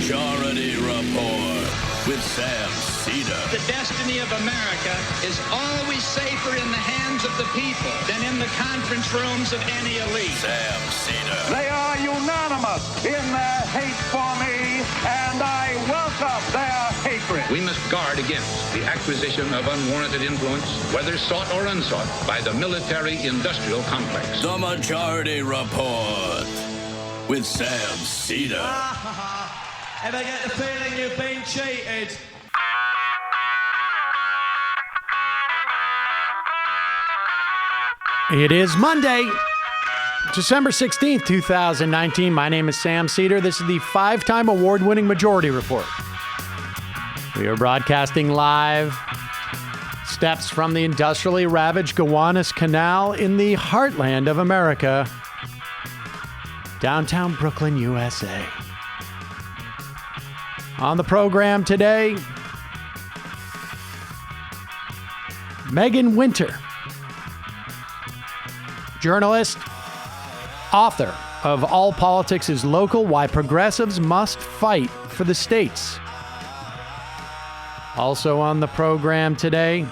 Majority Report with Sam Cedar. The destiny of America is always safer in the hands of the people than in the conference rooms of any elite. Sam Cedar. They are unanimous in their hate for me, and I welcome their hatred. We must guard against the acquisition of unwarranted influence, whether sought or unsought, by the military-industrial complex. The Majority Report with Sam Cedar. Ever get the feeling you've been cheated? It is Monday, December 16th, 2019. My name is Sam Cedar. This is the 5-time award-winning Majority Report. We are broadcasting live steps from the industrially ravaged Gowanus Canal in the heartland of America, downtown Brooklyn, USA. On the program today, Meaghan Winter, journalist, author of All Politics is Local, Why Progressives Must Fight for the States. Also on the program today,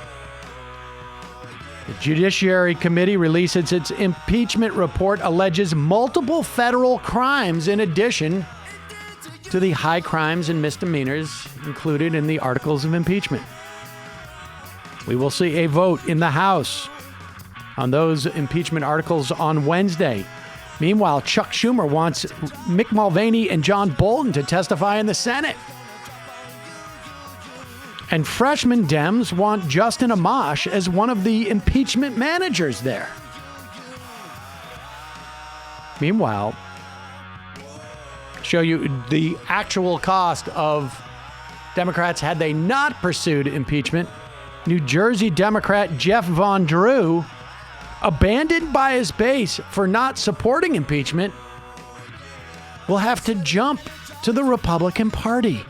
the Judiciary Committee releases its impeachment report, alleges multiple federal crimes in addition to the high crimes and misdemeanors included in the articles of impeachment. We will see a vote in the House on those impeachment articles on Wednesday. Meanwhile, Chuck Schumer wants Mick Mulvaney and John Bolton to testify in the Senate. And freshman Dems want Justin Amash as one of the impeachment managers there. Meanwhile, show you the actual cost of Democrats had they not pursued impeachment. New Jersey Democrat Jeff Von Drew, abandoned by his base for not supporting impeachment, will have to jump to the Republican Party.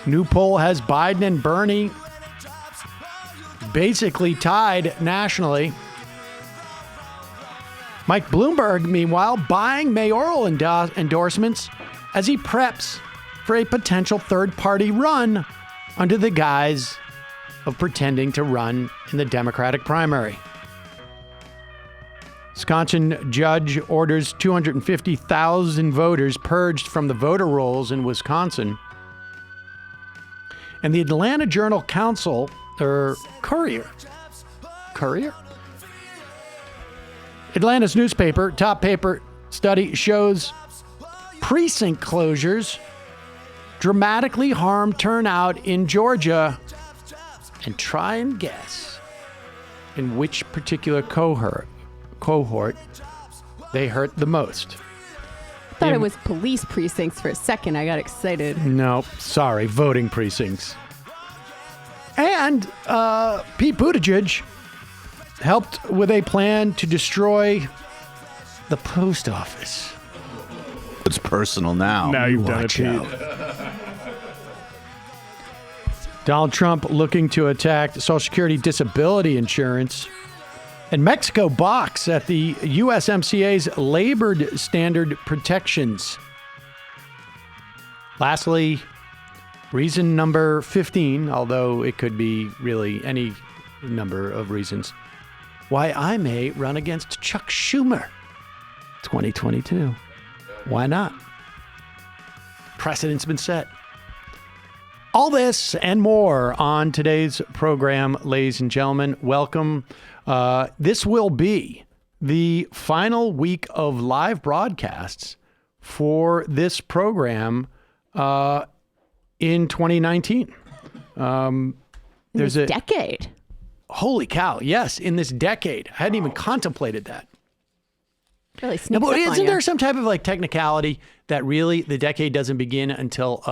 New poll has Biden and Bernie basically tied nationally. Mike Bloomberg, meanwhile, buying mayoral endorsements as he preps for a potential third-party run under the guise of pretending to run in the Democratic primary. Wisconsin judge orders 250,000 voters purged from the voter rolls in Wisconsin. And the Atlanta Journal-Courier, Atlanta's newspaper, top paper study shows precinct closures dramatically harm turnout in Georgia. And try and guess in which particular cohort they hurt the most. I thought it was police precincts for a second. I got excited. No, sorry, voting precincts. And Pete Buttigieg helped with a plan to destroy the post office. It's personal now. Now you've done it, Pete. Donald Trump looking to attack Social Security disability insurance. And Mexico balks at the USMCA's labored standard protections. Lastly, reason number 15, although it could be really any number of reasons, why I may run against Chuck Schumer 2022. Why not? Precedent's been set. All this and more on today's program, ladies and gentlemen. Welcome. This will be the final week of live broadcasts for this program in 2019. There's a decade. Holy cow. Yes, in this decade. I hadn't even contemplated that. Really sneaks No, but up on isn't you. there some type of like technicality that really the decade doesn't begin until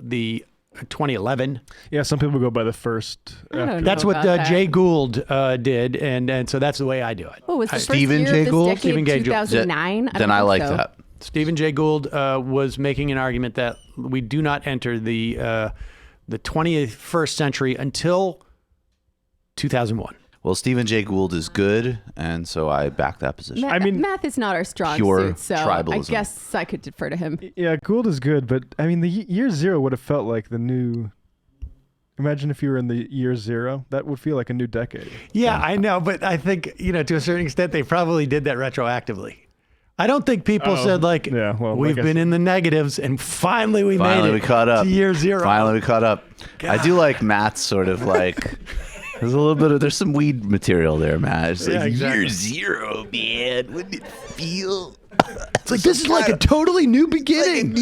the 2011? Yeah, some people go by the first. I don't know That's what about that. Jay Gould did, and so that's the way I do it. Oh, was the first Stephen year Jay of this Gould? decade Stephen Jay Gould. 2009? Then I like that. Stephen Jay Gould was making an argument that we do not enter the 21st century until 2001. Well, Stephen Jay Gould is good, and so I back that position. I mean, math is not our strong pure suit, so tribalism. I guess I could defer to him. Yeah, Gould is good, but I mean, the year zero would have felt like the new. Imagine if you were in the year zero. That would feel like a new decade. Yeah, I know, but I think, to a certain extent, they probably did that retroactively. I don't think people said, like, we've been in the negatives, and finally we made it. We caught up. To year zero. Finally we caught up. God. I do like Matt's sort of like... There's a little bit of... There's some weed material there, Matt. It's like, year zero, man. Wouldn't it feel... It's like, this is like a totally new beginning.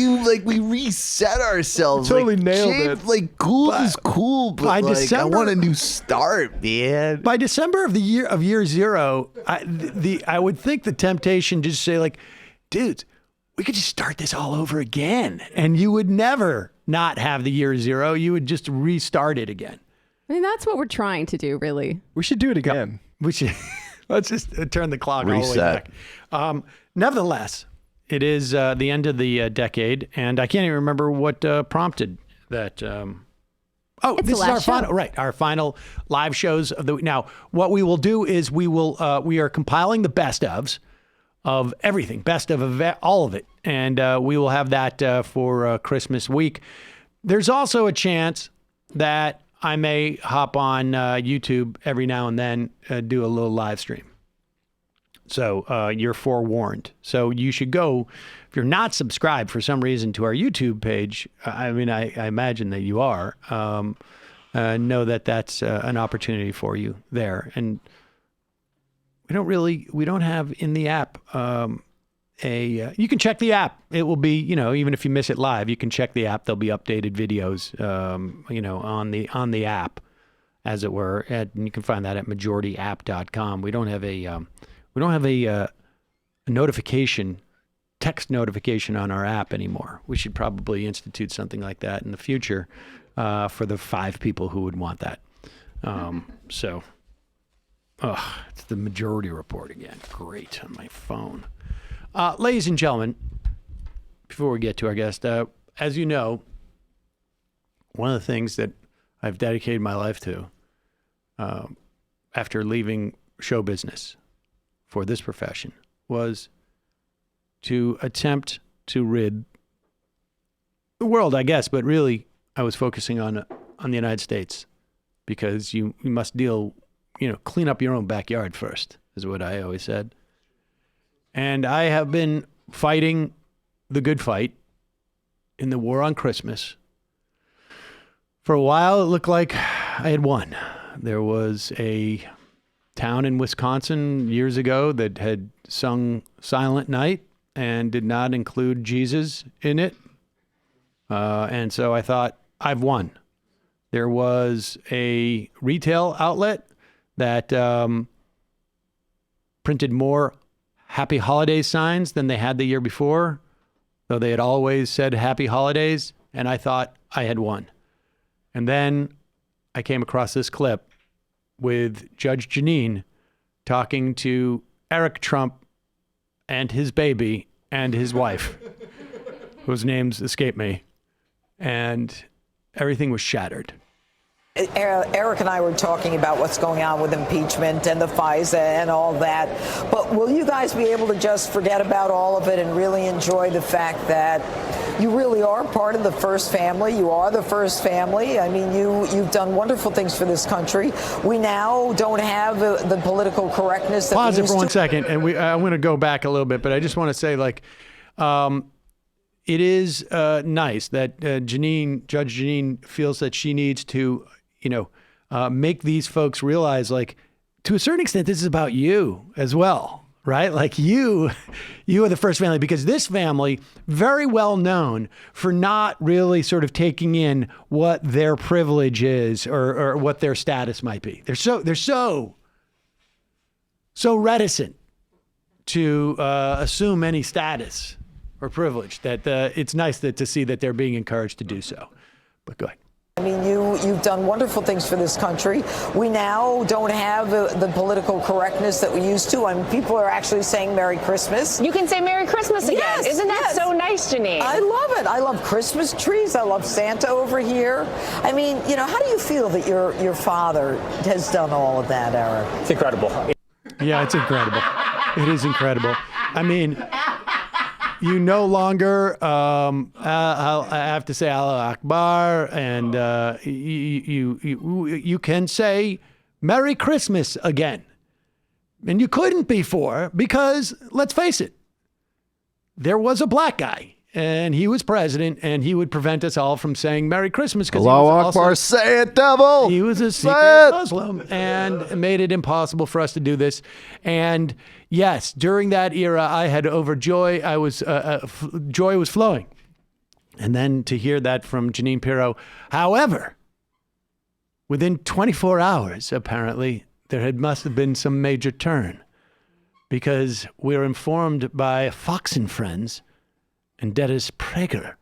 We reset ourselves. Totally nailed it. Like, cool is cool, but by like, December, I want a new start, man. By December of year zero, I would think the temptation to just say, like, dudes, we could just start this all over again. And you would never not have the year zero. You would just restart it again. I mean, that's what we're trying to do, really. We should do it again. We should. Let's just turn the clock all the way Reset. back. Nevertheless, it is the end of the decade, and I can't even remember what prompted that. It's this is the last our show. our final live shows of the week. Now, what we will do is we are compiling the best ofs of everything, best of all of it, and we will have that for Christmas week. There's also a chance that I may hop on YouTube every now and then, do a little live stream. So you're forewarned. So you should go, if you're not subscribed for some reason to our YouTube page, I mean, I imagine that you are, know that that's an opportunity for you there. And we don't have in the app you can check the app. It will be, even if you miss it live, you can check the app. There'll be updated videos, on the app, as it were. And you can find that at majorityapp.com. We don't have a notification, text notification on our app anymore. We should probably institute something like that in the future for the 5 people who would want that. It's the Majority Report again. Great on my phone. Ladies and gentlemen, before we get to our guest, as you know, one of the things that I've dedicated my life to after leaving show business for this profession was to attempt to rid the world, I guess, but really I was focusing on the United States, because you must clean up your own backyard first, is what I always said. And I have been fighting the good fight in the war on Christmas. For a while, it looked like I had won. There was a town in Wisconsin years ago that had sung Silent Night and did not include Jesus in it. And so I thought, I've won. There was a retail outlet that printed more Happy Holidays signs than they had the year before, though they had always said Happy Holidays, and I thought I had won. And then I came across this clip with Judge Jeanine talking to Eric Trump and his baby and his wife, whose names escape me, and everything was shattered. Eric and I were talking about what's going on with impeachment and the FISA and all that. But will you guys be able to just forget about all of it and really enjoy the fact that you really are part of the first family? You are the first family. I mean, you've done wonderful things for this country. We now don't have the political correctness that Pause we it used for 1 to. second, and I'm going to go back a little bit, but I just want to say, it is nice that Judge Jeanine feels that she needs to, make these folks realize, to a certain extent, this is about you as well, right? Like you are the first family, because this family, very well known for not really sort of taking in what their privilege is or what their status might be. They're so reticent to assume any status or privilege that it's nice to see that they're being encouraged to do so. But go ahead. I mean, You've done wonderful things for this country. We now don't have the political correctness that we used to. I mean, people are actually saying Merry Christmas. You can say Merry Christmas again. Yes, Isn't that so nice, Janine? I love it. I love Christmas trees. I love Santa over here. I mean, how do you feel that your father has done all of that, Eric? It's incredible. Yeah, it's incredible. It is incredible. I mean, you no longer, I have to say Allah Akbar, and you can say Merry Christmas again. And you couldn't before because, let's face it, there was a black guy. And he was president, and he would prevent us all from saying Merry Christmas. Allahu Akbar, say it, devil! He was a secret Muslim and made it impossible for us to do this. And yes, during that era, I had overjoy. Joy was flowing. And then to hear that from Janine Pirro. However, within 24 hours, apparently, there must have been some major turn. Because we're informed by Fox and Friends and Dennis Prager,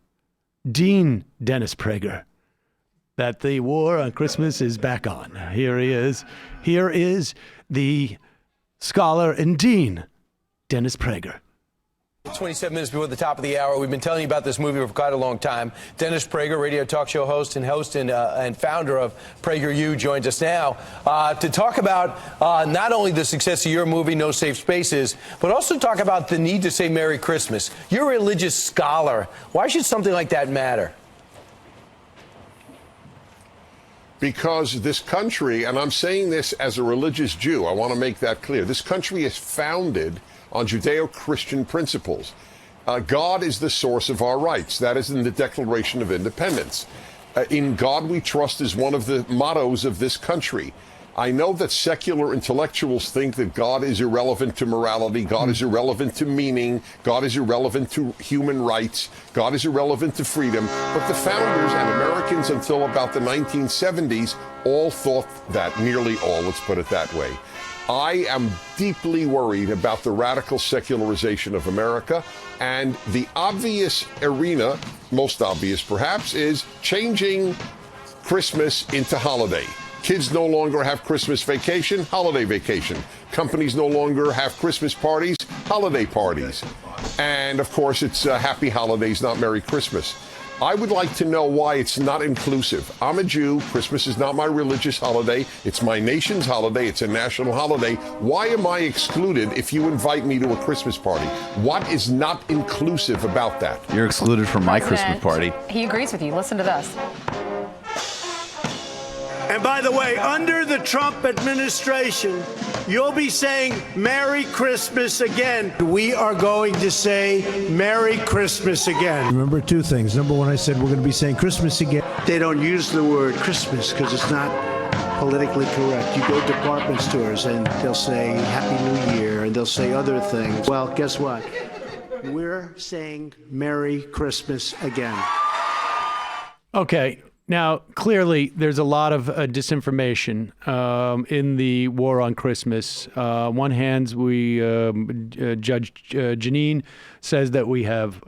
Dean Dennis Prager, that the war on Christmas is back on. Here he is. Here is the scholar and Dean Dennis Prager. 27 minutes before the top of the hour. We've been telling you about this movie for quite a long time. Dennis Prager, radio talk show host and founder of PragerU, joins us now to talk about not only the success of your movie, No Safe Spaces, but also talk about the need to say Merry Christmas. You're a religious scholar. Why should something like that matter? Because this country, and I'm saying this as a religious Jew, I want to make that clear, this country is founded on Judeo-Christian principles. God is the source of our rights. That is in the Declaration of Independence. In God we trust is one of the mottos of this country. I know that secular intellectuals think that God is irrelevant to morality, God is irrelevant to meaning, God is irrelevant to human rights, God is irrelevant to freedom. But the founders and Americans until about the 1970s all thought that, nearly all, let's put it that way. I am deeply worried about the radical secularization of America, and the obvious arena, most obvious perhaps, is changing Christmas into holiday. Kids no longer have Christmas vacation, holiday vacation. Companies no longer have Christmas parties, holiday parties. And of course, it's Happy Holidays, not Merry Christmas. I would like to know why it's not inclusive. I'm a Jew. Christmas is not my religious holiday. It's my nation's holiday. It's a national holiday. Why am I excluded if you invite me to a Christmas party? What is not inclusive about that? You're excluded from my Christmas party. He agrees with you. Listen to this. And by the way, under the Trump administration, you'll be saying Merry Christmas again. We are going to say Merry Christmas again. Remember two things. Number one, I said we're going to be saying Christmas again. They don't use the word Christmas because it's not politically correct. You go to department stores and they'll say Happy New Year and they'll say other things. Well, guess what? We're saying Merry Christmas again. Okay. Now, clearly, there's a lot of disinformation in the war on Christmas. One hand, Judge Janine says that we have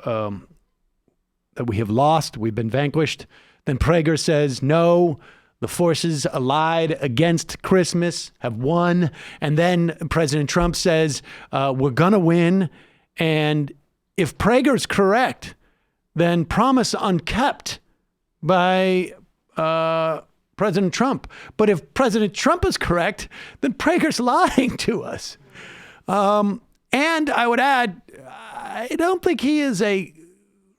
lost, we've been vanquished. Then Prager says, no, the forces allied against Christmas have won. And then President Trump says, we're going to win. And if Prager's correct, then promise unkept by President Trump. But if President Trump is correct, then Prager's lying to us. And I would add, I don't think he is a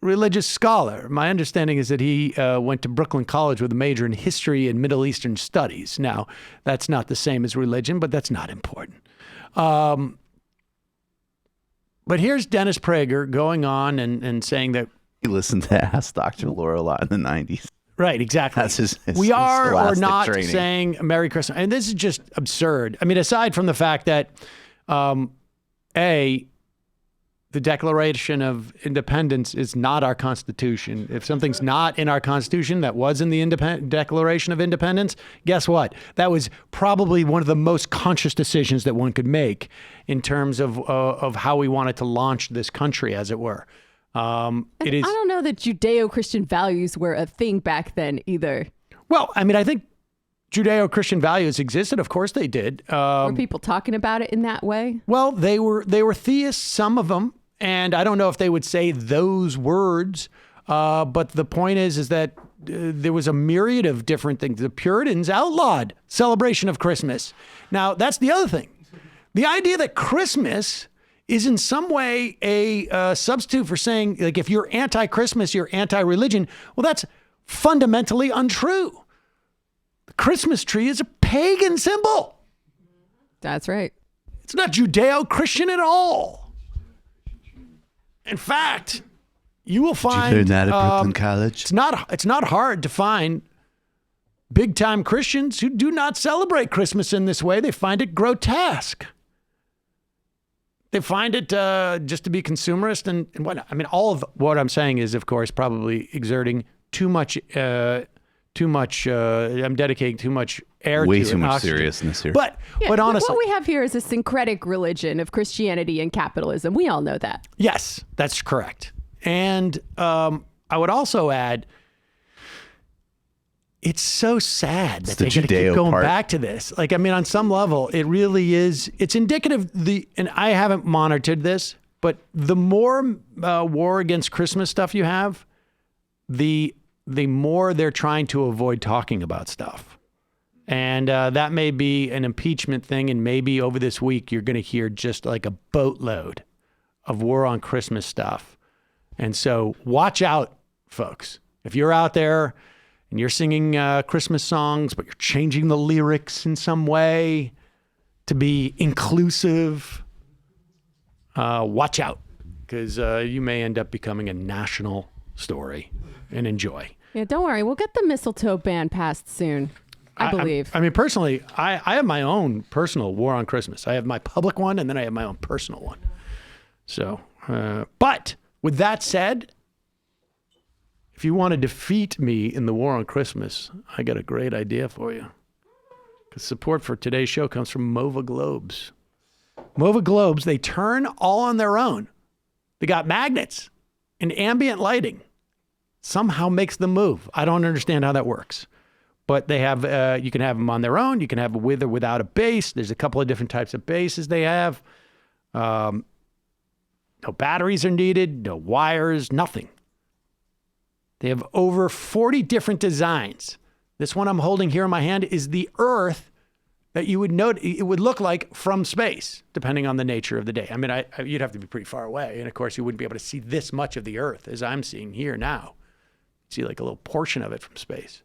religious scholar. My understanding is that he went to Brooklyn College with a major in history and Middle Eastern studies. Now, that's not the same as religion, but that's not important. But here's Dennis Prager going on and saying that he listened to Ask Dr. Laura a lot in the 90s. Right, exactly. That's his we are or not training. saying Merry Christmas. And this is just absurd. I mean, aside from the fact that, the Declaration of Independence is not our Constitution. If something's not in our Constitution that was in the Declaration of Independence, guess what? That was probably one of the most conscious decisions that one could make in terms of how we wanted to launch this country, as it were. It is. I don't know that Judeo-Christian values were a thing back then either. Well, I mean, I think Judeo-Christian values existed. Of course they did. Were people talking about it in that way? Well, they were theists, some of them, and I don't know if they would say those words. But the point is that there was a myriad of different things. The Puritans outlawed celebration of Christmas. Now, that's the other thing. The idea that Christmas is in some way a substitute for saying, like, if you're anti-Christmas, you're anti-religion. Well, that's fundamentally untrue. The Christmas tree is a pagan symbol. That's right. It's not Judeo-Christian at all. In fact, you will find... Did you learn that at Brooklyn College? It's not hard to find big-time Christians who do not celebrate Christmas in this way. They find it grotesque. They find it just to be consumerist and whatnot. I mean, all of what I'm saying is, of course, probably exerting too much. I'm dedicating too much air to it. Way too much seriousness here. But honestly, what we have here is a syncretic religion of Christianity and capitalism. We all know that. Yes, that's correct. And I would also add, it's so sad that they're going to keep going back to this. Like, I mean, on some level, it really is. It's indicative. And I haven't monitored this, but the more war against Christmas stuff you have, the more they're trying to avoid talking about stuff. And that may be an impeachment thing. And maybe over this week, you're going to hear just like a boatload of war on Christmas stuff. And so watch out, folks. If you're out there and you're singing Christmas songs, but you're changing the lyrics in some way to be inclusive, watch out, because you may end up becoming a national story. And enjoy. Yeah, don't worry. We'll get the mistletoe ban passed soon, I believe. I mean, personally, I have my own personal war on Christmas. I have my public one, and then I have my own personal one. So, but with that said, if you want to defeat me in the war on Christmas, I got a great idea for you. Because support for today's show comes from Mova Globes. Mova Globes, they turn all on their own. They got magnets and ambient lighting. Somehow makes them move. I don't understand how that works. But they have, you can have them on their own. You can have with or without a base. There's a couple of different types of bases they have. No batteries are needed, no wires, nothing. They have over 40 different designs. This one I'm holding here in my hand is the Earth that you would note it would look like from space, depending on the nature of the day. I mean, you'd have to be pretty far away. And of course, you wouldn't be able to see this much of the Earth as I'm seeing here now. See like a little portion of it from space.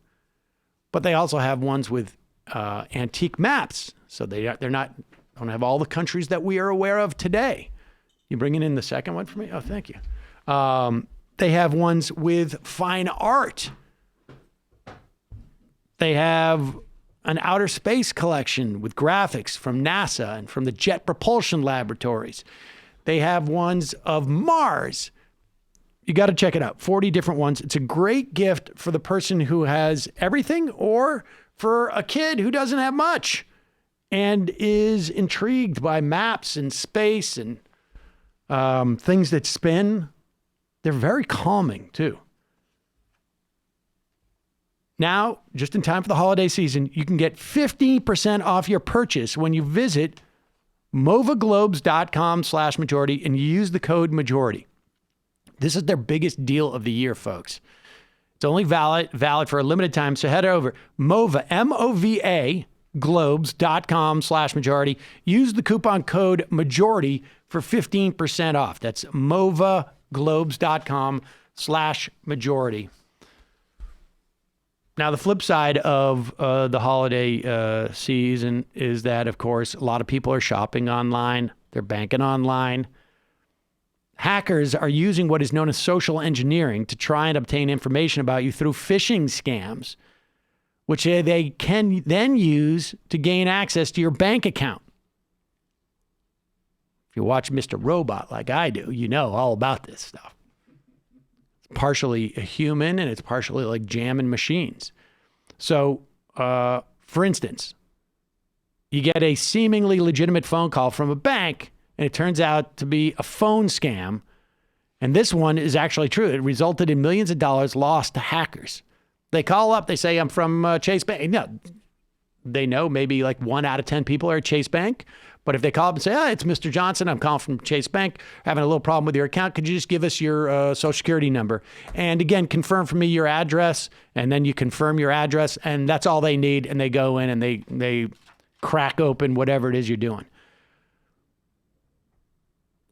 But they also have ones with antique maps. So they don't have all the countries that we are aware of today. You bringing in the second one for me? Oh, thank you. They have ones with fine art. They have an outer space collection with graphics from NASA and from the Jet Propulsion Laboratories. They have ones of Mars. You got to check it out. 40 different ones. It's a great gift for the person who has everything or for a kid who doesn't have much and is intrigued by maps and space and things that spin. They're very calming, too. Now, just in time for the holiday season, you can get 15% off your purchase when you visit movaglobes.com/majority and you use the code majority. This is their biggest deal of the year, folks. It's only valid for a limited time, so head over Mova, M-O-V-A, globes.com/majority. Use the coupon code majority for 15% off. That's movaglobes.com/majority. Now, the flip side of the holiday season is that, of course, a lot of people are shopping online. They're banking online. Hackers are using what is known as social engineering to try and obtain information about you through phishing scams, which they can then use to gain access to your bank account. If you watch Mr. Robot like I do, you know all about this stuff. It's partially a human and it's partially like jamming machines. So, for instance, you get a seemingly legitimate phone call from a bank and it turns out to be a phone scam. And this one is actually true. It resulted in millions of dollars lost to hackers. They call up, they say, I'm from Chase Bank. No, they know maybe like 1 out of 10 people are at Chase Bank. But if they call up and say, it's Mr. Johnson, I'm calling from Chase Bank, having a little problem with your account, could you just give us your Social Security number? And again, confirm for me your address, and then you confirm your address, and that's all they need, and they go in and they crack open whatever it is you're doing.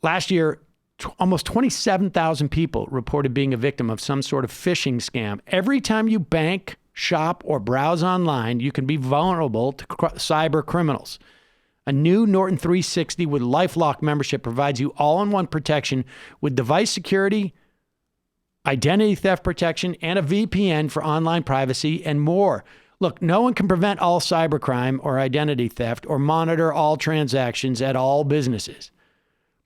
Last year, almost 27,000 people reported being a victim of some sort of phishing scam. Every time you bank, shop, or browse online, you can be vulnerable to cyber criminals. A new Norton 360 with LifeLock membership provides you all-in-one protection with device security, identity theft protection, and a VPN for online privacy and more. Look, no one can prevent all cybercrime or identity theft or monitor all transactions at all businesses.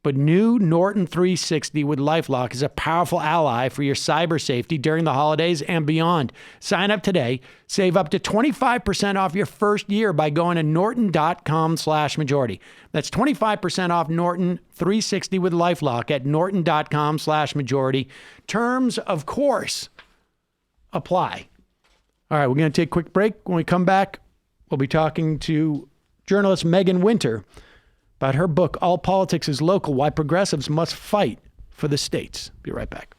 But new Norton 360 with LifeLock is a powerful ally for your cyber safety during the holidays and beyond. Sign up today. Save up to 25% off your first year by going to norton.com/majority. That's 25% off Norton 360 with LifeLock at norton.com/majority. Terms, of course, apply. All right, we're going to take a quick break. When we come back, we'll be talking to journalist Meaghan Winter about her book, All Politics is Local, Why Progressives Must Fight for the States. Be right back.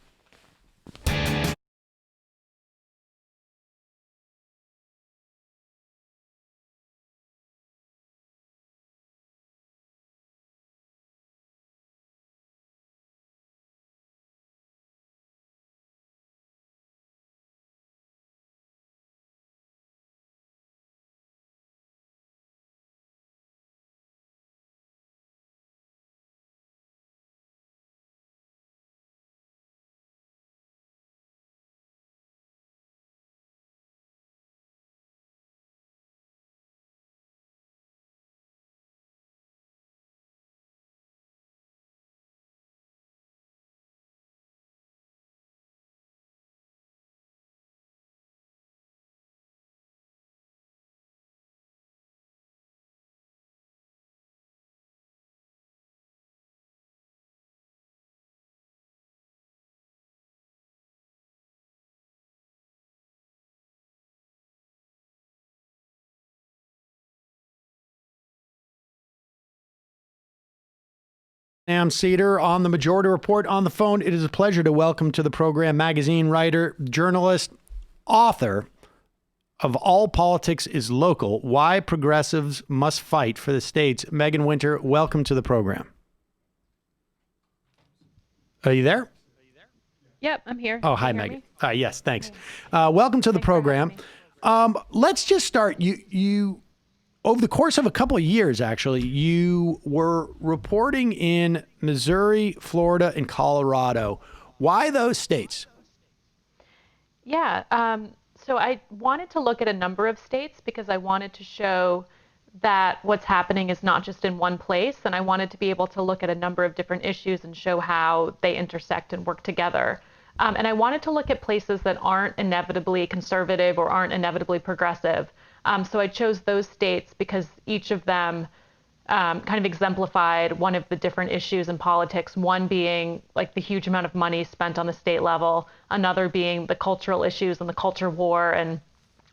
Sam Cedar on the Majority Report on the phone. It is a pleasure to welcome to the program magazine writer, journalist, author of All Politics is Local, Why Progressives Must Fight for the States. Meaghan Winter, welcome to the program. Are you there? Yep, I'm here. Oh, hi, Meaghan. Yes, thanks. Welcome to the program. Let's just start. You over the course of a couple of years, actually, you were reporting in Missouri, Florida, and Colorado. Why those states? Yeah, so I wanted to look at a number of states because I wanted to show that what's happening is not just in one place, and I wanted to be able to look at a number of different issues and show how they intersect and work together. And I wanted to look at places that aren't inevitably conservative or aren't inevitably progressive. So I chose those states because each of them kind of exemplified one of the different issues in politics, one being like the huge amount of money spent on the state level, another being the cultural issues and the culture war and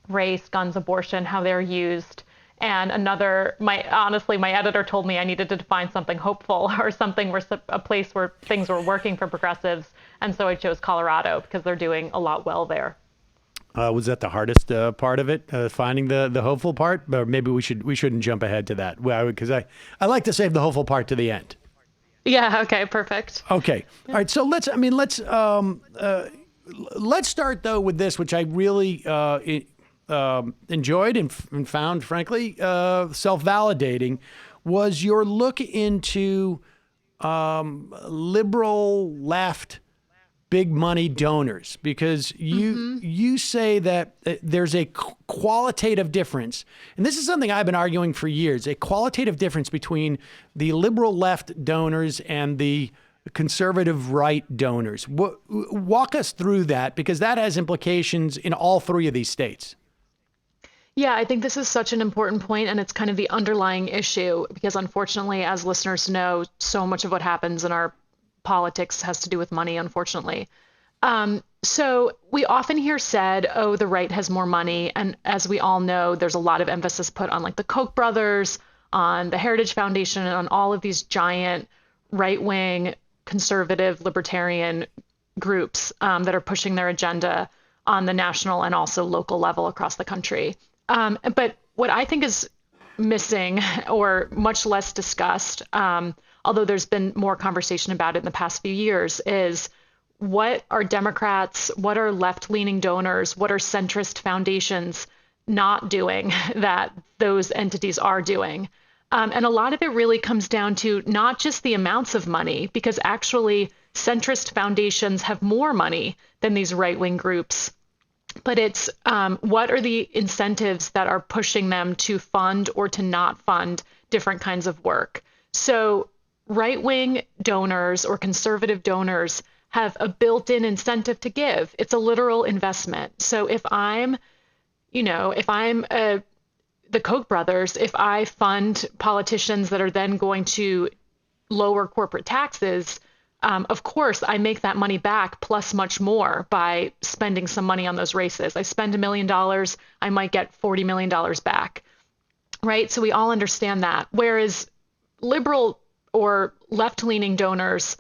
race, guns, abortion, how they're used. And another, honestly, my editor told me I needed to find something hopeful or something where a place where things were working for progressives. And so I chose Colorado because they're doing a lot well there. Was that the hardest part of it, finding the hopeful part? Or maybe we shouldn't jump ahead to that, because I like to save the hopeful part to the end. Yeah. Okay. Perfect. Okay. All right. So let's start though with this, which I really enjoyed and found, frankly, self-validating, was your look into liberal left big money donors, because you say that there's a qualitative difference, and this is something I've been arguing for years, a qualitative difference between the liberal left donors and the conservative right donors. Walk us through that, because that has implications in all three of these states. Yeah, I think this is such an important point, and it's kind of the underlying issue, because unfortunately, as listeners know, so much of what happens in our politics has to do with money, unfortunately. So we often hear said, oh, the right has more money. And as we all know, there's a lot of emphasis put on like the Koch brothers, on the Heritage Foundation, and on all of these giant right-wing, conservative, libertarian groups that are pushing their agenda on the national and also local level across the country. But what I think is missing or much less discussed, although there's been more conversation about it in the past few years, is what are Democrats, what are left-leaning donors, what are centrist foundations not doing that those entities are doing? And a lot of it really comes down to not just the amounts of money, because actually centrist foundations have more money than these right-wing groups, but it's what are the incentives that are pushing them to fund or to not fund different kinds of work. So right-wing donors or conservative donors have a built-in incentive to give. It's a literal investment. So if I'm the Koch brothers, if I fund politicians that are then going to lower corporate taxes, of course, I make that money back plus much more by spending some money on those races. I spend $1 million, I might get $40 million back, right? So we all understand that. Whereas liberal or left-leaning donors,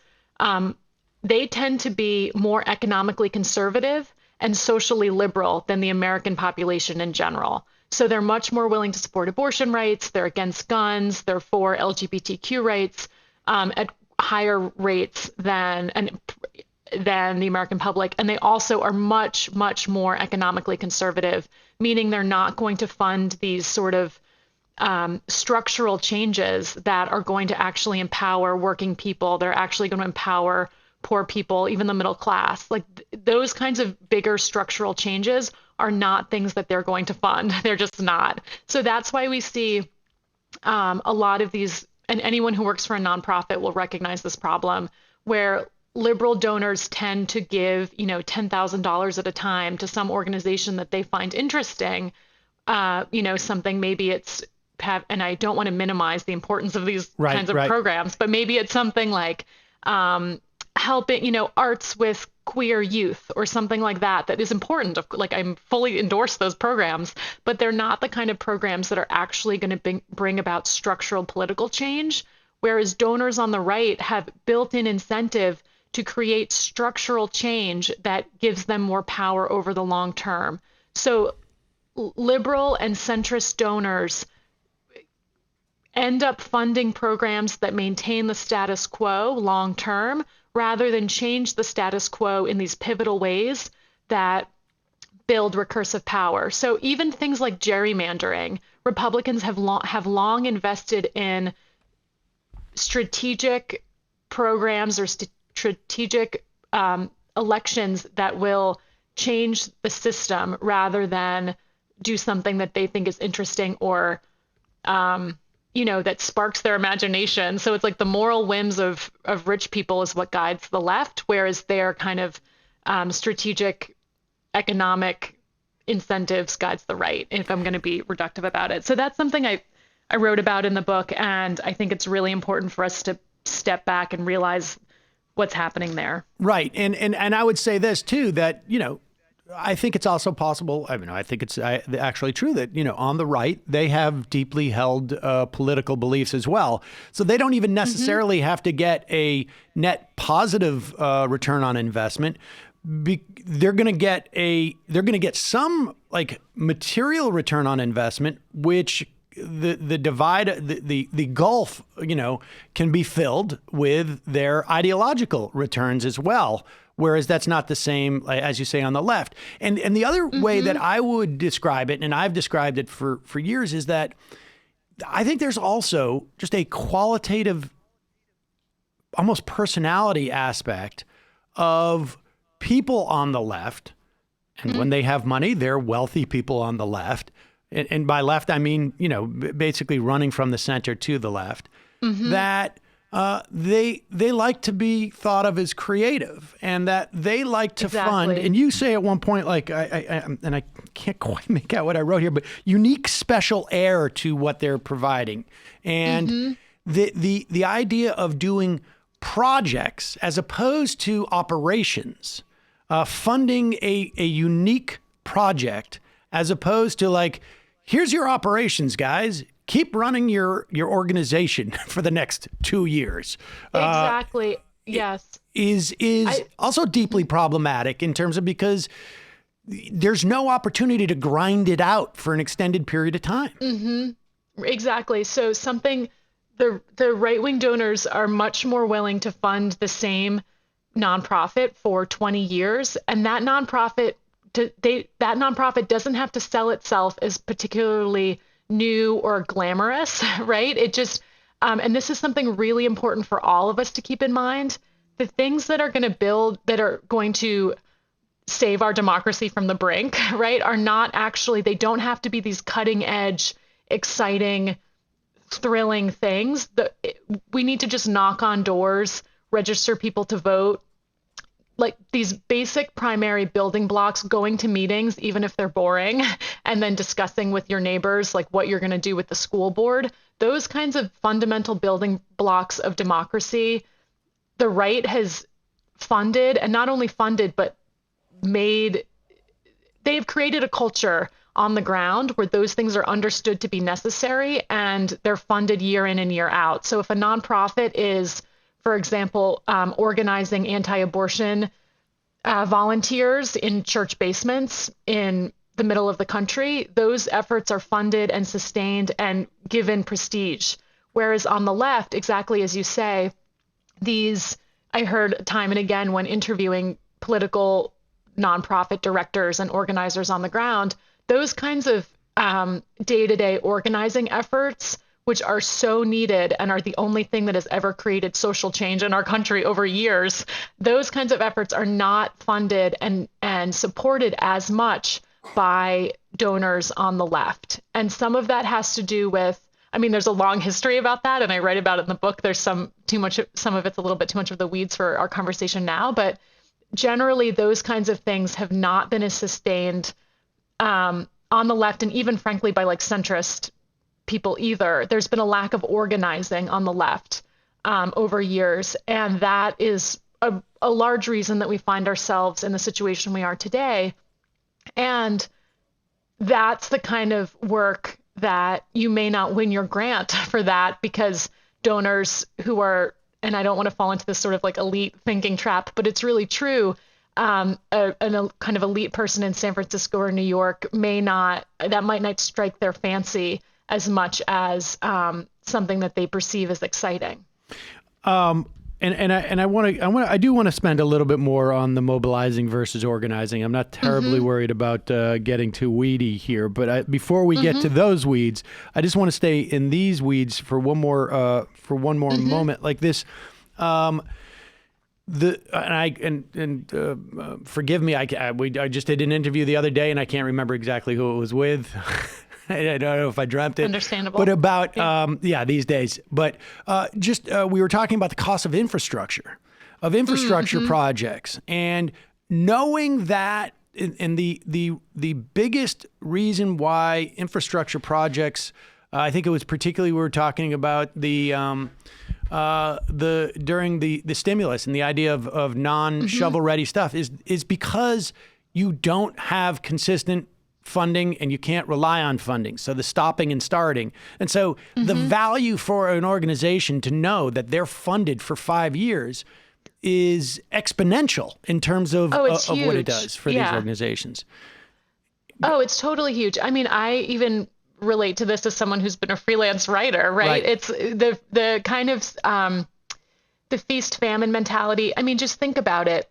they tend to be more economically conservative and socially liberal than the American population in general. So they're much more willing to support abortion rights. They're against guns. They're for LGBTQ rights at higher rates than the American public. And they also are much, much more economically conservative, meaning they're not going to fund these sort of structural changes that are going to actually empower working people. They're actually going to empower poor people, even the middle class. Like those kinds of bigger structural changes are not things that they're going to fund. They're just not. So that's why we see a lot of these, and anyone who works for a nonprofit will recognize this problem, where liberal donors tend to give, $10,000 at a time to some organization that they find interesting. Something, maybe it's and I don't want to minimize the importance of these kinds of programs, but maybe it's something like helping, arts with queer youth or something like that is important. Like I'm fully endorse those programs, but they're not the kind of programs that are actually going to bring about structural political change. Whereas donors on the right have built-in incentive to create structural change that gives them more power over the long term. So liberal and centrist donors end up funding programs that maintain the status quo long term, rather than change the status quo in these pivotal ways that build recursive power. So even things like gerrymandering, Republicans have long invested in strategic programs or strategic elections that will change the system rather than do something that they think is interesting or that sparks their imagination. So it's like the moral whims of rich people is what guides the left, whereas their kind of strategic economic incentives guides the right, if I'm going to be reductive about it. So that's something I wrote about in the book, and I think it's really important for us to step back and realize what's happening there. Right. And I would say this too, that, I think it's also possible. I think it's actually true that, on the right, they have deeply held political beliefs as well. So they don't even necessarily have to get a net positive return on investment. They're going to get some like material return on investment, which the divide, the gulf, can be filled with their ideological returns as well. Whereas that's not the same, as you say, on the left. And the other way that I would describe it, and I've described it for years, is that I think there's also just a qualitative, almost personality aspect of people on the left. And when they have money, they're wealthy people on the left. And by left, I mean, basically running from the center to the left, that they like to be thought of as creative, and that they like to fund. And you say at one point, like, I can't quite make out what I wrote here, but unique special air to what they're providing. And the idea of doing projects as opposed to operations funding a unique project as opposed to like, here's your operations, guys. Keep running your organization for the next 2 years. Exactly. Yes. Is also deeply problematic in terms of because there's no opportunity to grind it out for an extended period of time. Mm-hmm. Exactly. So the right-wing donors are much more willing to fund the same nonprofit for 20 years, and that nonprofit doesn't have to sell itself as particularly new or glamorous, right? It just and this is something really important for all of us to keep in mind. The things that are going to save our democracy from the brink, right, are not actually, they don't have to be these cutting edge, exciting, thrilling things. We need to just knock on doors, register people to vote, like these basic primary building blocks, going to meetings, even if they're boring, and then discussing with your neighbors, like what you're going to do with the school board. Those kinds of fundamental building blocks of democracy, the right has funded, and not only funded, but they've created a culture on the ground where those things are understood to be necessary, and they're funded year in and year out. So if a nonprofit is, for example, organizing anti-abortion volunteers in church basements in the middle of the country, those efforts are funded and sustained and given prestige. Whereas on the left, exactly as you say, I heard time and again when interviewing political nonprofit directors and organizers on the ground, those kinds of day-to-day organizing efforts, which are so needed and are the only thing that has ever created social change in our country over years, those kinds of efforts are not funded and supported as much by donors on the left. And some of that has to do with, there's a long history about that, and I write about it in the book. There's some of it's a little bit too much of the weeds for our conversation now, but generally those kinds of things have not been as sustained on the left, and even frankly by like centrist people either. There's been a lack of organizing on the left over years, and that is a large reason that we find ourselves in the situation we are today. And that's the kind of work that you may not win your grant for that, because donors who are, and I don't want to fall into this sort of like elite thinking trap, but it's really true. A kind of elite person in San Francisco or New York might not strike their fancy as much as something that they perceive as exciting. I do want to spend a little bit more on the mobilizing versus organizing. I'm not terribly worried about getting too weedy here, but before we get to those weeds, I just want to stay in these weeds for one more moment, like this. Forgive me, I just did an interview the other day, and I can't remember exactly who it was with. I don't know if I dreamt it. Understandable. But about, these days. But we were talking about the cost of infrastructure projects, and knowing that, and the biggest reason why infrastructure projects, I think it was particularly we were talking about during the stimulus and the idea of non-shovel ready stuff is because you don't have consistent funding and you can't rely on funding. So the stopping and starting. And so the value for an organization to know that they're funded for 5 years is exponential in terms of what it does for these organizations. Oh, it's totally huge. I even relate to this as someone who's been a freelance writer, right? It's the kind of the feast famine mentality. Just think about it.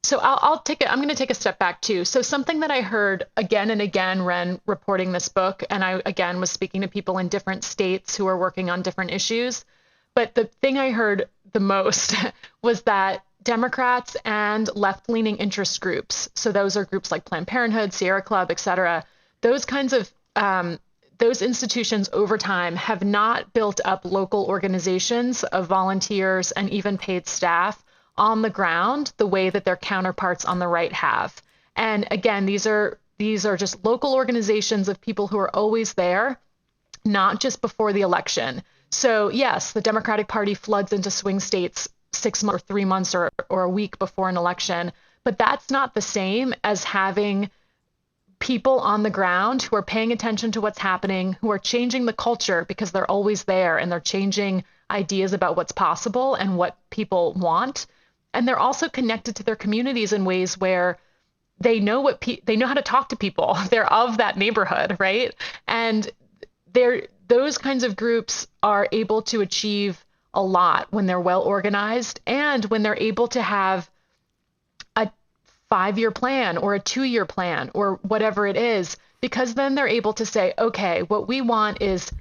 So I'm going to take a step back too. So something that I heard again and again when reporting this book, and I again was speaking to people in different states who are working on different issues, but the thing I heard the most was that Democrats and left-leaning interest groups, so those are groups like Planned Parenthood, Sierra Club, et cetera, those kinds of those institutions over time have not built up local organizations of volunteers and even paid staff on the ground the way that their counterparts on the right have. And again, these are just local organizations of people who are always there, not just before the election. So yes, the Democratic Party floods into swing states 6 months or 3 months or a week before an election, But that's not the same as having people on the ground who are paying attention to what's happening, who are changing the culture because they're always there and they're changing ideas about what's possible and what people want. And they're also connected to their communities in ways where they know they know how to talk to people. They're of that neighborhood, right? And those kinds of groups are able to achieve a lot when they're well organized and when they're able to have a 5-year plan or a 2-year plan or whatever it is, because then they're able to say, okay, what we want is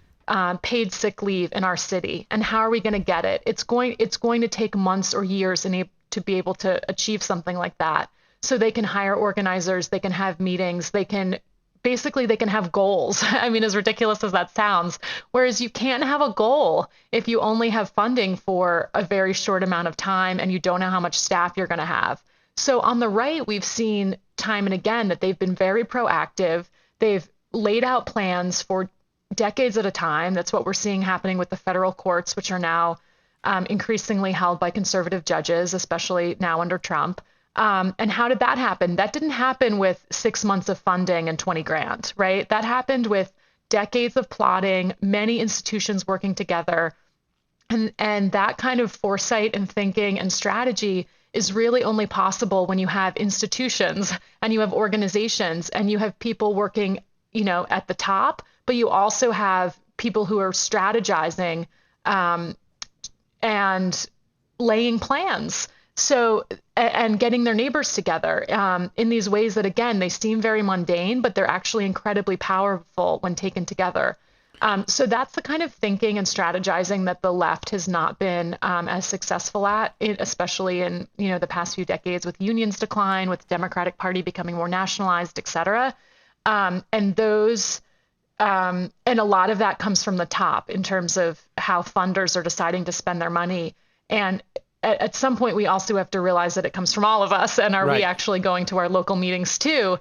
paid sick leave in our city. And how are we going to get it? It's going to take months or years to be able to achieve something like that. So they can hire organizers, they can have meetings, they can have goals. I mean, as ridiculous as that sounds, whereas you can't have a goal if you only have funding for a very short amount of time and you don't know how much staff you're going to have. So on the right, we've seen time and again that they've been very proactive. They've laid out plans for decades at a time. That's what we're seeing happening with the federal courts, which are now increasingly held by conservative judges, especially now under Trump. And how did that happen? That didn't happen with 6 months of funding and 20 grand, right? That happened with decades of plotting, many institutions working together. And that kind of foresight and thinking and strategy is really only possible when you have institutions and you have organizations and you have people working, at the top, but you also have people who are strategizing and laying plans. So, and getting their neighbors together in these ways that, again, they seem very mundane, but they're actually incredibly powerful when taken together. So that's the kind of thinking and strategizing that the left has not been as successful at, especially in, the past few decades with unions decline, with the Democratic Party becoming more nationalized, et cetera. And a lot of that comes from the top in terms of how funders are deciding to spend their money. And at some point, we also have to realize that it comes from all of us. And are we actually going to our local meetings too?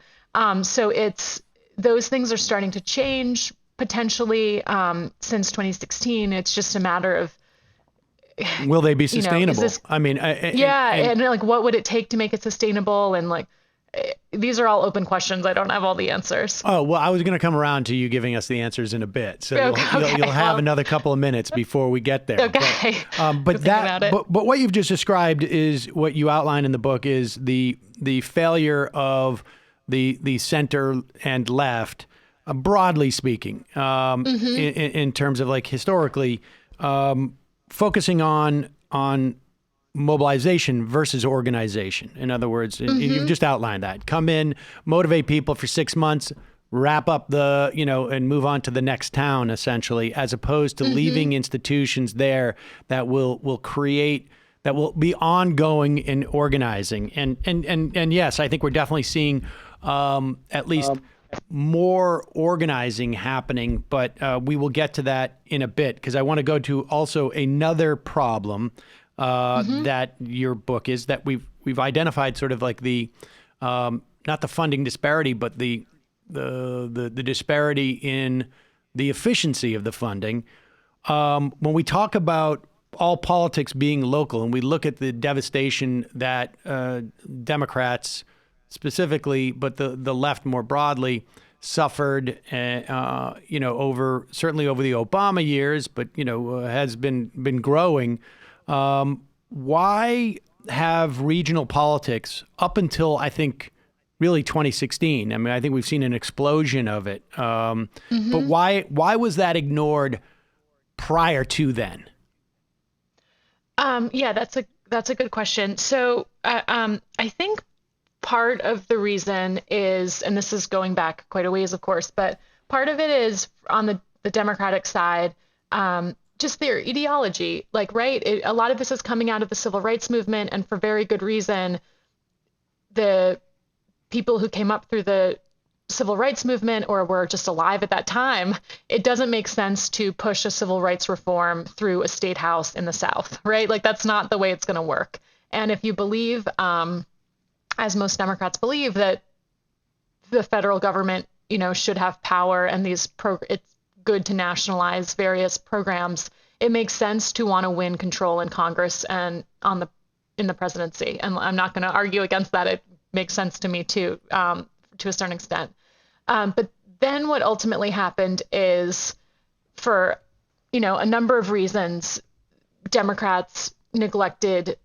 So those things are starting to change potentially since 2016. It's just a matter of, will they be sustainable? And what would it take to make it sustainable? And these are all open questions. I don't have all the answers. Oh, well, I was going to come around to you giving us the answers in a bit. So you'll have another couple of minutes before we get there. Okay. But what you've just described is what you outline in the book is the failure of the center and left, broadly speaking, in terms of historically, focusing on mobilization versus organization. In other words, you've just outlined that. Come in, motivate people for 6 months, wrap up and move on to the next town, essentially, as opposed to leaving institutions there that will be ongoing in organizing. And yes, I think we're definitely seeing at least more organizing happening, but we will get to that in a bit, because I want to go to also another problem that your book is that we've identified sort of the not the funding disparity, but the disparity in the efficiency of the funding. When we talk about all politics being local, and we look at the devastation that Democrats specifically, but the left more broadly, suffered, certainly over the Obama years, but has been growing. Why have regional politics up until, I think, really 2016? I mean, I think we've seen an explosion of it. But why was that ignored prior to then? That's a good question. So I think part of the reason is, and this is going back quite a ways, of course, but part of it is on the Democratic side, just their ideology, a lot of this is coming out of the civil rights movement, and for very good reason. The people who came up through the civil rights movement or were just alive at that time, it doesn't make sense to push a civil rights reform through a state house in the South, right? That's not the way it's going to work. And if you believe, as most Democrats believe, that the federal government, should have power and it's good to nationalize various programs, it makes sense to want to win control in Congress and in the presidency. And I'm not going to argue against that. makes sense to me too, to a certain extent. But then what ultimately happened is, for, a number of reasons, Democrats neglected,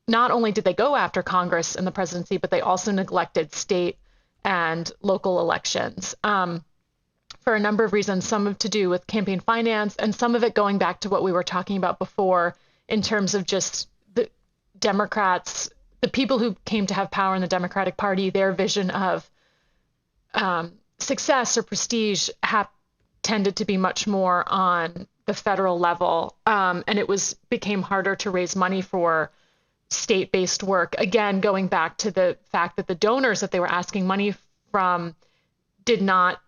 not only did they go after Congress and the presidency, but they also neglected state and local elections. For a number of reasons, some of to do with campaign finance, and some of it going back to what we were talking about before in terms of just the Democrats, the people who came to have power in the Democratic Party, their vision of success or prestige tended to be much more on the federal level. And it became harder to raise money for state-based work. Again, going back to the fact that the donors that they were asking money from did not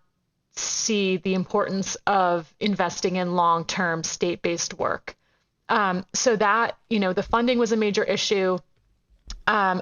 see the importance of investing in long-term state-based work. So that, the funding was a major issue. So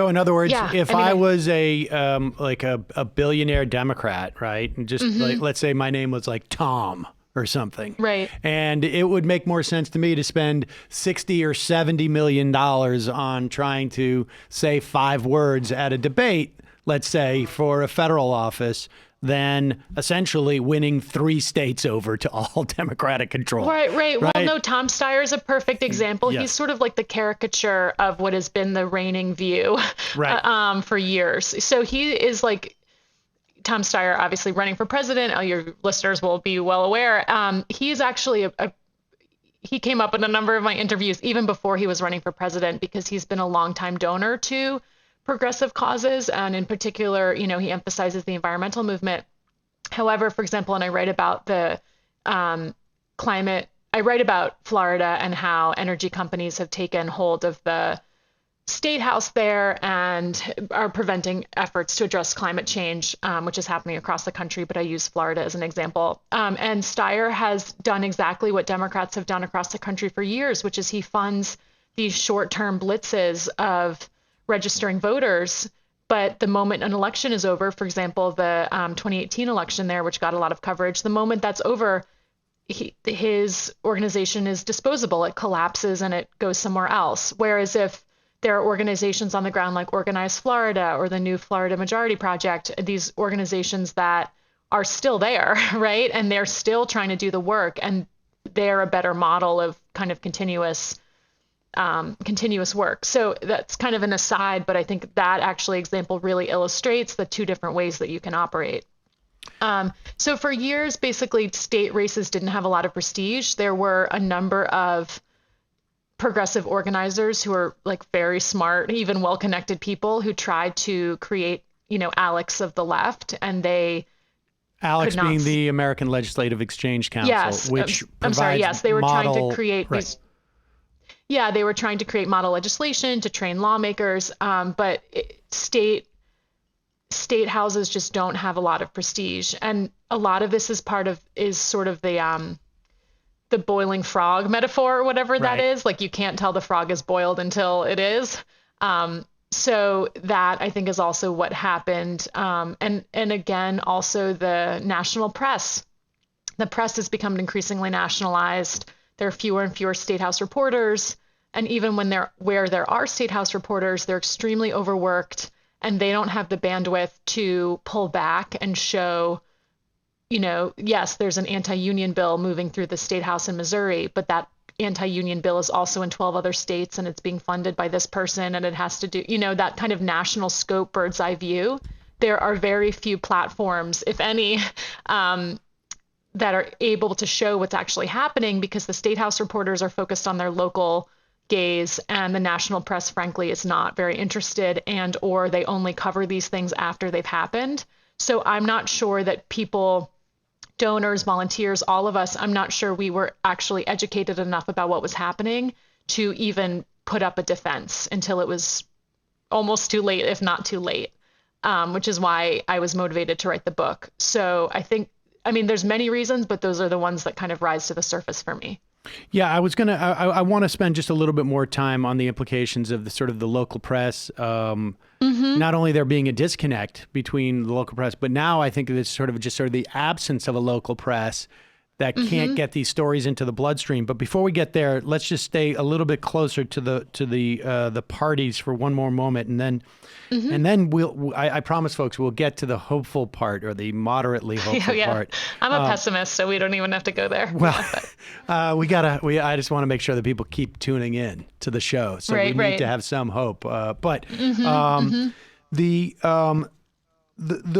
in other words, I was a billionaire Democrat, right? And just let's say my name was like Tom or something. Right. And it would make more sense to me to spend $60 or $70 million on trying to say 5 words at a debate, let's say, for a federal office, than essentially winning 3 states over to all Democratic control. Right. Well, no, Tom Steyer is a perfect example. Yes. He's sort of like the caricature of what has been the reigning view for years. So he is like, Tom Steyer, obviously running for president. Your listeners will be well aware. He is actually he came up in a number of my interviews, even before he was running for president, because he's been a longtime donor to progressive causes. And in particular, he emphasizes the environmental movement. However, for example, when I write about the climate, I write about Florida and how energy companies have taken hold of the state house there and are preventing efforts to address climate change, which is happening across the country. But I use Florida as an example. And Steyer has done exactly what Democrats have done across the country for years, which is he funds these short-term blitzes of registering voters. But the moment an election is over, for example, the 2018 election there, which got a lot of coverage, the moment that's over, his organization is disposable. It collapses and it goes somewhere else. Whereas if there are organizations on the ground like Organize Florida or the New Florida Majority Project, these organizations that are still there, right? And they're still trying to do the work, and they're a better model of kind of continuous work. So that's kind of an aside, but I think that actually example really illustrates the 2 different ways that you can operate. So for years, basically, state races didn't have a lot of prestige. There were a number of progressive organizers who are like very smart, even well-connected people who tried to create, Alex of the left, and Alex being the American Legislative Exchange Council, yes, which I'm sorry, yes, they were trying to create these. Yeah, they were trying to create model legislation to train lawmakers, but state houses just don't have a lot of prestige, and a lot of this is sort of the boiling frog metaphor or whatever that is. Like, you can't tell the frog is boiled until it is. So that, I think, is also what happened. And again, also the national press. The press has become increasingly nationalized. There are fewer and fewer state house reporters. And even where there are state house reporters, they're extremely overworked, and they don't have the bandwidth to pull back and show, yes, there's an anti-union bill moving through the state house in Missouri, but that anti-union bill is also in 12 other states, and it's being funded by this person, and it has to do, that kind of national scope, bird's eye view. There are very few platforms, if any, that are able to show what's actually happening, because the state house reporters are focused on their local gaze, and the national press, frankly, is not very interested, and or they only cover these things after they've happened. So I'm not sure that people, donors, volunteers, all of us, I'm not sure we were actually educated enough about what was happening to even put up a defense until it was almost too late, if not too late, which is why I was motivated to write the book. So I mean, there's many reasons, but those are the ones that kind of rise to the surface for me. Yeah, I want to spend just a little bit more time on the implications of the sort of the local press. Not only there being a disconnect between the local press, but now I think it's sort of the absence of a local press that can't get these stories into the bloodstream. But before we get there, let's just stay a little bit closer to the parties for one more moment, and then I promise folks we'll get to the hopeful part, or the moderately hopeful part. I'm a pessimist, so we don't even have to go there. Well, I just want to make sure that people keep tuning in to the show, so we need to have some hope. But the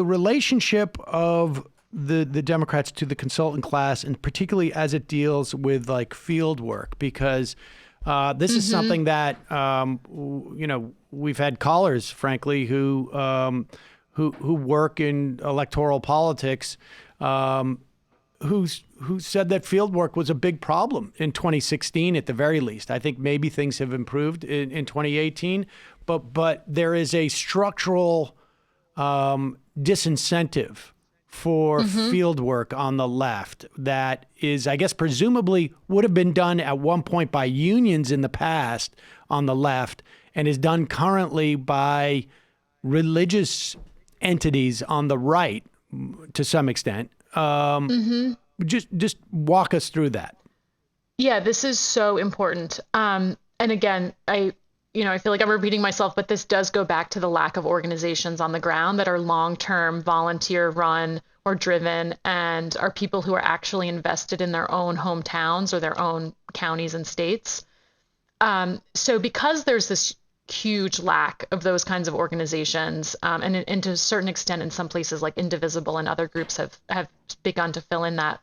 relationship of the Democrats to the consultant class, and particularly as it deals with like field work, because this is something that we've had callers, frankly, who work in electoral politics, who said that field work was a big problem in 2016 at the very least. I think maybe things have improved in 2018, but there is a structural disincentive for field work on the left that is, I guess, presumably would have been done at one point by unions in the past on the left, and is done currently by religious entities on the right to some extent. Just walk us through that. Yeah, this is so important. And again, I feel like I'm repeating myself, but this does go back to the lack of organizations on the ground that are long-term volunteer run or driven, and are people who are actually invested in their own hometowns or their own counties and states. So because there's this huge lack of those kinds of organizations, and to a certain extent in some places like Indivisible and other groups have begun to fill in that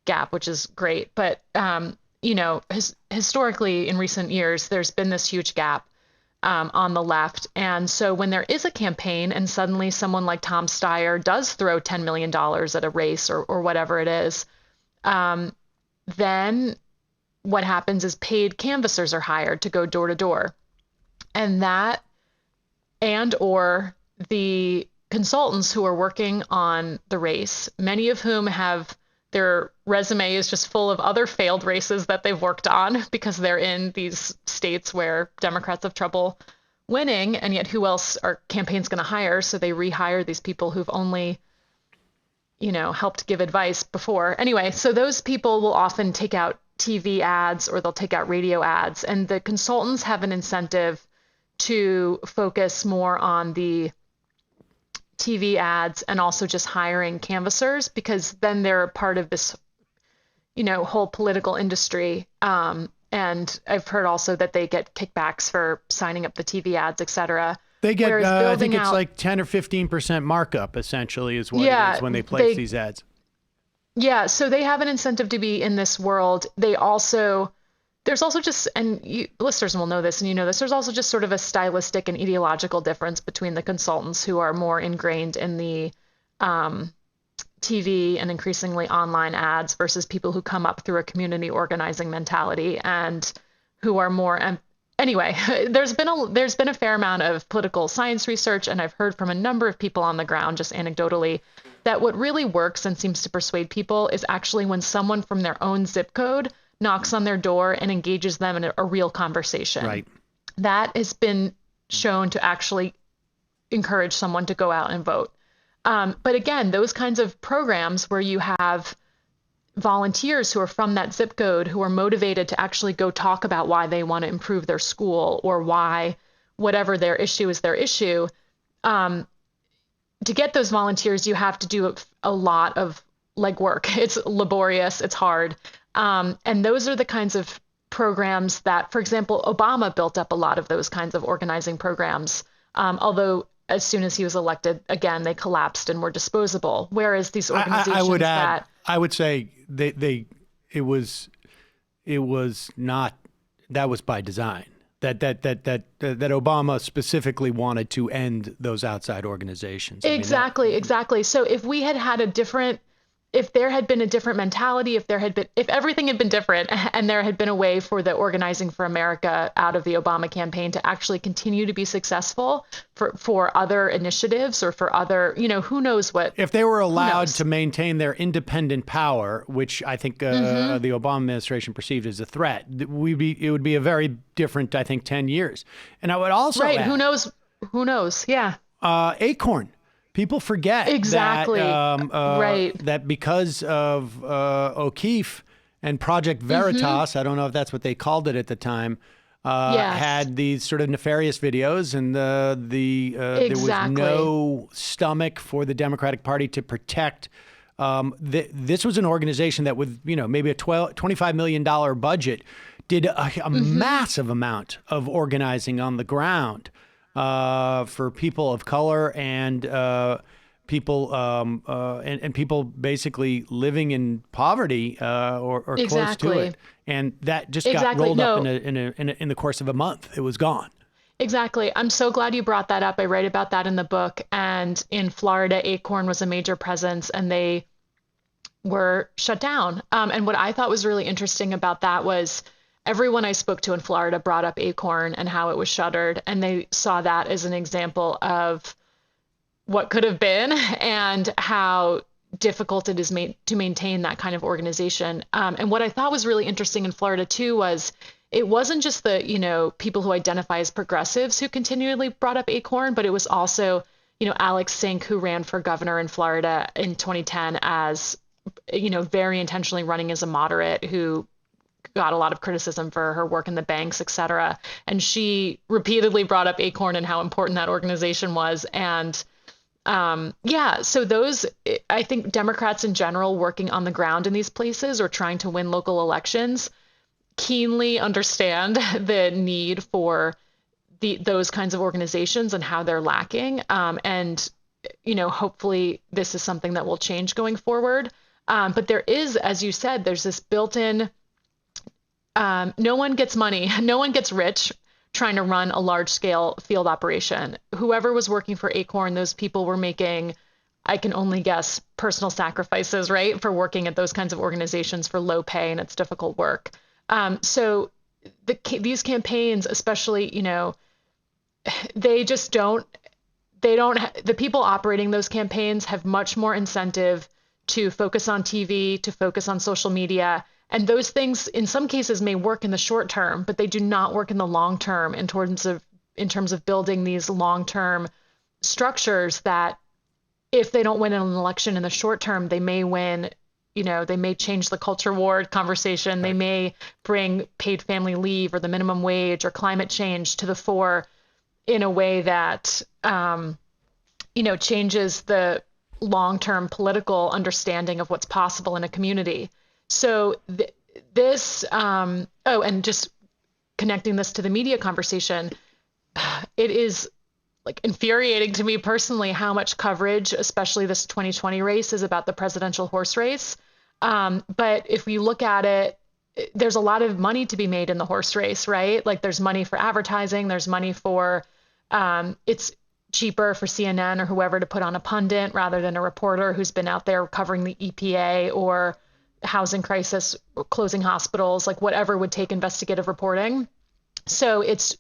gap, which is great. But, historically in recent years, there's been this huge gap on the left. And so when there is a campaign and suddenly someone like Tom Steyer does throw $10 million at a race or whatever it is, then what happens is paid canvassers are hired to go door to door. And that, or the consultants who are working on the race, many of whom have their resume is just full of other failed races that they've worked on because they're in these states where Democrats have trouble winning, and yet who else are campaigns going to hire? So they rehire these people who've only, helped give advice before. Anyway, so those people will often take out TV ads or they'll take out radio ads, and the consultants have an incentive to focus more on the TV ads and also just hiring canvassers, because then they're part of this, whole political industry. And I've heard also that they get kickbacks for signing up the TV ads, et cetera. They get, I think it's like 10 or 15% markup, essentially, is what it is when they place these ads. Yeah, so they have an incentive to be in this world. There's also just, and listeners will know this, and there's also just sort of a stylistic and ideological difference between the consultants who are more ingrained in the TV and increasingly online ads versus people who come up through a community organizing mentality and who are more. Anyway, there's been a fair amount of political science research, and I've heard from a number of people on the ground, just anecdotally, that what really works and seems to persuade people is actually when someone from their own zip code knocks on their door and engages them in a real conversation. Right. That has been shown to actually encourage someone to go out and vote. But again, those kinds of programs where you have volunteers who are from that zip code who are motivated to actually go talk about why they want to improve their school or why whatever their issue is their issue. To get those volunteers, you have to do a lot of legwork. It's laborious. It's hard. And those are the kinds of programs that, for example, Obama built up a lot of those kinds of organizing programs. Although as soon as he was elected, again, they collapsed and were disposable. Whereas these organizations I would say it was not, that was by design. That Obama specifically wanted to end those outside organizations. Exactly. So if we if there had been a different mentality, if everything had been different and there had been a way for the Organizing for America out of the Obama campaign to actually continue to be successable for other initiatives or for other, who knows what. If they were allowed to maintain their independent power, which I think the Obama administration perceived as a threat, it would be a very different, I think, 10 years. And I would also add, who knows? Yeah. Acorn. People forget Exactly. that because of O'Keefe and Project Veritas, I don't know if that's what they called it at the time, had these sort of nefarious videos, and there was no stomach for the Democratic Party to protect. This was an organization that, with maybe a $25 million budget, did a massive amount of organizing on the ground for people of color and people and people basically living in poverty or close to it. And that just got rolled up in the course of a month. It was gone. Exactly. I'm so glad you brought that up. I write about that in the book. And in Florida, Acorn was a major presence, and they were shut down. And what I thought was really interesting about that was everyone I spoke to in Florida brought up Acorn and how it was shuttered. And they saw that as an example of what could have been and how difficult it is to maintain that kind of organization. And what I thought was really interesting in Florida, too, was it wasn't just the, people who identify as progressives who continually brought up Acorn, but it was also, Alex Cenk, who ran for governor in Florida in 2010 as, very intentionally running as a moderate, who got a lot of criticism for her work in the banks, et cetera. And she repeatedly brought up Acorn and how important that organization was. And so those, I think Democrats in general working on the ground in these places or trying to win local elections keenly understand the need for those kinds of organizations and how they're lacking. And hopefully this is something that will change going forward. But there is, as you said, there's this built-in, no one gets money, no one gets rich trying to run a large-scale field operation. Whoever was working for Acorn, those people were making, I can only guess, personal sacrifices, right, for working at those kinds of organizations for low pay, and it's difficult work. So these campaigns, especially, they just don't, the people operating those campaigns have much more incentive to focus on TV, to focus on social media. And those things, in some cases, may work in the short term, but they do not work in the long term in terms of building these long-term structures that, if they don't win an election in the short term, they may win. They may change the culture war conversation. Right. They may bring paid family leave or the minimum wage or climate change to the fore in a way that, changes the long-term political understanding of what's possible in a community. So this, and just connecting this to the media conversation, it is infuriating to me personally how much coverage, especially this 2020 race, is about the presidential horse race. But if we look at it, there's a lot of money to be made in the horse race, right? There's money for advertising, there's money for, it's cheaper for CNN or whoever to put on a pundit rather than a reporter who's been out there covering the EPA or housing crisis, closing hospitals, whatever would take investigative reporting. So it's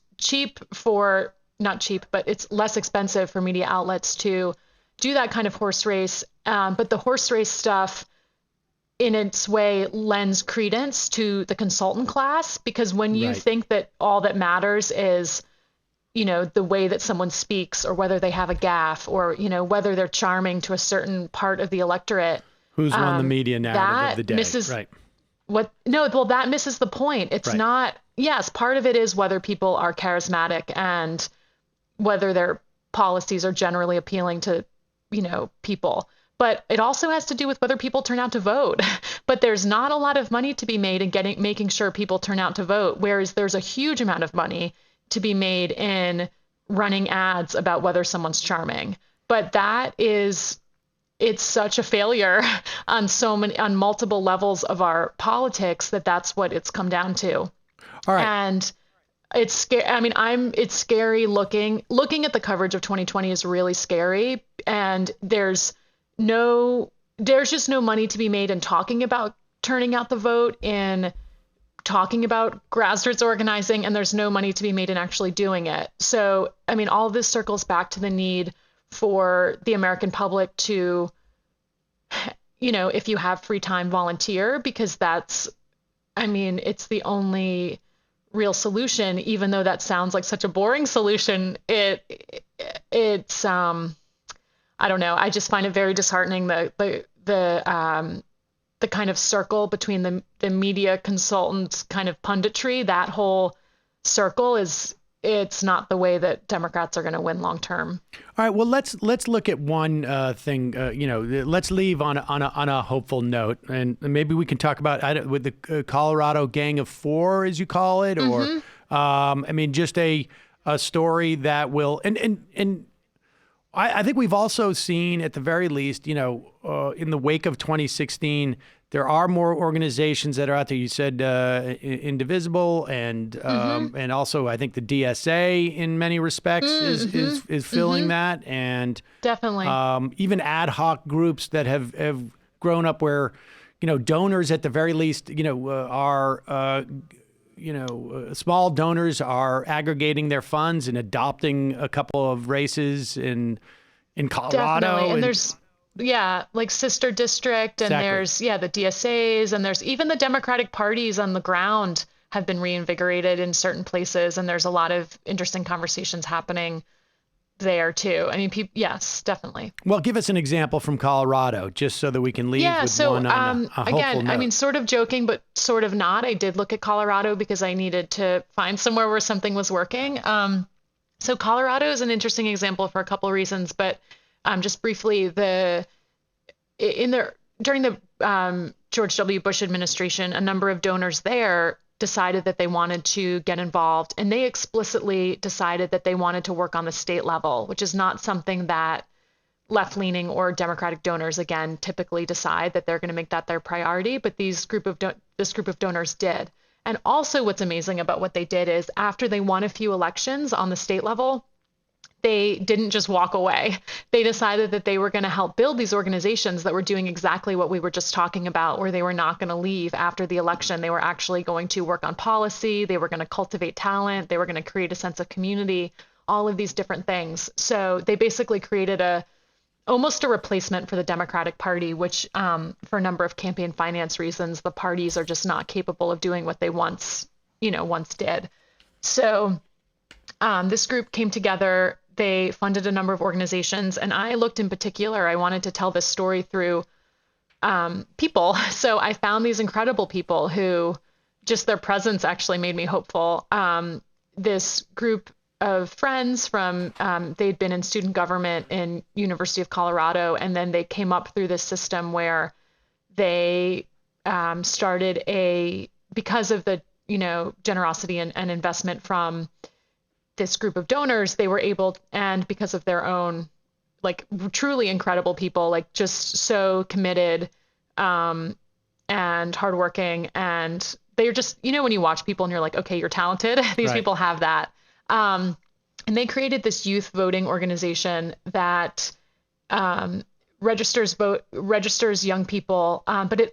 not cheap, but it's less expensive for media outlets to do that kind of horse race. But the horse race stuff, in its way, lends credence to the consultant class, because when you think that all that matters is, the way that someone speaks or whether they have a gaffe or, whether they're charming to a certain part of the electorate. Who's run the media narrative of the day? That misses the point. It's not, yes, part of it is whether people are charismatic and whether their policies are generally appealing to, people. But it also has to do with whether people turn out to vote. But there's not a lot of money to be made in making sure people turn out to vote, whereas there's a huge amount of money to be made in running ads about whether someone's charming. But it's such a failure on multiple levels of our politics that's what it's come down to. All right. And it's scary. I mean, it's scary looking at the coverage of 2020 is really scary. And there's just no money to be made in talking about turning out the vote, in talking about grassroots organizing, and there's no money to be made in actually doing it. So, I mean, all of this circles back to the need for the American public to, if you have free time, volunteer, because it's the only real solution, even though that sounds like such a boring solution. I I don't know. I just find it very disheartening the kind of circle between the media consultants kind of punditry. That whole circle it's not the way that Democrats are going to win long term. All right. Well, let's look at one thing. Let's leave on a hopeful note, and maybe we can talk about with the Colorado Gang of Four, as you call it, or just a story that will and I think we've also seen, at the very least, in the wake of 2016. There are more organizations that are out there. You said Indivisible, and also I think the DSA in many respects is filling that, and definitely even ad hoc groups that have grown up where donors at the very least are small donors are aggregating their funds and adopting a couple of races in Colorado. Definitely. And there's like Sister District, and there's the DSAs, and there's even the Democratic parties on the ground have been reinvigorated in certain places, and there's a lot of interesting conversations happening there too. I mean, yes, definitely. Well, give us an example from Colorado, just so that we can leave with one on a hopeful again, note. I mean, sort of joking, but sort of not. I did look at Colorado because I needed to find somewhere where something was working. So Colorado is an interesting example for a couple of reasons, but just briefly, during the George W. Bush administration, a number of donors there decided that they wanted to get involved, and they explicitly decided that they wanted to work on the state level, which is not something that left-leaning or Democratic donors, again, typically decide that they're going to make that their priority. But this group of donors did. And also what's amazing about what they did is after they won a few elections on the state level, they didn't just walk away. They decided that they were going to help build these organizations that were doing exactly what we were just talking about, where they were not going to leave after the election. They were actually going to work on policy. They were going to cultivate talent. They were going to create a sense of community, all of these different things. So they basically created almost a replacement for the Democratic Party, which for a number of campaign finance reasons, the parties are just not capable of doing what they once did. So this group came together. They funded a number of organizations, and I looked in particular, I wanted to tell this story through people. So I found these incredible people who just their presence actually made me hopeful. This group of friends from, they'd been in student government in University of Colorado, and then they came up through this system where they started because of the, generosity and investment from this group of donors, they were able, and because of their own, truly incredible people, just so committed and hardworking. And they're just, when you watch people and you're like, okay, you're talented. These Right. people have that. And they created this youth voting organization that registers young people, but it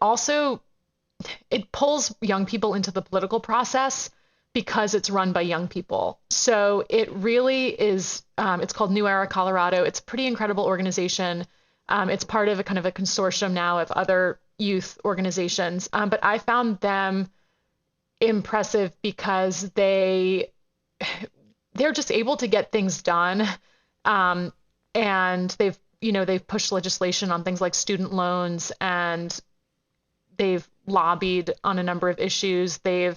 pulls young people into the political process because it's run by young people. So it really is, it's called New Era Colorado. It's a pretty incredible organization. It's part of a kind of a consortium now of other youth organizations. But I found them impressive because they're just able to get things done. And they've pushed legislation on things like student loans, and they've lobbied on a number of issues. They've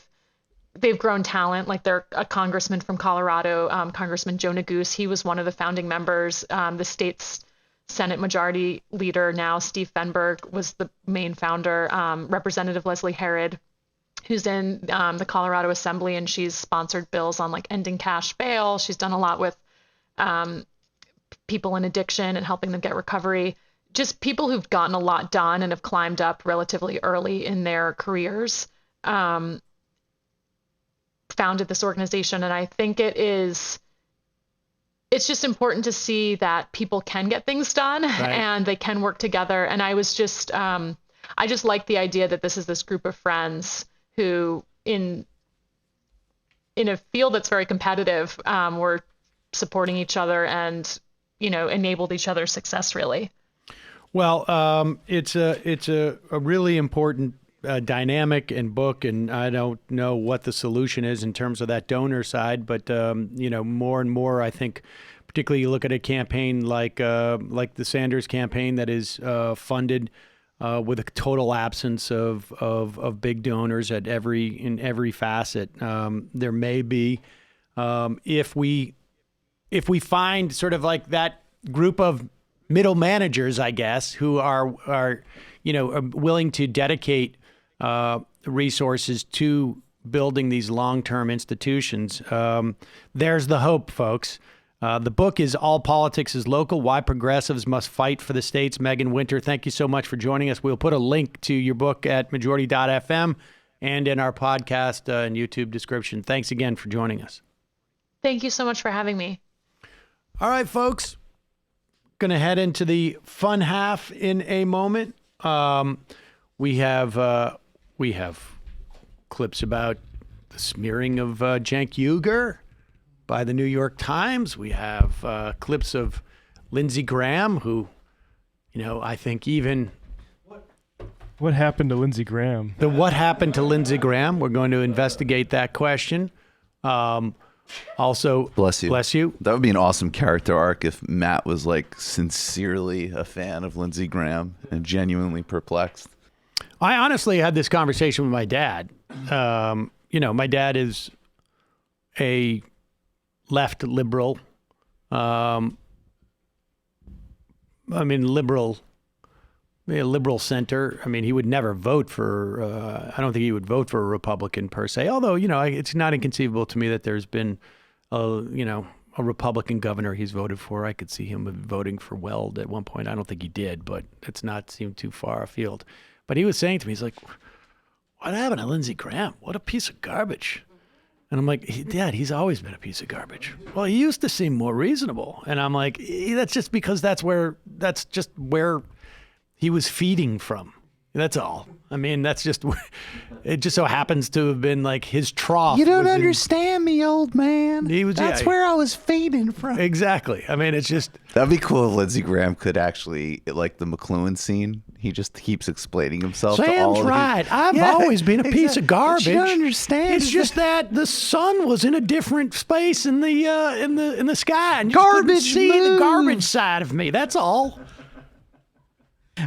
grown talent. They're a congressman from Colorado, Congressman Joe Neguse. He was one of the founding members. The state's Senate Majority Leader now, Steve Fenberg, was the main founder. Representative Leslie Herod, who's in the Colorado Assembly, and she's sponsored bills on ending cash bail. She's done a lot with people in addiction and helping them get recovery. Just people who've gotten a lot done and have climbed up relatively early in their careers. Founded this organization, and I think it's just important to see that people can get things done, right, and they can work together. And I was just I just like the idea that this group of friends who in a field that's very competitive were supporting each other and enabled each other's success, really. Well, it's a really important dynamic and book, and I don't know what the solution is in terms of that donor side, but more and more, I think, Particularly, you look at a campaign like the Sanders campaign that is funded with a total absence of big donors in every facet. There may be, if we find sort of like that group of middle managers, I guess, who are willing to dedicate resources to building these long-term institutions. There's the hope, folks. The book is All Politics is Local, Why Progressives Must Fight for the States. Meaghan Winter, thank you so much for joining us. We'll put a link to your book at majority.fm and in our podcast and YouTube description. Thanks again for joining us. Thank you so much for having me. All right, folks. Going to head into the fun half in a moment. We have clips about the smearing of Cenk Uygur by the New York Times. We have clips of Lindsey Graham, who, I think even... What happened to Lindsey Graham? What happened to Lindsey Graham? We're going to investigate that question. Also, bless you. Bless you. That would be an awesome character arc if Matt was like sincerely a fan of Lindsey Graham and genuinely perplexed. I honestly had this conversation with my dad. My dad is a left liberal. Liberal center. I mean, he would never vote for, I don't think he would vote for a Republican per se. Although, it's not inconceivable to me that there's been, a Republican governor he's voted for. I could see him voting for Weld at one point. I don't think he did, but it's not seemed too far afield. But he was saying to me, he's like, what happened to Lindsey Graham? What a piece of garbage. And I'm like, Dad, he's always been a piece of garbage. Well, he used to seem more reasonable. And I'm like, that's just because that's just where he was feeding from. That's all. I mean, that's just, it just so happens to have been like his trough. You don't understand me, old man. That's where I was feeding from. Exactly. I mean, it's just. That'd be cool if Lindsey Graham could actually, like the McLuhan scene, he just keeps explaining himself to all Sam's right. I've always been a piece of garbage. What you don't understand. It's just that the sun was in a different space in the sky, and you garbage couldn't see move. the garbage side of me. That's all.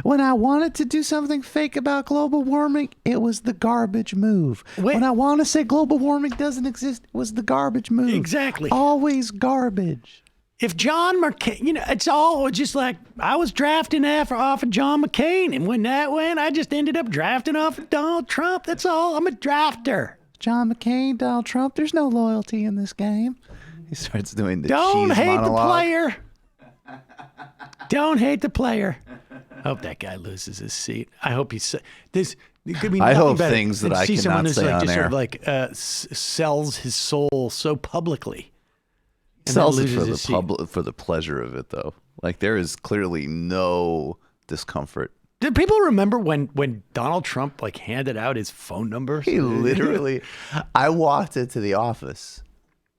When I wanted to do something fake about global warming, it was the garbage move. When I want to say global warming doesn't exist, it was the garbage move. Exactly. Always garbage. If John McCain, it's all just like I was drafting off of John McCain, and when that went, I just ended up drafting off of Donald Trump. That's all. I'm a drafter. John McCain, Donald Trump, there's no loyalty in this game. He starts doing the Don't cheese hate monologue. the player. Don't hate the player. I hope that guy loses his seat. I hope he's. It could be. I hope better things that than I see someone cannot who's say like on just air. Sort of like sells his soul so publicly. And Sells then it loses his seat. for the pleasure of it, though. Like there is clearly no discomfort. Did people remember when Donald Trump like handed out his phone number? He literally. I walked into the office,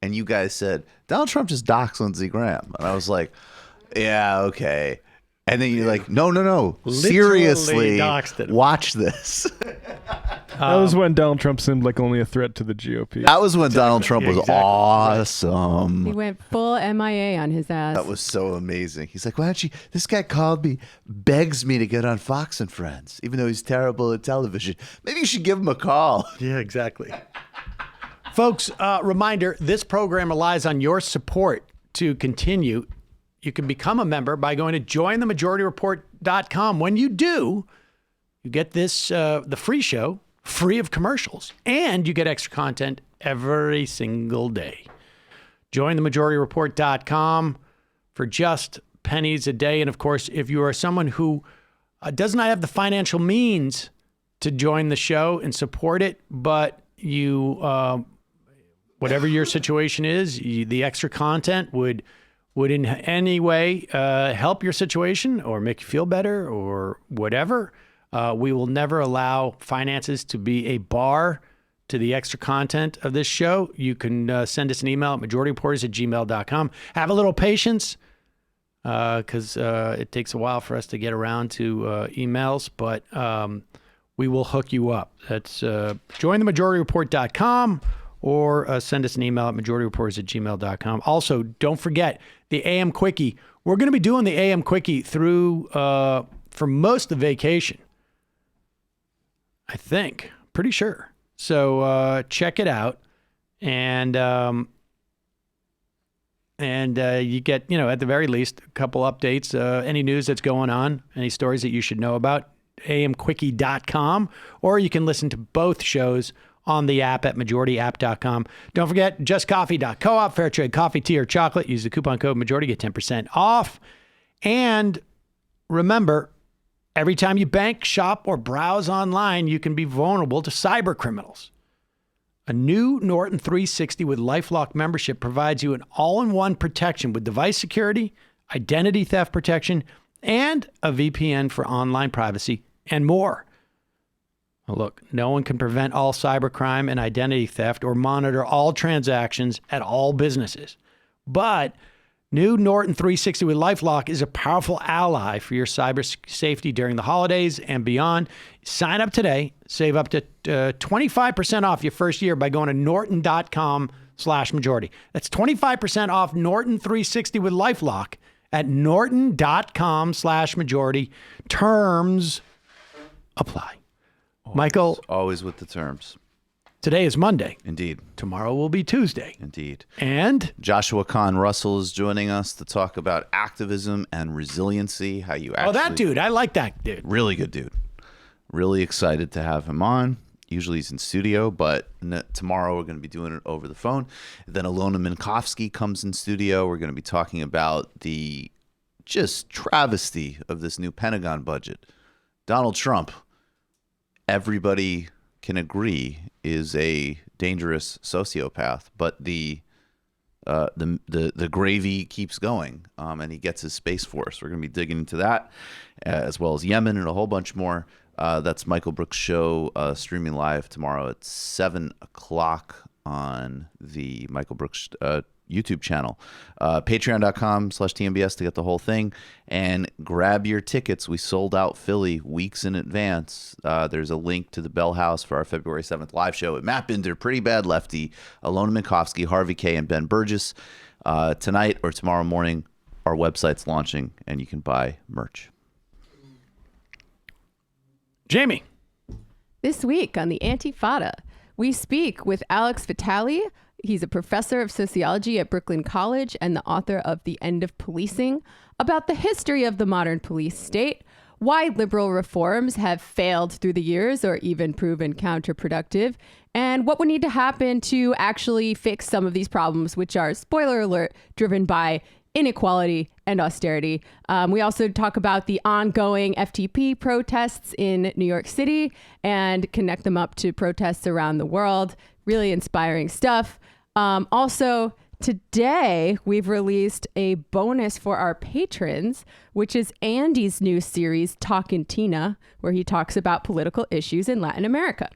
and you guys said Donald Trump just doxed Lindsey Graham, and I was like, yeah, okay. And then you're like, no. Seriously, watch this. That was when Donald Trump seemed like only a threat to the GOP. That was when Donald Trump was awesome. He went full MIA on his ass. That was so amazing. He's like, why don't you? This guy called me, begs me to get on Fox and Friends, even though he's terrible at television. Maybe you should give him a call. Yeah, exactly. Folks, reminder, this program relies on your support to continue. You can become a member by going to jointhemajorityreport.com. When you do, you get this, the free show, free of commercials, and you get extra content every single day. Jointhemajorityreport.com for just pennies a day. And of course, if you are someone who does not have the financial means to join the show and support it, but you, whatever your situation is, the extra content would in any way help your situation or make you feel better or whatever, we will never allow finances to be a bar to the extra content of this show. You can send us an email at majorityreporters@gmail.com. Have a little patience because it takes a while for us to get around to emails, but we will hook you up. That's jointhemajorityreport.com or send us an email at majorityreporters@gmail.com. Also, don't forget the AM Quickie. We're going to be doing the AM Quickie through for most of vacation, I think. Pretty sure. So check it out. And you get, at the very least, a couple updates, any news that's going on, any stories that you should know about, amquickie.com, or you can listen to both shows on the app at majorityapp.com. Don't forget, justcoffee.coop, fair trade coffee, tea, or chocolate. Use the coupon code majority, get 10% off. And remember, every time you bank, shop, or browse online, you can be vulnerable to cyber criminals. A new Norton 360 with LifeLock membership provides you an all-in-one protection with device security, identity theft protection, and a VPN for online privacy, and more. Well, look, no one can prevent all cybercrime and identity theft or monitor all transactions at all businesses. But new Norton 360 with LifeLock is a powerful ally for your cyber safety during the holidays and beyond. Sign up today. Save up to 25% off your first year by going to norton.com/majority. That's 25% off Norton 360 with LifeLock at norton.com/majority. Terms apply. Michael. Always with the terms. Today is Monday. Indeed. Tomorrow will be Tuesday. Indeed. And Joshua Kahn Russell is joining us to talk about activism and resiliency, how you actually... Oh, that dude. I like that dude. Really good dude. Really excited to have him on. Usually he's in studio, but tomorrow we're going to be doing it over the phone. Then Alona Minkowski comes in studio. We're going to be talking about the just travesty of this new Pentagon budget. Donald Trump, everybody can agree, is a dangerous sociopath, but the gravy keeps going, and he gets his Space Force. We're going to be digging into that, as well as Yemen and a whole bunch more. That's Michael Brooks' show, streaming live tomorrow at 7 o'clock on the Michael Brooks YouTube channel. Patreon.com/TMBS to get the whole thing. And grab your tickets. We sold out Philly weeks in advance. There's a link to the Bell House for our February 7th live show with Matt Binder, Pretty Bad Lefty, Alona Minkowski, Harvey K, and Ben Burgess. Tonight or tomorrow morning, our website's launching, and you can buy merch. Jamie. This week on the Antifada, we speak with Alex Vitale. He's a professor of sociology at Brooklyn College and the author of The End of Policing, about the history of the modern police state, why liberal reforms have failed through the years or even proven counterproductive, and what would need to happen to actually fix some of these problems, which are, spoiler alert, driven by inequality and austerity. We also talk about the ongoing FTP protests in New York City and connect them up to protests around the world. Really inspiring stuff. Also, today we've released a bonus for our patrons, which is Andy's new series, Talkin' Tina, where he talks about political issues in Latin America.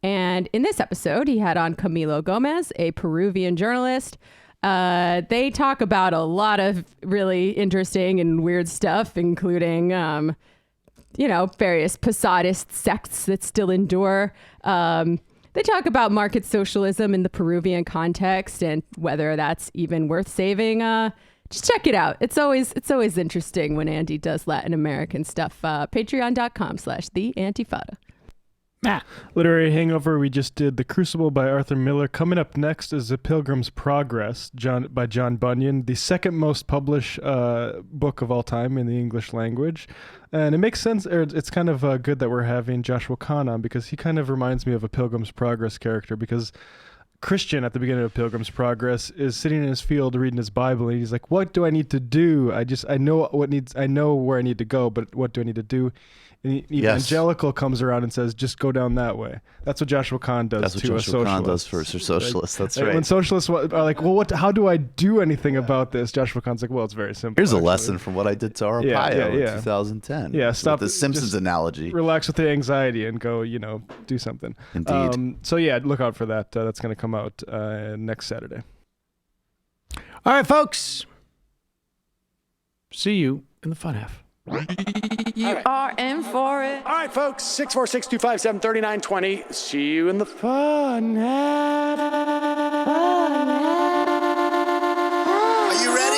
And in this episode, he had on Camilo Gomez, a Peruvian journalist. They talk about a lot of really interesting and weird stuff, including, various Posadist sects that still endure. They talk about market socialism in the Peruvian context and whether that's even worth saving. Just check it out. It's always interesting when Andy does Latin American stuff. Patreon.com/theantifada. Matt. Literary Hangover, we just did The Crucible by Arthur Miller. Coming up next is A Pilgrim's Progress by John Bunyan, the second most published book of all time in the English language. And it makes sense, or it's kind of good that we're having Joshua Kahn on, because he kind of reminds me of a Pilgrim's Progress character, because Christian at the beginning of Pilgrim's Progress is sitting in his field reading his Bible, and he's like, what do I need to do? I know where I need to go, but what do I need to do? And Evangelical comes around and says, just go down that way. That's what Joshua Kahn does to a socialist. That's what Joshua Kahn does for socialists. That's right. When socialists are like, well, how do I do anything about this? Joshua Kahn's like, well, it's very simple. Here's a lesson from what I did to Arpaio in 2010. Yeah, stop the Simpsons analogy. Relax with the anxiety and go, do something. Indeed. So yeah, look out for that. That's going to come out next Saturday. All right, folks. See you in the fun half. You are in for it. All right, folks, 646-257-3920. See you in the fun. Are you ready?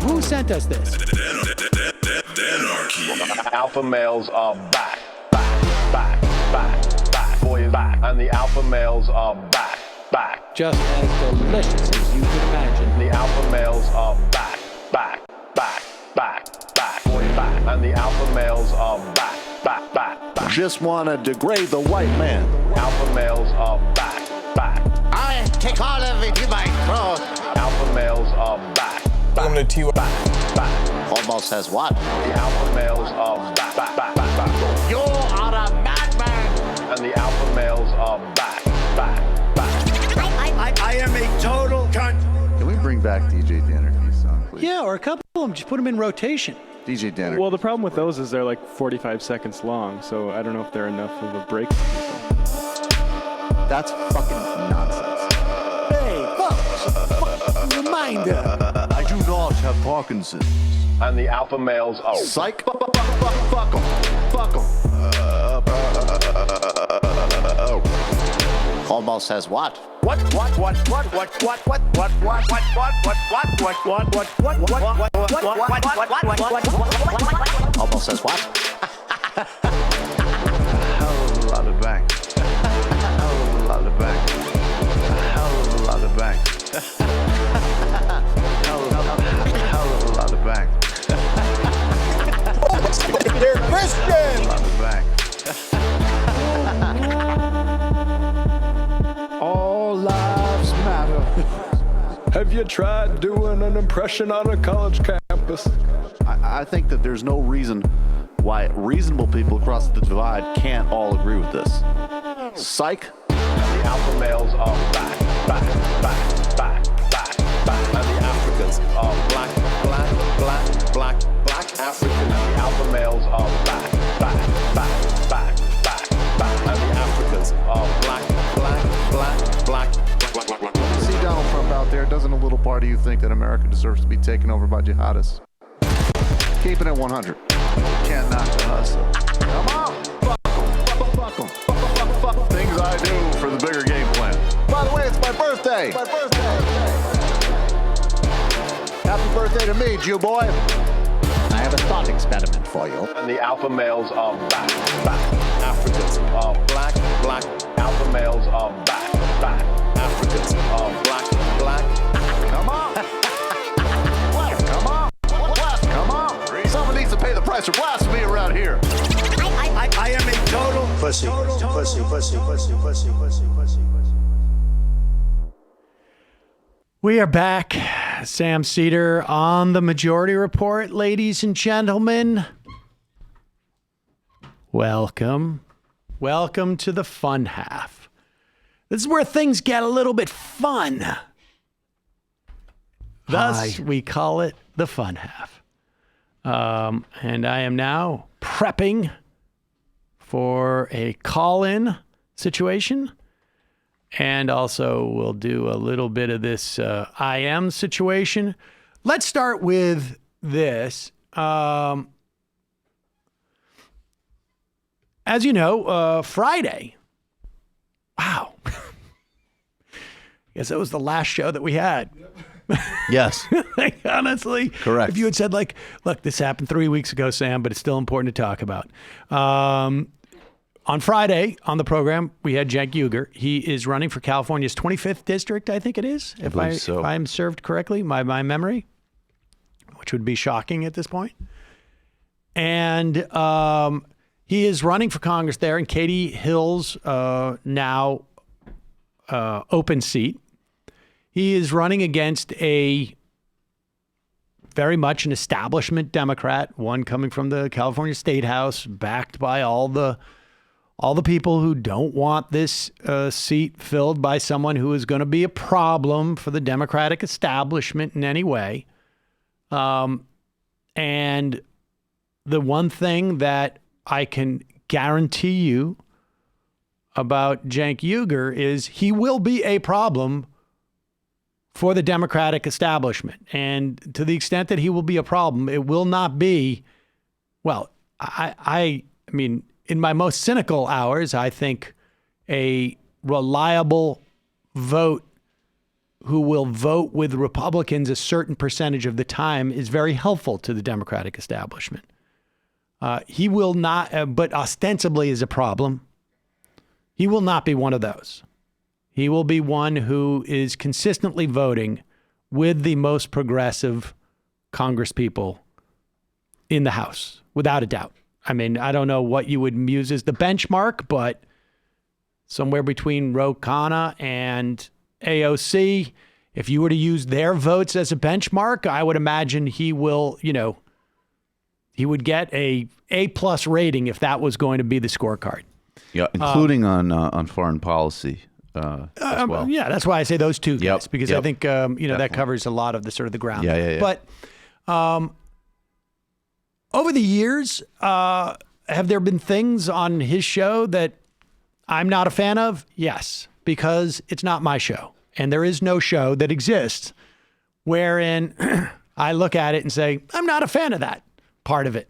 Who sent us this? Alpha males are back. Boy is back. And the alpha males are back. Just as delicious as you can imagine. The alpha males are back. Boy is back. And the alpha males are back. Just want to degrade the white man. Alpha males are back. I take all of it in my throat. Alpha males are back. I'm going to back. Almost says what? The alpha males are back. You are a madman. And the alpha males are back. I am a total cunt. Can we bring back DJ Dannerky's song, please? Yeah, or a couple of them. Just put them in rotation. DJ Danner. Well, the problem with those is they're like 45 seconds long, so I don't know if they're enough of a break. That's fucking nonsense. Hey, folks, reminder. I do not have Parkinson's. And the alpha males are... Psych. Fuck them. Almost says what? Almost says what? Hell of a lot of bank. Hell of a lot of bank. Hell of a lot of bank. Hell of a lot of bank. They're Christian. A lot of bank. All lives matter. Have you tried doing an impression on a college campus? I think that there's no reason why reasonable people across the divide can't all agree with this. Psych. And the alpha males are back. And the Africans are black African. And the alpha males are back. And the Africans are black. See Donald Trump out there, doesn't a little part of you think that America deserves to be taken over by jihadists? Keeping it 100. Can't knock the hustle. Come on! Fuck things I do for the bigger game plan. By the way, it's my birthday! Happy birthday to me, Jew boy! I have a thought experiment for you. And the alpha males are back. Africans are black. Alpha males are back. Africans are black. Come on! Come on! Someone needs to pay the price for blasphemy around here. I am a total pussy. We are back. Sam Cedar on the Majority Report, ladies and gentlemen. Welcome to the fun half. This is where things get a little bit fun. Thus, we call it the fun half. And I am now prepping for a call-in situation. And also we'll do a little bit of this IM situation. Let's start with this. As you know, Friday. Wow. I guess that was the last show that we had. Yes. Like, honestly. Correct. If you had said, like, look, this happened 3 weeks ago, Sam, but it's still important to talk about. On Friday on the program, we had Cenk Uygur. He is running for California's 25th district, I think it is, if I'm served correctly, my memory, which would be shocking at this point. And he is running for Congress there in Katie Hill's now open seat. He is running against a very much an establishment Democrat, one coming from the California State House, backed by all the people who don't want this seat filled by someone who is going to be a problem for the Democratic establishment in any way. And the one thing that I can guarantee you about Cenk Uygur is he will be a problem for the Democratic establishment. And to the extent that he will be a problem, it will not be, well, I mean, in my most cynical hours, I think a reliable vote who will vote with Republicans a certain percentage of the time is very helpful to the Democratic establishment. He will not, but ostensibly is a problem. He will not be one of those. He will be one who is consistently voting with the most progressive congresspeople in the House, without a doubt. I mean, I don't know what you would use as the benchmark, but somewhere between Ro Khanna and AOC, if you were to use their votes as a benchmark, I would imagine he will, he would get a A+ rating if that was going to be the scorecard. Yeah, including on foreign policy. As well. Yeah, that's why I say those two guys, because I think that covers a lot of the sort of the ground. Yeah. But over the years, have there been things on his show that I'm not a fan of? Yes, because it's not my show, and there is no show that exists wherein I look at it and say I'm not a fan of that part of it,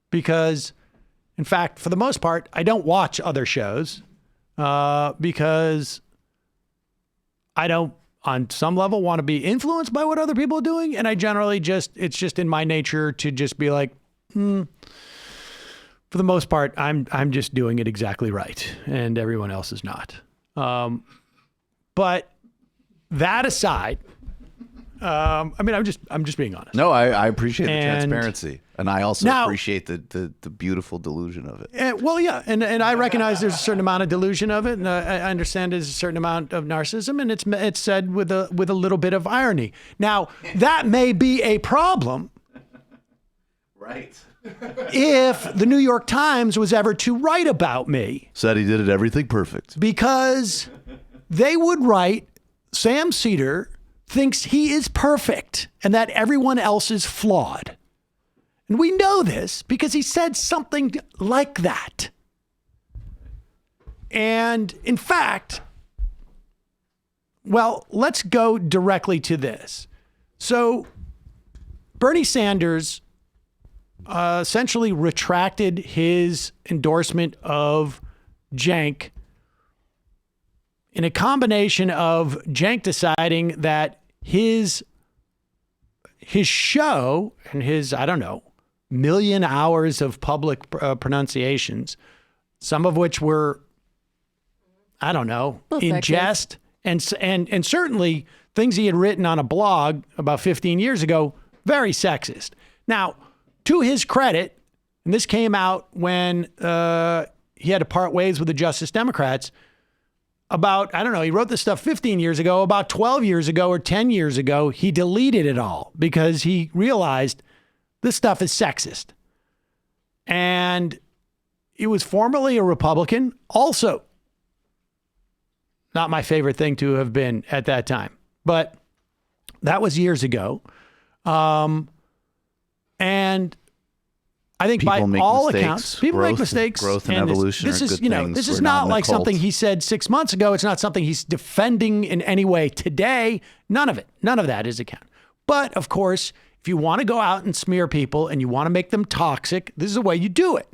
because, in fact, for the most part, I don't watch other shows because I don't, on some level, want to be influenced by what other people are doing. And I generally it's just in my nature to just be like, for the most part, I'm just doing it exactly right. And everyone else is not. But that aside, I mean, I'm just being honest. No, I appreciate the transparency. And I also appreciate the beautiful delusion of it. Well, yeah. And I recognize there's a certain amount of delusion of it. And I understand there's a certain amount of narcissism. And it's said with a little bit of irony. Now, that may be a problem. Right. If the New York Times was ever to write about me. Said he did everything perfect. Because they would write, Sam Seder thinks he is perfect and that everyone else is flawed. And we know this because he said something like that. And in fact, well, let's go directly to this. So Bernie Sanders essentially retracted his endorsement of Cenk in a combination of Cenk deciding that his show and his, 1,000,000 hours of public pronunciations, some of which were, in jest, and certainly things he had written on a blog about 15 years ago, very sexist. Now, to his credit, and this came out when he had to part ways with the Justice Democrats, about, he wrote this stuff 15 years ago, about 12 years ago or 10 years ago, he deleted it all because he realized this stuff is sexist. And he was formerly a Republican, also not my favorite thing to have been at that time, but that was years ago. And I think by all accounts, people make mistakes. Growth and evolution this are is, good things. this is not like something he said 6 months ago. It's not something he's defending in any way today. None of it. None of that is account. But of course, if you want to go out and smear people and you want to make them toxic, this is the way you do it.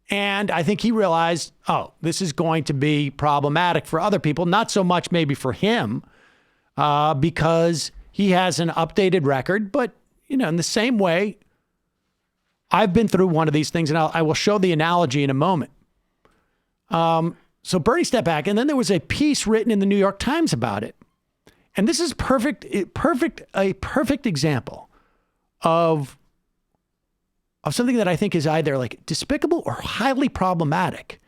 And I think he realized, this is going to be problematic for other people, not so much maybe for him, because he has an updated record. But, in the same way, I've been through one of these things, and I will show the analogy in a moment. So Bernie stepped back, and then there was a piece written in the New York Times about it. And this is a perfect example of something that I think is either like despicable or highly problematic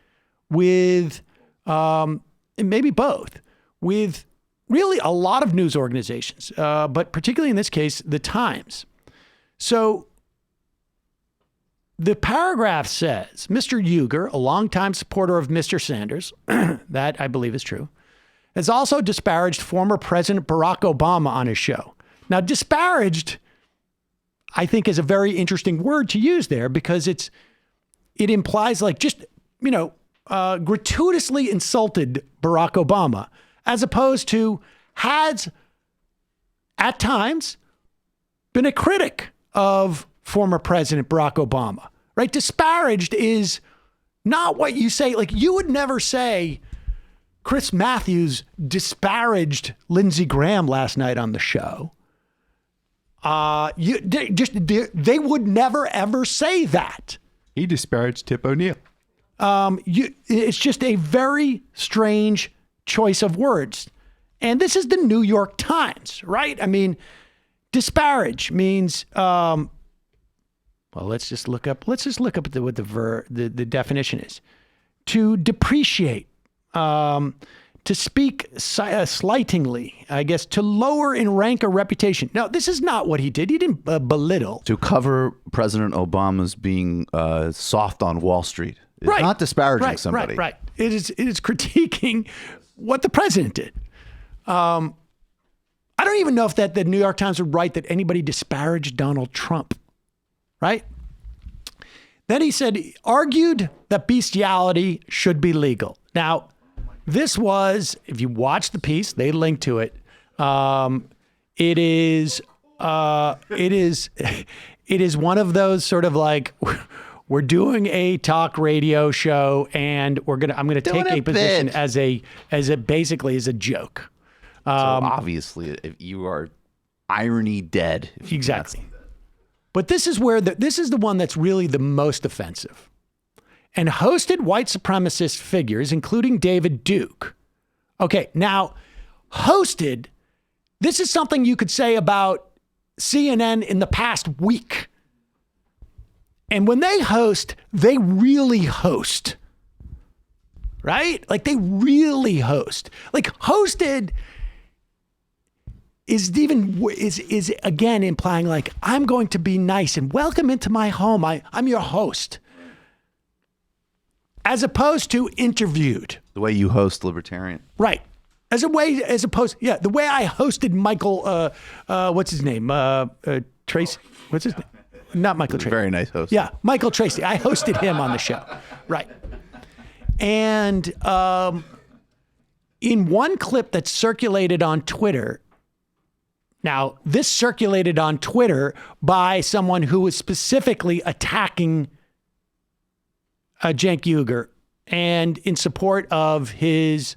with, maybe both, with really a lot of news organizations, but particularly in this case, the Times. So the paragraph says, Mr. Uygur, a longtime supporter of Mr. Sanders, that I believe is true, has also disparaged former President Barack Obama on his show. Now, disparaged, I think, is a very interesting word to use there because it implies like just, gratuitously insulted Barack Obama, as opposed to has at times, been a critic of former President Barack Obama, right? Disparaged is not what you say. Like, you would never say Chris Matthews disparaged Lindsey Graham last night on the show. They would never, ever say that. He disparaged Tip O'Neill. It's just a very strange choice of words. And this is the New York Times, right? I mean, disparage means, well, let's just look up what the definition is. To depreciate, to speak slightingly, I guess, to lower in rank or reputation. Now, this is not what he did. He didn't belittle. To cover President Obama's being soft on Wall Street. It's right. Not disparaging somebody. Right. It is critiquing what the president did. I don't even know if that the New York Times would write that anybody disparaged Donald Trump, right? Then he argued that bestiality should be legal. Now, this was, if you watch the piece, they link to it. It is one of those sort of like, we're doing a talk radio show and I'm gonna take a position as basically as a joke. So obviously, if you are irony dead. Exactly. But this is where this is the one that's really the most offensive. And hosted white supremacist figures, including David Duke. Okay, now, hosted, this is something you could say about CNN in the past week. And when they host, they really host. Right? Like, they really host. Like, hosted is again implying like, I'm going to be nice and welcome into my home. I'm your host. As opposed to interviewed. The way you host Libertarian. Right. The way I hosted Michael, what's his name? Tracy. What's his name? Not Michael Tracy. Very nice host. Yeah, Michael Tracy. I hosted him on the show. Right. And in one clip that circulated on Twitter, now this circulated on Twitter by someone who was specifically attacking Cenk Uygur and in support of his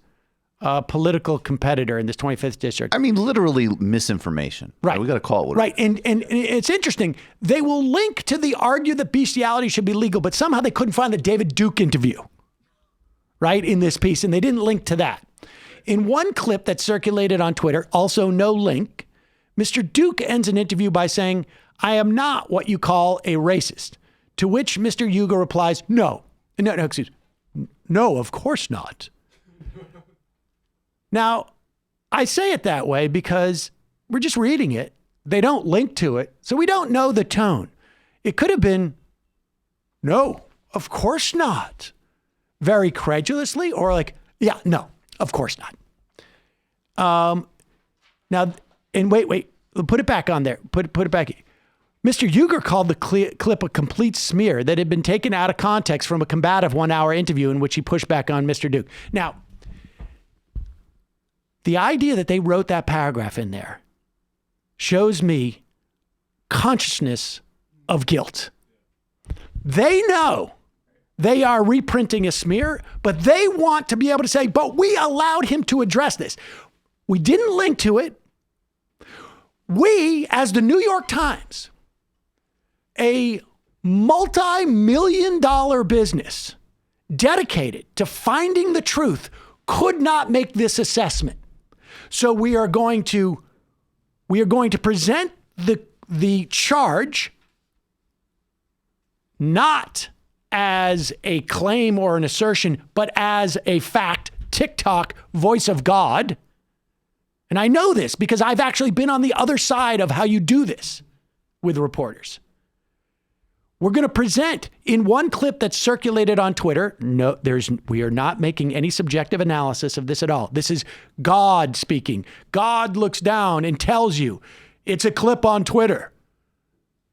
political competitor in this 25th district. I mean, literally misinformation. Right. We got to call it what right. And it's interesting. They will link to the argue that bestiality should be legal, but somehow they couldn't find the David Duke interview, right, in this piece, and they didn't link to that. In one clip that circulated on Twitter, also no link, Mr. Duke ends an interview by saying, "I am not what you call a racist," to which Mr. Uygur replies, No, of course not. Now, I say it that way because we're just reading it. They don't link to it, so we don't know the tone. It could have been, no, of course not. Very credulously, or like, yeah, no, of course not. Now, and wait, put it back on there. Put it back. Mr. Uygur called the clip a complete smear that had been taken out of context from a combative 1-hour interview in which he pushed back on Mr. Duke. Now, the idea that they wrote that paragraph in there shows me consciousness of guilt. They know they are reprinting a smear, but they want to be able to say, but we allowed him to address this. We didn't link to it. We, as the New York Times, a multi-million-dollar business dedicated to finding the truth, could not make this assessment. So we are going to present the charge not as a claim or an assertion, but as a fact. TikTok, voice of God. And I know this because I've actually been on the other side of how you do this with reporters. We're going to present in one clip that's circulated on Twitter. No, we are not making any subjective analysis of this at all. This is God speaking. God looks down and tells you it's a clip on Twitter.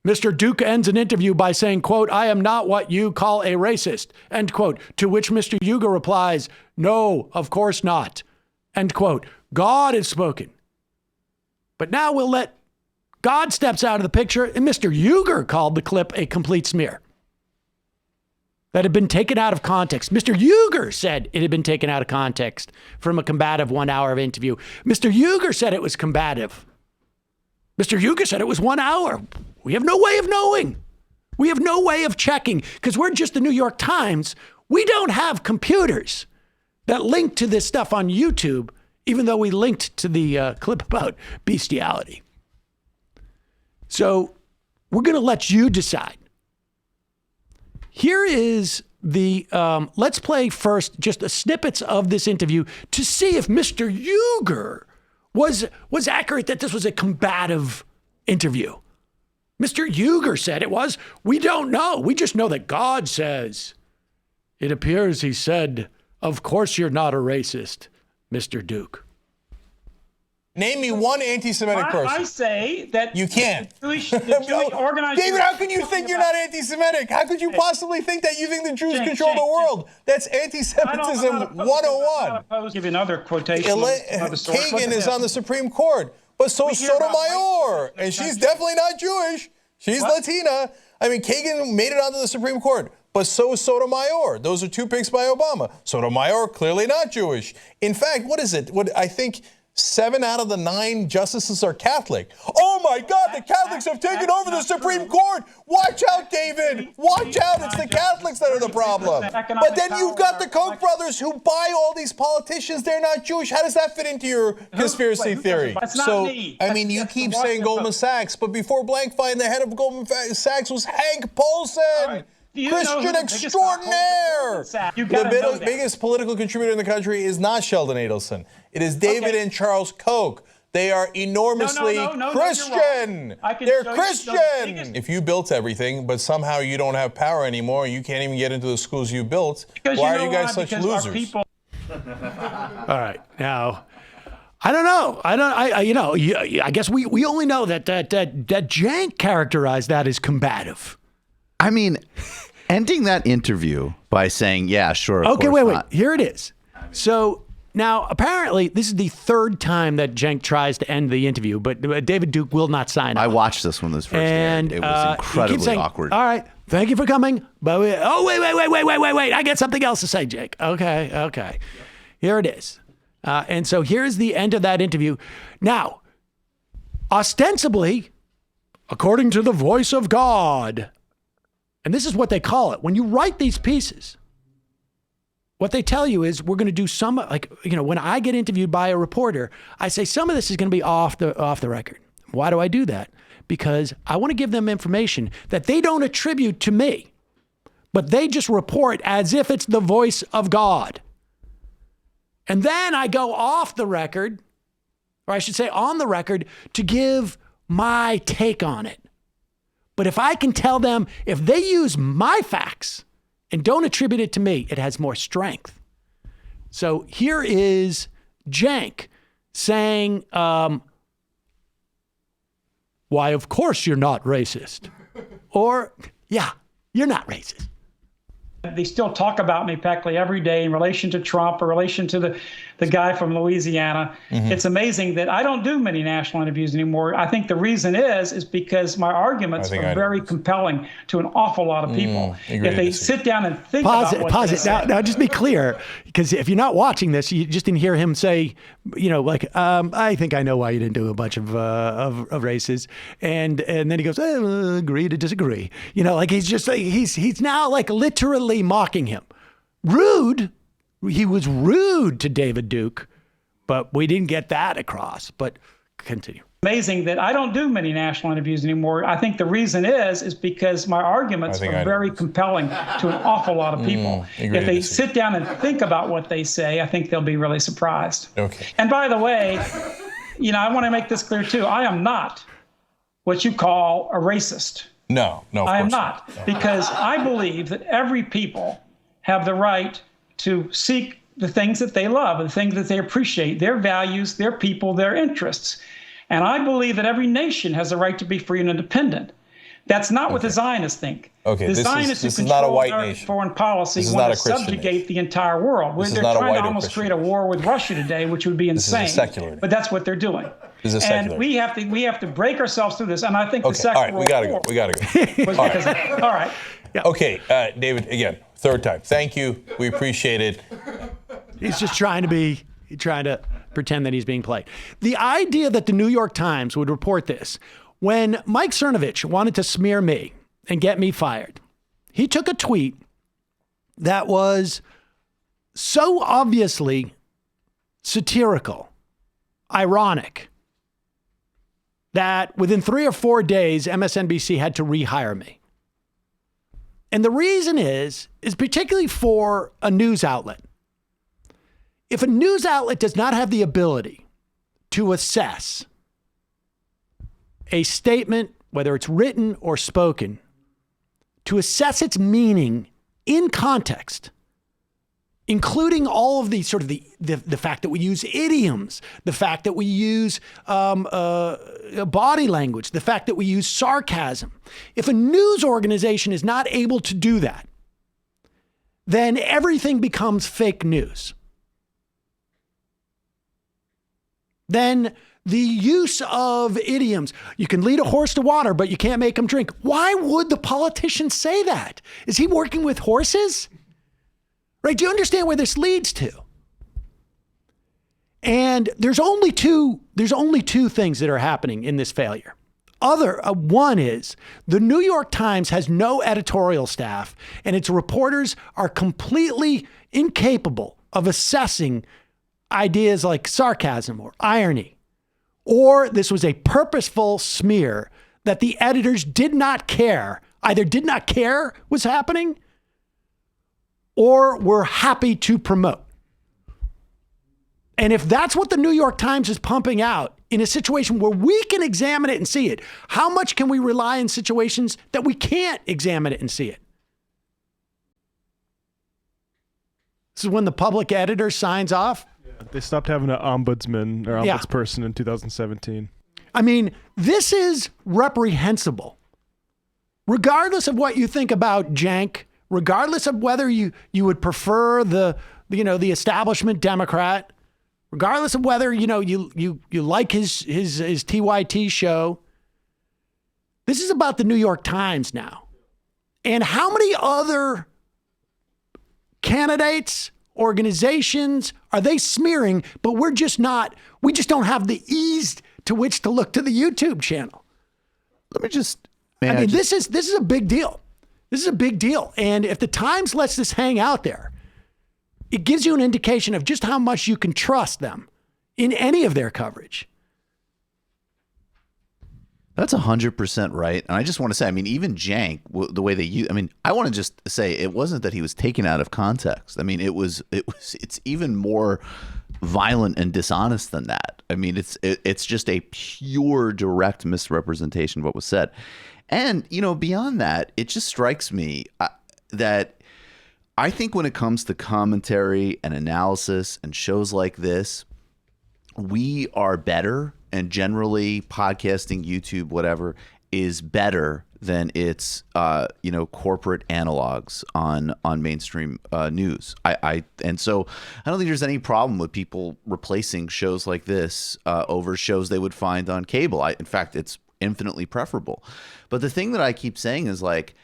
Mr. Duke ends an interview by saying, quote, "I am not what you call a racist," end quote. To which Mr. Uygur replies, "No, of course not," end quote. God has spoken. But now we'll let God steps out of the picture, and Mr. Uygur called the clip a complete smear that had been taken out of context. Mr. Uygur said it had been taken out of context from a combative 1 hour of interview. Mr. Uygur said it was combative. Mr. Uygur said it was 1 hour. We have no way of knowing. We have no way of checking because we're just the New York Times. We don't have computers that link to this stuff on YouTube, even though we linked to the clip about bestiality. So we're going to let you decide. Here is the, let's play first just a snippets of this interview to see if Mr. Uygur was accurate that this was a combative interview. Mr. Uygur said it was. We don't know. We just know that God says. It appears he said, of course you're not a racist, Mr. Duke. Name me one anti-Semitic person. I say that you can't. The Jewish organized David, how can you think you're not anti-Semitic? How could you possibly think that? You think the Jews control the world? That's anti-Semitism 101. I'll give you another quotation. Kagan is on the Supreme Court, but so is Sotomayor, and she's definitely not Jewish. She's Latina. I mean, Kagan made it onto the Supreme Court, but so is Sotomayor. Those are two picks by Obama. Sotomayor, clearly not Jewish. In fact, what is it? I think 7 out of the 9 justices are Catholic. Oh my God, the Catholics have taken over the Supreme Court. Watch out, David. Watch out. It's the Catholics that are the problem. But then you've got the Koch brothers who buy all these politicians. They're not Jewish. How does that fit into your conspiracy theory? So, I mean, you keep saying Goldman Sachs, but before Blankfein, the head of Goldman Sachs was Hank Paulson. Christian extraordinaire. The biggest political contributor in the country is not Sheldon Adelson. It is David and Charles Koch. They are enormously Christian. They're Christian. If you built everything, but somehow you don't have power anymore, you can't even get into the schools you built, why are you guys such losers? All right, now. I don't know. I guess we only know that Cenk characterized that as combative. I mean, ending that interview by saying, yeah, sure. Okay, wait. Here it is. So now, apparently, this is the 3rd time that Cenk tries to end the interview, but David Duke will not sign up. I watched this when this first aired. It was incredibly saying, awkward. All right, thank you for coming. But wait. I got something else to say, Cenk. Okay. Here it is. And so here's the end of that interview. Now, ostensibly, according to the voice of God, and this is what they call it. When you write these pieces, what they tell you is we're going to do some, when I get interviewed by a reporter, I say some of this is going to be off the record. Why do I do that? Because I want to give them information that they don't attribute to me, but they just report as if it's the voice of God. And then I go off the record, or I should say on the record, to give my take on it. But if I can tell them, if they use my facts and don't attribute it to me, it has more strength. So here is Cenk saying, why, of course you're not racist. Or, yeah, you're not racist. They still talk about me practically every day in relation to Trump or relation to the guy from Louisiana. Mm-hmm. It's amazing that I don't do many national interviews anymore. I think the reason is because my arguments are very compelling to an awful lot of people. If they sit down and think about what they say. Now, just be clear, because if you're not watching this, you just didn't hear him say, I think I know why you didn't do a bunch of races. And then he goes, agree to disagree. He's now literally mocking him. Rude. He was rude to David Duke, but we didn't get that across. But continue. Amazing that I don't do many national interviews anymore. I think the reason is because my arguments are very compelling to an awful lot of people. If they sit down and think about what they say, I think they'll be really surprised. Okay. And by the way, I want to make this clear too. I am not what you call a racist. No, I am not, because I believe that every people have the right to seek the things that they love, the things that they appreciate, their values, their people, their interests. And I believe that every nation has the right to be free and independent. That's not what the Zionists think. Okay, the Zionists who control our foreign policy want to subjugate the entire world. They're trying to almost create a war with Russia today, which would be insane. This is a secular. But that's what they're doing. This is and secular. we have to break ourselves through this. And I think the Okay, second all right, we gotta go. We gotta go. was All because right. of, all right. Okay, David, again, third time. Thank you. We appreciate it. He's just trying to pretend that he's being played. The idea that the New York Times would report this, when Mike Cernovich wanted to smear me and get me fired, he took a tweet that was so obviously satirical, ironic, that within 3 or 4 days, MSNBC had to rehire me. And the reason is particularly for a news outlet. If a news outlet does not have the ability to assess a statement, whether it's written or spoken, to assess its meaning in context, including all of the sort of the fact that we use idioms, the fact that we use body language, the fact that we use sarcasm. If a news organization is not able to do that, then everything becomes fake news. Then the use of idioms, you can lead a horse to water, but you can't make him drink. Why would the politician say that? Is he working with horses? Right? Do you understand where this leads to? And there's only two things that are happening in this failure. One is the New York Times has no editorial staff, and its reporters are completely incapable of assessing ideas like sarcasm or irony, or this was a purposeful smear that the editors did not care, either did not care was happening or were happy to promote. And if that's what the New York Times is pumping out in a situation where we can examine it and see it, how much can we rely in situations that we can't examine it and see it? This is when the public editor signs off. They stopped having an ombudsman or ombudsperson in 2017. I mean, this is reprehensible. Regardless of what you think about Cenk, regardless of whether you would prefer the establishment Democrat, regardless of whether you like his TYT show, this is about the New York Times now. And how many other candidates, organizations are they smearing, but we just don't have the ease to which to look to the YouTube channel. This is a big deal. This is a big deal. And if the Times lets this hang out there, it gives you an indication of just how much you can trust them in any of their coverage. That's 100% right. And I just want to say, even Cenk, the way they use, I want to just say it wasn't that he was taken out of context. It's even more violent and dishonest than that. It's just a pure direct misrepresentation of what was said. And, beyond that, it just strikes me that I think when it comes to commentary and analysis and shows like this, we are better, and generally podcasting, YouTube, whatever, is better than its corporate analogs on mainstream news. And so I don't think there's any problem with people replacing shows like this over shows they would find on cable. In fact, it's infinitely preferable. But the thing that I keep saying is, like,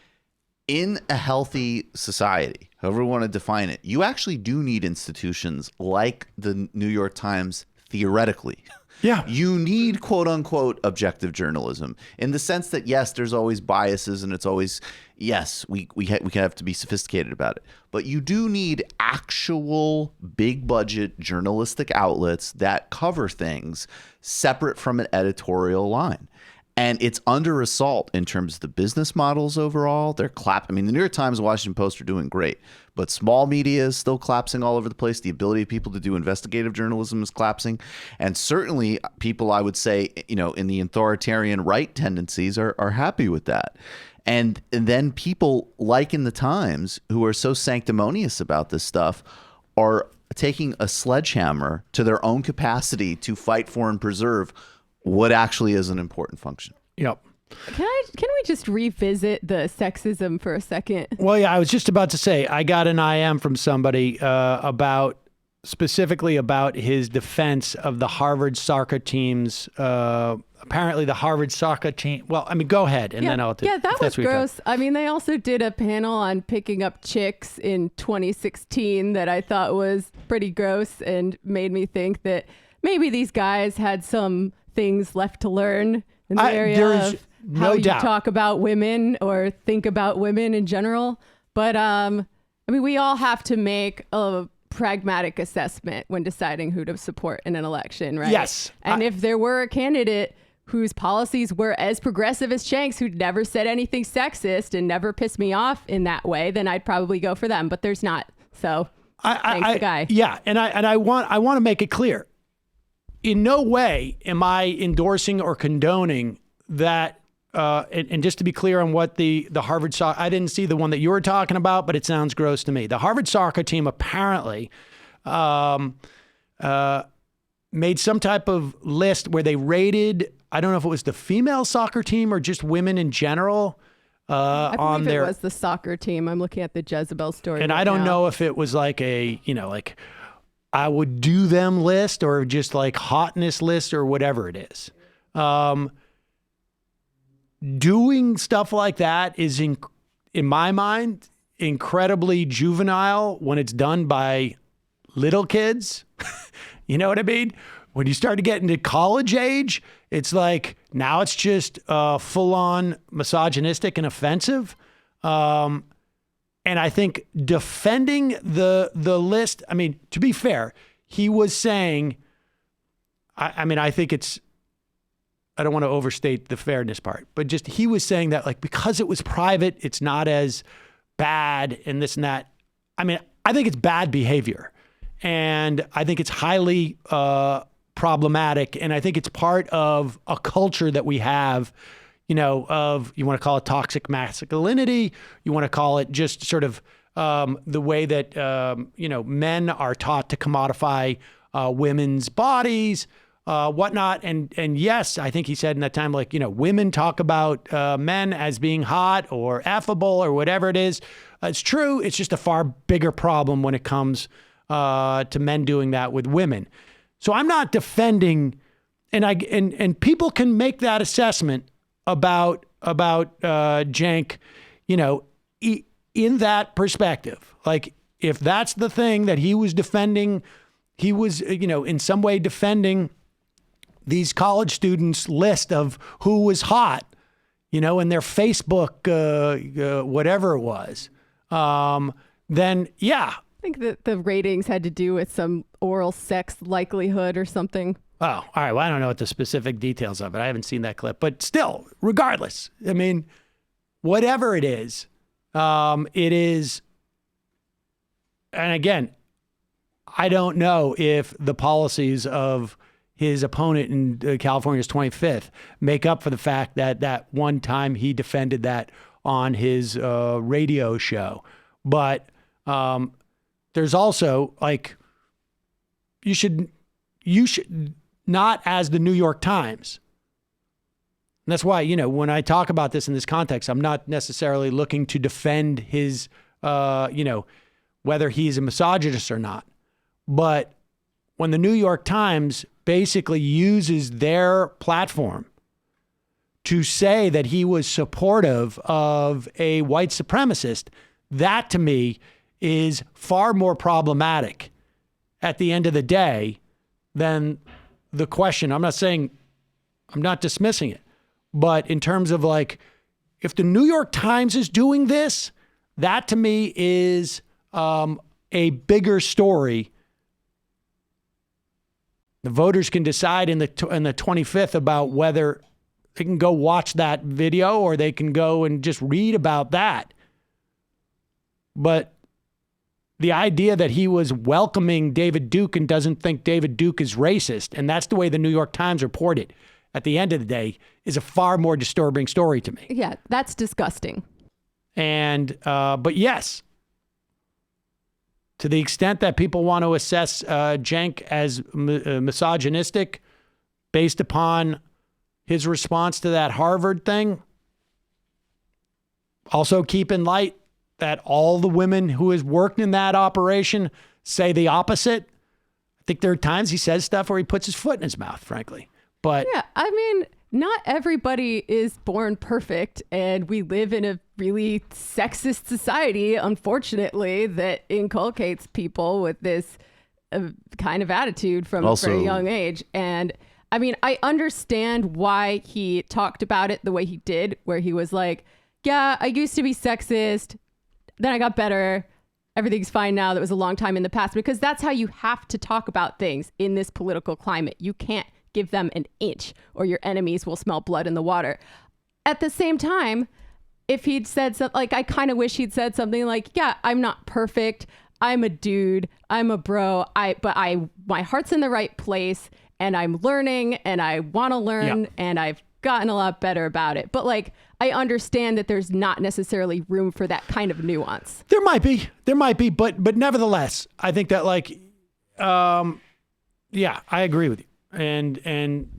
in a healthy society, however we want to define it, you actually do need institutions like the New York Times theoretically. Yeah. You need quote unquote objective journalism in the sense that, yes, there's always biases and it's always, yes, we have to be sophisticated about it. But you do need actual big budget journalistic outlets that cover things separate from an editorial line. And it's under assault in terms of the business models overall. They're the New York Times and Washington Post are doing great, but small media is still collapsing all over the place. The ability of people to do investigative journalism is collapsing. And certainly people, I would say, in the authoritarian right tendencies are happy with that. And then people like in the Times who are so sanctimonious about this stuff are taking a sledgehammer to their own capacity to fight for and preserve what actually is an important function. Yep. Can we just revisit the sexism for a second? Well, yeah, I was just about to say, I got an IM from somebody about specifically about his defense of the Harvard soccer team's. Apparently, the Harvard soccer team. Well, I mean, go ahead, and then I'll. Yeah, that was gross. I mean, they also did a panel on picking up chicks in 2016 that I thought was pretty gross and made me think that maybe these guys had some things left to learn in the area of how you talk about women or think about women in general. But I mean, we all have to make a pragmatic assessment when deciding who to support in an election, right? Yes. And if there were a candidate whose policies were as progressive as Cenk's, who never said anything sexist and never pissed me off in that way, then I'd probably go for them. But there's not. So thanks, the guy. Yeah, and I want to make it clear. In no way am I endorsing or condoning that. And just to be clear on what the Harvard soccer, I didn't see the one that you were talking about, but it sounds gross to me. The Harvard soccer team apparently made some type of list where they rated, I don't know if it was the female soccer team or just women in general. I believe it was the soccer team. I'm looking at the Jezebel story. And I don't know if it was like a, like I would do them list or just like hotness list or whatever it is. Doing stuff like that is, in my mind, incredibly juvenile when it's done by little kids. You know what I mean? When you start to get into college age, it's like now it's just full-on misogynistic and offensive. And I think defending the list, I mean, to be fair, he was saying, I think it's, I don't want to overstate the fairness part, but just he was saying that like because it was private, it's not as bad and this and that. I mean, I think it's bad behavior, and I think it's highly problematic, and I think it's part of a culture that we have, of, you want to call it toxic masculinity, you want to call it just sort of the way that men are taught to commodify women's bodies. Whatnot. And yes, I think he said in that time, like, women talk about men as being hot or affable or whatever it is. It's true. It's just a far bigger problem when it comes to men doing that with women. So I'm not defending, and people can make that assessment about Cenk, in that perspective. Like, if that's the thing that he was defending, he was, in some way defending these college students' list of who was hot, in their Facebook, whatever it was, then yeah. I think that the ratings had to do with some oral sex likelihood or something. Oh, all right. Well, I don't know what the specific details of it. I haven't seen that clip, but still, regardless, I mean, whatever it is, it is. And again, I don't know if the policies of his opponent in California's 25th make up for the fact that that one time he defended that on his radio show. But there's also, like, you should not, as the New York Times. And that's why, when I talk about this in this context, I'm not necessarily looking to defend his, whether he's a misogynist or not. But when the New York Times basically uses their platform to say that he was supportive of a white supremacist, that to me is far more problematic at the end of the day than the question. I'm not dismissing it, but in terms of like, if the New York Times is doing this, that to me is a bigger story. The voters can decide in the 25th about whether they can go watch that video or they can go and just read about that. But the idea that he was welcoming David Duke and doesn't think David Duke is racist, and that's the way the New York Times reported, at the end of the day, is a far more disturbing story to me. Yeah, that's disgusting. And, but yes, to the extent that people want to assess Cenk as misogynistic based upon his response to that Harvard thing, also keep in light that all the women who has worked in that operation say the opposite. think there are times he says stuff where he puts his foot in his mouth, frankly. But yeah, I mean, not everybody is born perfect, and we live in a really sexist society, unfortunately, that inculcates people with this kind of attitude from a very young age. And I mean, I understand why he talked about it the way he did, where he was like, yeah, I used to be sexist, then I got better, everything's fine now. That was a long time in the past, because that's how you have to talk about things in this political climate. You can't give them an inch or your enemies will smell blood in the water. At the same time, if he'd said something, like, I kind of wish he'd said something like, yeah, I'm not perfect, I'm a dude, I'm a bro, but my heart's in the right place, and I'm learning, and I want to learn, and I've gotten a lot better about it. But like, I understand that there's not necessarily room for that kind of nuance. There might be, but nevertheless, I think that yeah, I agree with you. And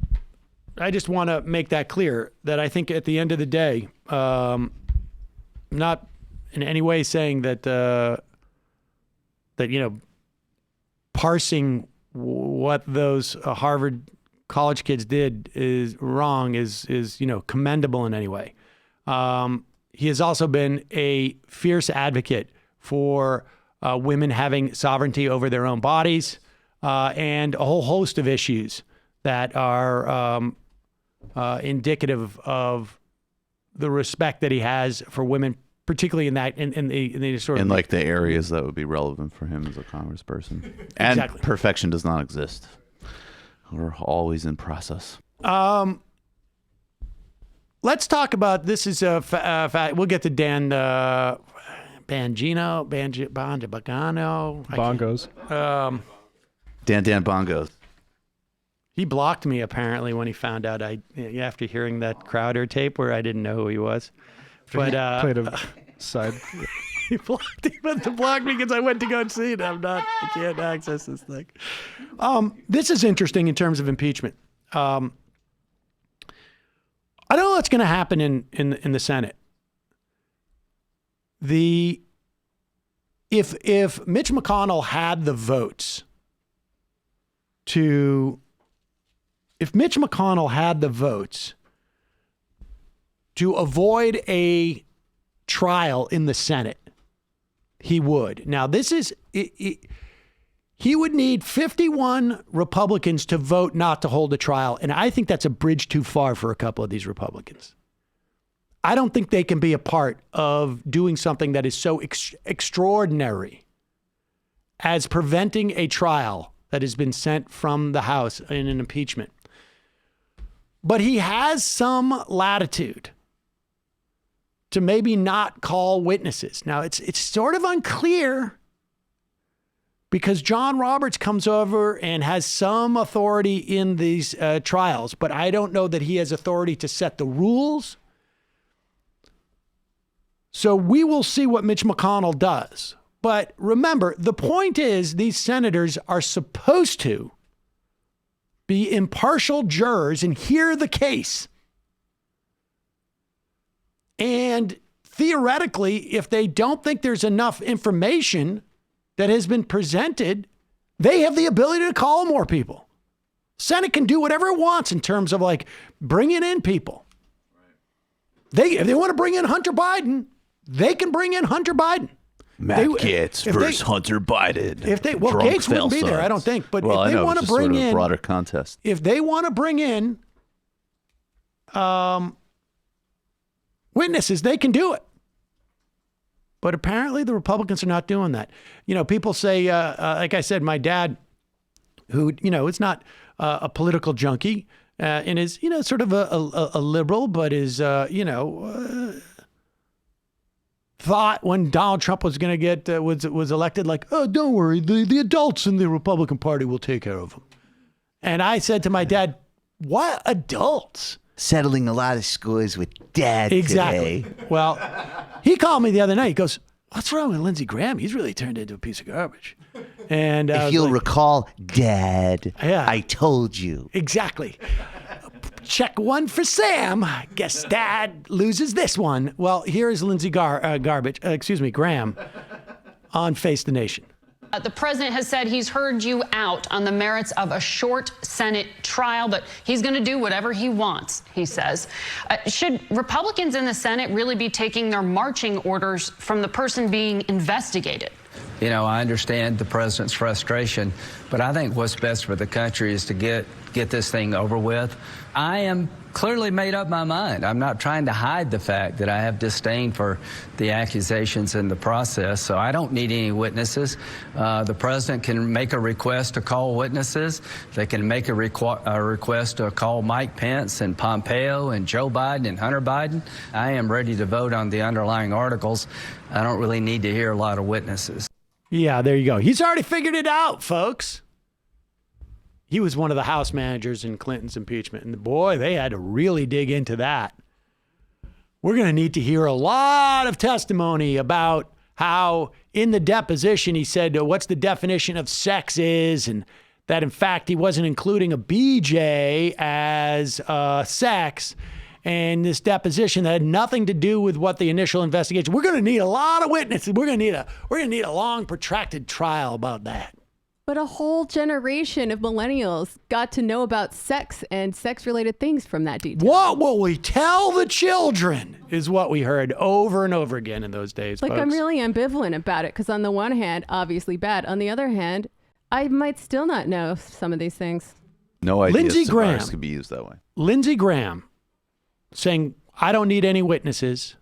I just want to make that clear, that I think at the end of the day, not in any way saying that, parsing what those Harvard college kids did is wrong, is commendable in any way. He has also been a fierce advocate for women having sovereignty over their own bodies, and a whole host of issues that are indicative of the respect that he has for women, particularly in the sort of like the areas that would be relevant for him as a congressperson. And perfection does not exist. We're always in process. Let's talk about, this is we'll get to Dan Bongino. Bongos. Dan Bongos. He blocked me apparently when he found out after hearing that Crowder tape where I didn't know who he was. But played a side. He blocked me because I went to go and see it. I can't access this thing. This is interesting in terms of impeachment. I don't know what's going to happen in the Senate. If Mitch McConnell had the votes to avoid a trial in the Senate, he would. Now, he would need 51 Republicans to vote not to hold a trial, and I think that's a bridge too far for a couple of these Republicans. I don't think they can be a part of doing something that is so extraordinary as preventing a trial that has been sent from the House in an impeachment. But he has some latitude to maybe not call witnesses. Now, it's sort of unclear, because John Roberts comes over and has some authority in these trials, but I don't know that he has authority to set the rules. So we will see what Mitch McConnell does. But remember, the point is these senators are supposed to be impartial jurors and hear the case. And theoretically, if they don't think there's enough information that has been presented, they have the ability to call more people. Senate can do whatever it wants in terms of bringing in people. If they want to bring in Hunter Biden, they can bring in Hunter Biden. Matt Gaetz versus Hunter Biden. Gaetz wouldn't be there, I don't think. But if they want to bring in a broader contest, if they want to bring in witnesses, they can do it. But apparently the Republicans are not doing that. People say, like I said, my dad, who, is not a political junkie and is, sort of a liberal, but is, thought when Donald Trump was going to get, was elected, oh, don't worry, the adults in the Republican Party will take care of him. And I said to my dad, what adults? Settling a lot of scores with Dad exactly. today. Well, he called me the other night. He goes, what's wrong with Lindsey Graham? He's really turned into a piece of garbage. And if you'll recall, Dad, yeah, I told you. Exactly. Check one for Sam. Guess Dad loses this one. Well, here is Lindsey Graham on Face the Nation. The president has said he's heard you out on the merits of a short Senate trial, but he's going to do whatever he wants, he says. Should Republicans in the Senate really be taking their marching orders from the person being investigated? You know, I understand the president's frustration, but I think what's best for the country is to get this thing over with. I am clearly made up my mind. I'm not trying to hide the fact that I have disdain for the accusations in the process, so I don't need any witnesses. The president can make a request to call witnesses. They can make a request to call Mike Pence and Pompeo and Joe Biden and Hunter Biden. I am ready to vote on the underlying articles. I don't really need to hear a lot of witnesses. Yeah, there you go. He's already figured it out, folks. He was one of the House managers in Clinton's impeachment. And boy, they had to really dig into that. We're going to need to hear a lot of testimony about how in the deposition he said what's the definition of sex is, and that in fact he wasn't including a BJ as sex. And this deposition that had nothing to do with what the initial investigation. We're going to need a lot of witnesses. We're going to need a long, protracted trial about that. But a whole generation of millennials got to know about sex and sex-related things from that detail. What will we tell the children is what we heard over and over again in those days, Like, folks. I'm really ambivalent about it because on the one hand, obviously bad. On the other hand, I might still not know some of these things. No idea Lindsey Graham could be used that way. Lindsey Graham saying, I don't need any witnesses,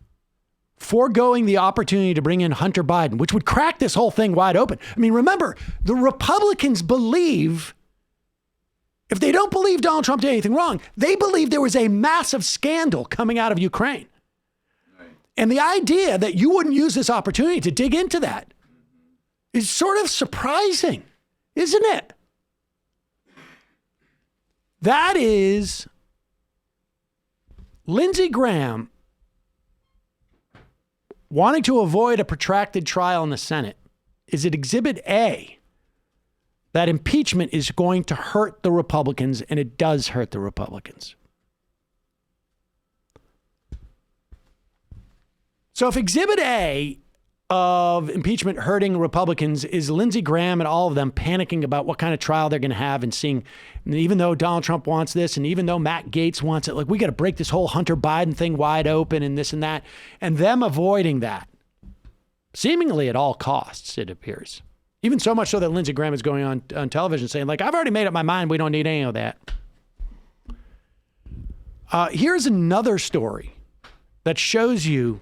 foregoing the opportunity to bring in Hunter Biden, which would crack this whole thing wide open. I mean, remember, the Republicans believe, if they don't believe Donald Trump did anything wrong, they believe there was a massive scandal coming out of Ukraine. Right. And the idea that you wouldn't use this opportunity to dig into that is sort of surprising, isn't it? That is Lindsey Graham wanting to avoid a protracted trial in the Senate. Is it Exhibit A that impeachment is going to hurt the Republicans, and it does hurt the Republicans? So if Exhibit A of impeachment hurting Republicans is Lindsey Graham and all of them panicking about what kind of trial they're going to have and seeing, and even though Donald Trump wants this and even though Matt Gaetz wants it, like, we got to break this whole Hunter Biden thing wide open and this and that, and them avoiding that seemingly at all costs, it appears. Even so much so that Lindsey Graham is going on television saying, like, I've already made up my mind. We don't need any of that. Here's another story that shows you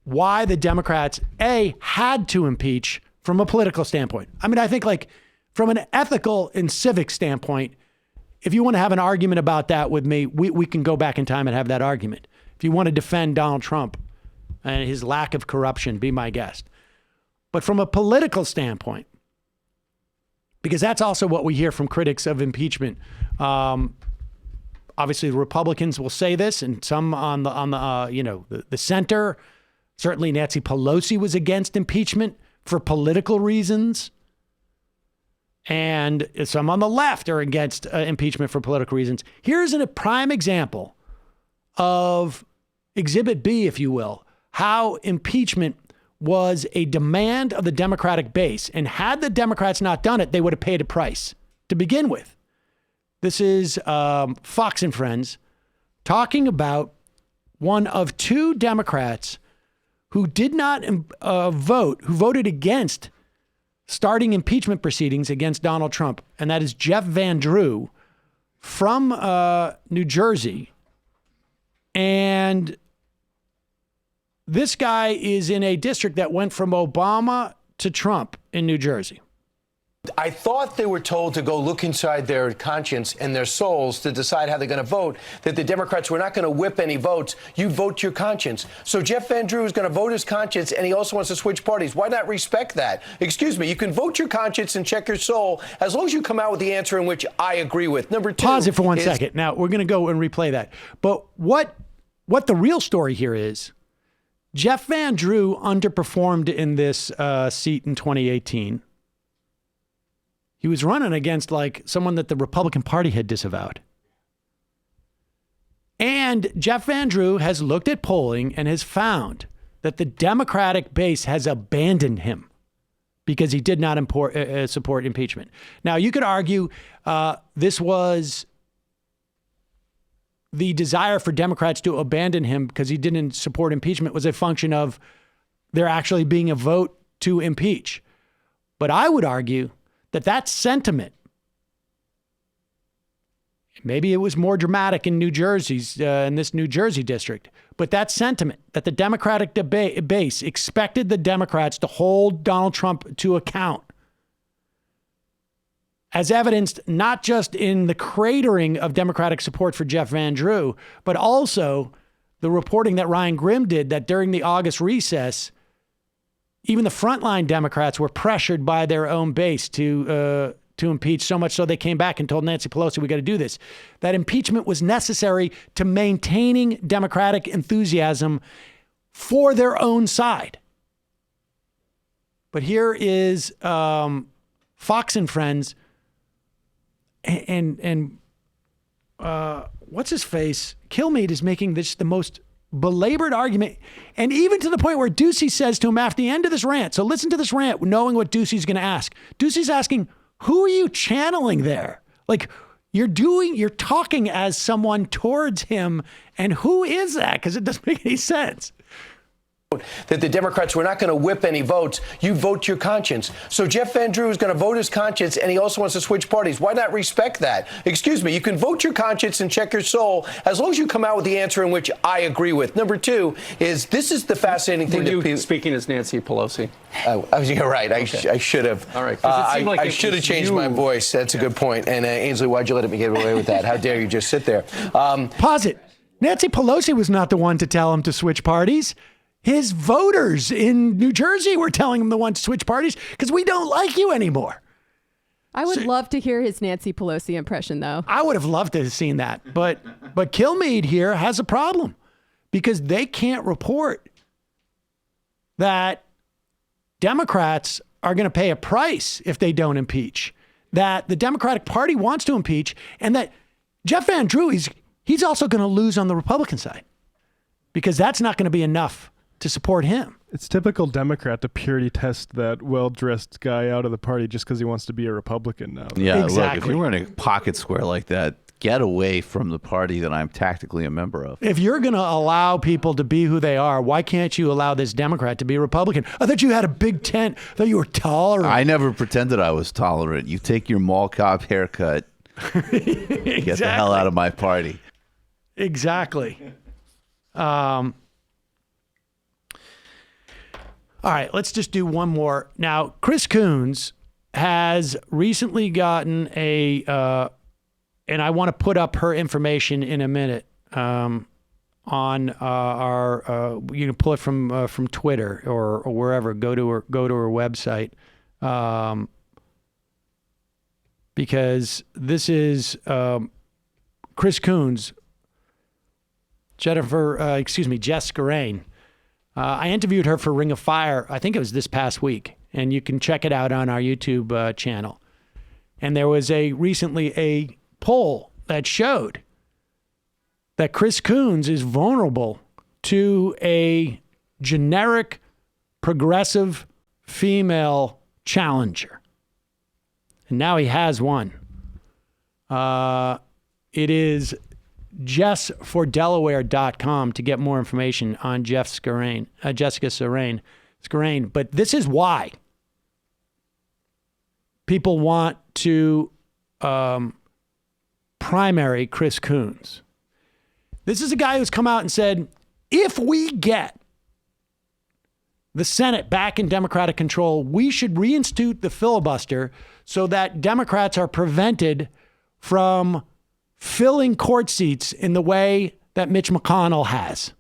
why the Democrats, A, had to impeach from a political standpoint. I mean, I think, like, from an ethical and civic standpoint, if you want to have an argument about that with me, we can go back in time and have that argument. If you want to defend Donald Trump and his lack of corruption, be my guest. But from a political standpoint, because that's also what we hear from critics of impeachment. Obviously, the Republicans will say this, and some on the center. Certainly, Nancy Pelosi was against impeachment for political reasons. And some on the left are against impeachment for political reasons. Here's a prime example of Exhibit B, if you will, how impeachment was a demand of the Democratic base. And had the Democrats not done it, they would have paid a price to begin with. This is Fox and Friends talking about one of two Democrats who did not vote, who voted against starting impeachment proceedings against Donald Trump. And that is Jeff Van Drew from New Jersey. And this guy is in a district that went from Obama to Trump in New Jersey. I thought they were told to go look inside their conscience and their souls to decide how they're going to vote, that the Democrats were not going to whip any votes. You vote your conscience. So Jeff Van Drew is going to vote his conscience, and he also wants to switch parties. Why not respect that? Excuse me, you can vote your conscience and check your soul as long as you come out with the answer in which I agree with. Number two. Pause it for 1 second. Now, we're going to go and replay that. But what the real story here is, Jeff Van Drew underperformed in this seat in 2018. He was running against, like, someone that the Republican Party had disavowed. And Jeff Van Drew has looked at polling and has found that the Democratic base has abandoned him. because he did not support impeachment. Now, you could argue this was the desire for Democrats to abandon him because he didn't support impeachment was a function of there actually being a vote to impeach. But I would argue that sentiment, maybe it was more dramatic in New Jersey's, in this New Jersey district, but that sentiment that the Democratic base expected the Democrats to hold Donald Trump to account, as evidenced not just in the cratering of Democratic support for Jeff Van Drew, but also the reporting that Ryan Grimm did that during the August recess, even the frontline Democrats were pressured by their own base to impeach, so much so they came back and told Nancy Pelosi, we got to do this. That impeachment was necessary to maintaining Democratic enthusiasm for their own side. But here is Fox and Friends and what's his face? Kilmeade is making this the most belabored argument, and even to the point where Ducey says to him after the end of this rant, so listen to this rant knowing what Ducey's going to ask. Ducey's asking, who are you channeling there? Like, you're talking as someone towards him, and who is that? Because it doesn't make any sense. That the Democrats were not going to whip any votes. You vote your conscience. So Jeff Van Drew is going to vote his conscience, and he also wants to switch parties. Why not respect that? Excuse me, you can vote your conscience and check your soul as long as you come out with the answer in which I agree with. Number two is, this is the fascinating thing. Were you speaking as Nancy Pelosi? You're right. Okay. I should have. All right. I should have changed my voice. That's a good point. And Ainsley, why'd you let me get away with that? How dare you just sit there? Pause it. Nancy Pelosi was not the one to tell him to switch parties. His voters in New Jersey were telling him to want to switch parties because we don't like you anymore. I would love to hear his Nancy Pelosi impression, though. I would have loved to have seen that. But Kilmeade here has a problem because they can't report that Democrats are going to pay a price if they don't impeach, that the Democratic Party wants to impeach, and that Jeff Van Drew, he's also going to lose on the Republican side because that's not going to be enough to support him. It's typical Democrat to purity test that well-dressed guy out of the party just because he wants to be a Republican now. Yeah, exactly. Look, if you were in a pocket square like that, get away from the party that I'm tactically a member of. If you're going to allow people to be who they are, why can't you allow this Democrat to be a Republican? I thought you had a big tent. I thought you were tolerant. I never pretended I was tolerant. You take your mall cop haircut, Exactly. get the hell out of my party. Exactly. All right, let's just do one more. Now, Chris Coons has recently gotten and I want to put up her information in a minute on our. You can pull it from Twitter or wherever. Go to her website, because this is Chris Coons, Jess Skarain. I interviewed her for Ring of Fire, I think it was this past week, and you can check it out on our YouTube channel. And there was recently a poll that showed that Chris Coons is vulnerable to a generic progressive female challenger. And now he has one. It is JessForDelaware.com to get more information on Jessica Skarain. But this is why people want to primary Chris Coons. This is a guy who's come out and said, if we get the Senate back in Democratic control, we should reinstitute the filibuster so that Democrats are prevented from filling court seats in the way that Mitch McConnell has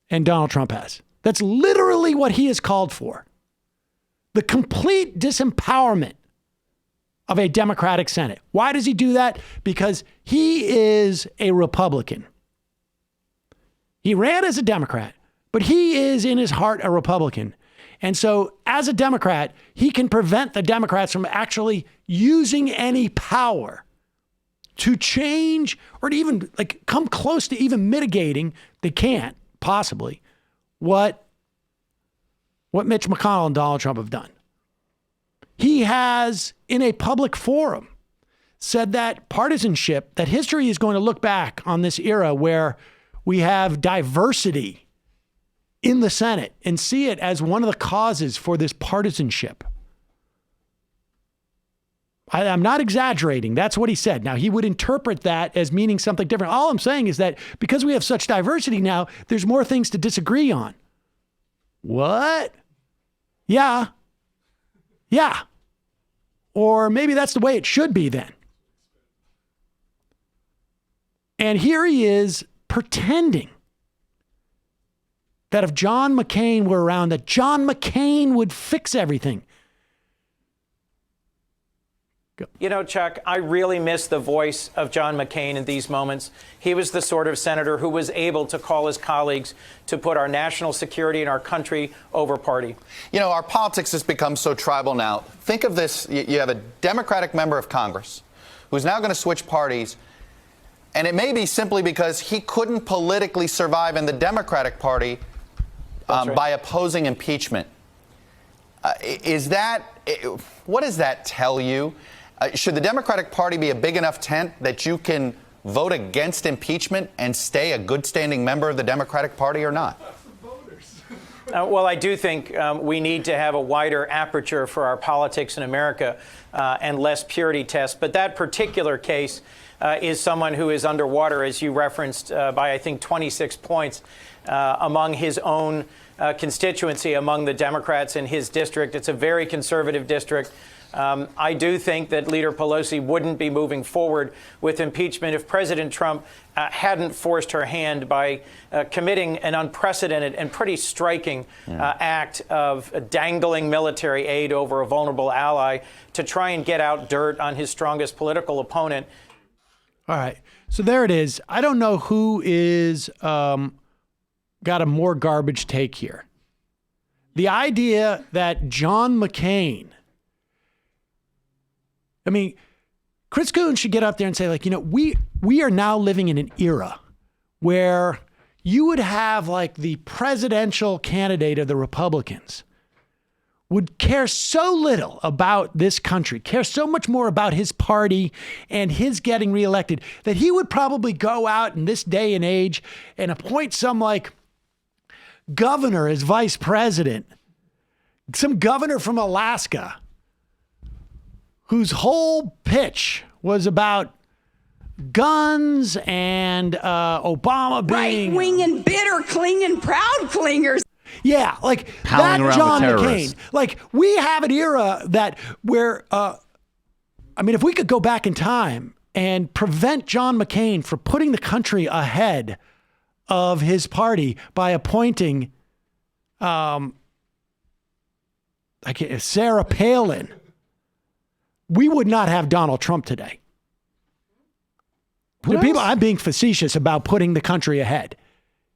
and Donald Trump has. That's literally what he has called for. The complete disempowerment of a Democratic Senate. Why does he do that? Because he is a Republican. He ran as a Democrat, but he is in his heart a Republican. And so as a Democrat, he can prevent the Democrats from actually using any power to change or to even come close to even mitigating, they can't possibly, what Mitch McConnell and Donald Trump have done. he has, in a public forum, said that partisanship, that history is going to look back on this era where we have diversity in the Senate and see it as one of the causes for this partisanship. I'm not exaggerating. That's what he said. Now, he would interpret that as meaning something different. All I'm saying is that because we have such diversity now, there's more things to disagree on. What? Yeah. Yeah. Or maybe that's the way it should be then. And here he is pretending that if John McCain were around, that John McCain would fix everything. You know, Chuck, I really miss the voice of John McCain in these moments. He was the sort of senator who was able to call his colleagues to put our national security and our country over party. You know, our politics has become so tribal now. Think of this. You have a Democratic member of Congress who's now going to switch parties. And it may be simply because he couldn't politically survive in the Democratic Party by opposing impeachment. What does that tell you? Should the Democratic Party be a big enough tent that you can vote against impeachment and stay a good standing member of the Democratic Party or not? Well, I do think we need to have a wider aperture for our politics in America and less purity tests. But that particular case is someone who is underwater, as you referenced, by, I think, 26 points among his own constituency, among the Democrats in his district. It's a very conservative district. I do think that Leader Pelosi wouldn't be moving forward with impeachment if President Trump hadn't forced her hand by committing an unprecedented and pretty striking act of dangling military aid over a vulnerable ally to try and get out dirt on his strongest political opponent. All right. So there it is. I don't know who is got a more garbage take here. The idea that John McCain, I mean, Chris Coons should get up there and say, like, you know, we are now living in an era where you would have like the presidential candidate of the Republicans would care so little about this country, care so much more about his party and his getting reelected, that he would probably go out in this day and age and appoint some like governor as vice president, some governor from Alaska, whose whole pitch was about guns and Obama being right-wing and bitter, clinging, proud clingers. Yeah, like howling that around John with McCain. Like we have an era that where, I mean, if we could go back in time and prevent John McCain from putting the country ahead of his party by appointing Sarah Palin, we would not have Donald Trump today. I'm being facetious about putting the country ahead.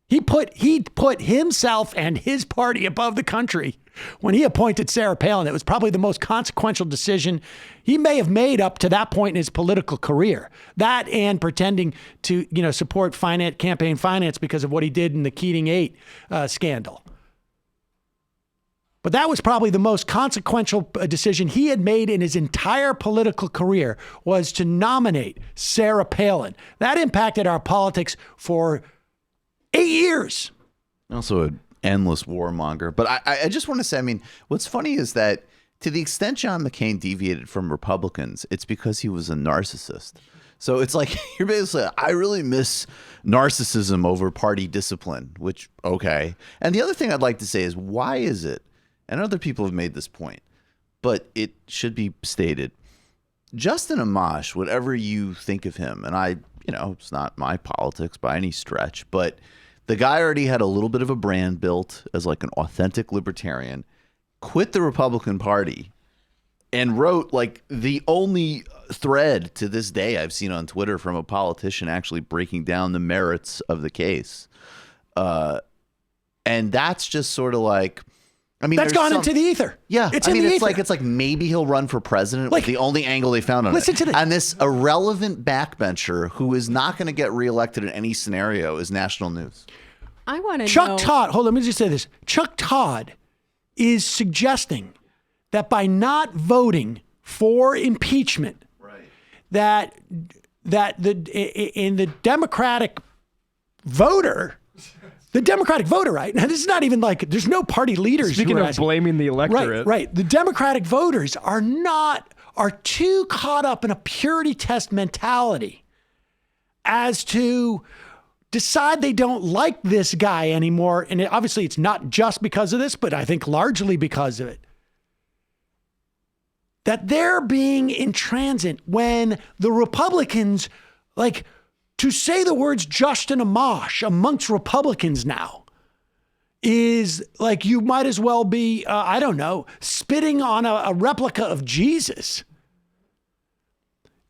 He put himself and his party above the country when he appointed Sarah Palin. It was probably the most consequential decision he may have made up to that point in his political career. That and pretending to, you know, support campaign finance because of what he did in the Keating 8 scandal. But that was probably the most consequential decision he had made in his entire political career, was to nominate Sarah Palin. That impacted our politics for 8 years. Also an endless warmonger. But I just want to say, I mean, what's funny is that to the extent John McCain deviated from Republicans, it's because he was a narcissist. So it's like, you're basically, I really miss narcissism over party discipline, which, okay. And the other thing I'd like to say is, why is it, and other people have made this point, but it should be stated, Justin Amash, whatever you think of him, and it's not my politics by any stretch, but the guy already had a little bit of a brand built as like an authentic libertarian, quit the Republican Party, and wrote like the only thread to this day I've seen on Twitter from a politician actually breaking down the merits of the case. And that's just sort of like, I mean, that's gone into the ether. Yeah, it's in the ether. It's like maybe he'll run for president. Like the only angle they found on listen it. To this. And this irrelevant backbencher who is not going to get reelected in any scenario is national news. I want to know. Chuck Todd. Hold on, let me just say this. Chuck Todd is suggesting that by not voting for impeachment, that in the Democratic voter, right? Now, this is not even like, there's no party leaders. Speaking of blaming the electorate. Right. The Democratic voters are too caught up in a purity test mentality as to decide they don't like this guy anymore. And obviously it's not just because of this, but I think largely because of it. That they're being intransigent when the Republicans, like, to say the words Justin Amash amongst Republicans now is like, you might as well be, spitting on a replica of Jesus.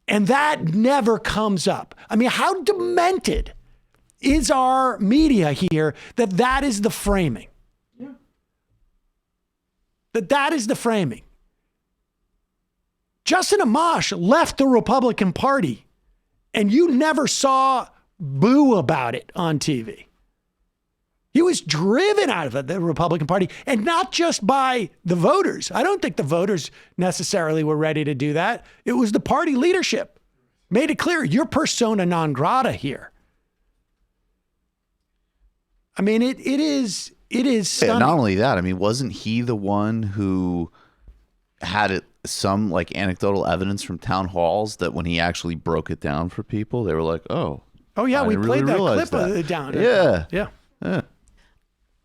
And that never comes up. I mean, how demented is our media here that is the framing? Yeah. That is the framing. Justin Amash left the Republican Party, and you never saw boo about it on TV. He was driven out of the Republican Party, and not just by the voters. I don't think the voters necessarily were ready to do that. It was the party leadership. Made it clear, you're persona non grata here. I mean, it is stunning. Yeah, not only that, I mean, wasn't he the one who had some like anecdotal evidence from town halls that when he actually broke it down for people, they were like, oh yeah, we really played that realize clip that. down. Yeah.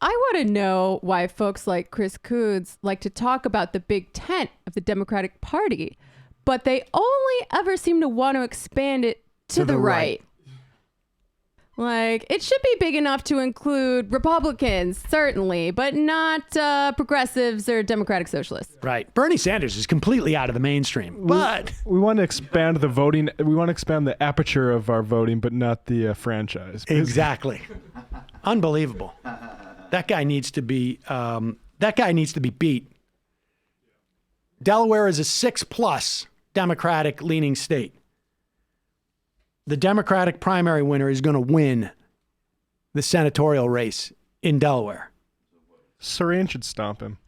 I want to know why folks like Chris Coons like to talk about the big tent of the Democratic Party, but they only ever seem to want to expand it to the right. Like, it should be big enough to include Republicans, certainly, but not progressives or Democratic Socialists. Right. Bernie Sanders is completely out of the mainstream, but we want to expand the voting. We want to expand the aperture of our voting, but not the franchise. Exactly. Unbelievable. That guy needs to be beat. Delaware is a 6+ Democratic leaning state. The Democratic primary winner is going to win the senatorial race in Delaware. Saran should stomp him.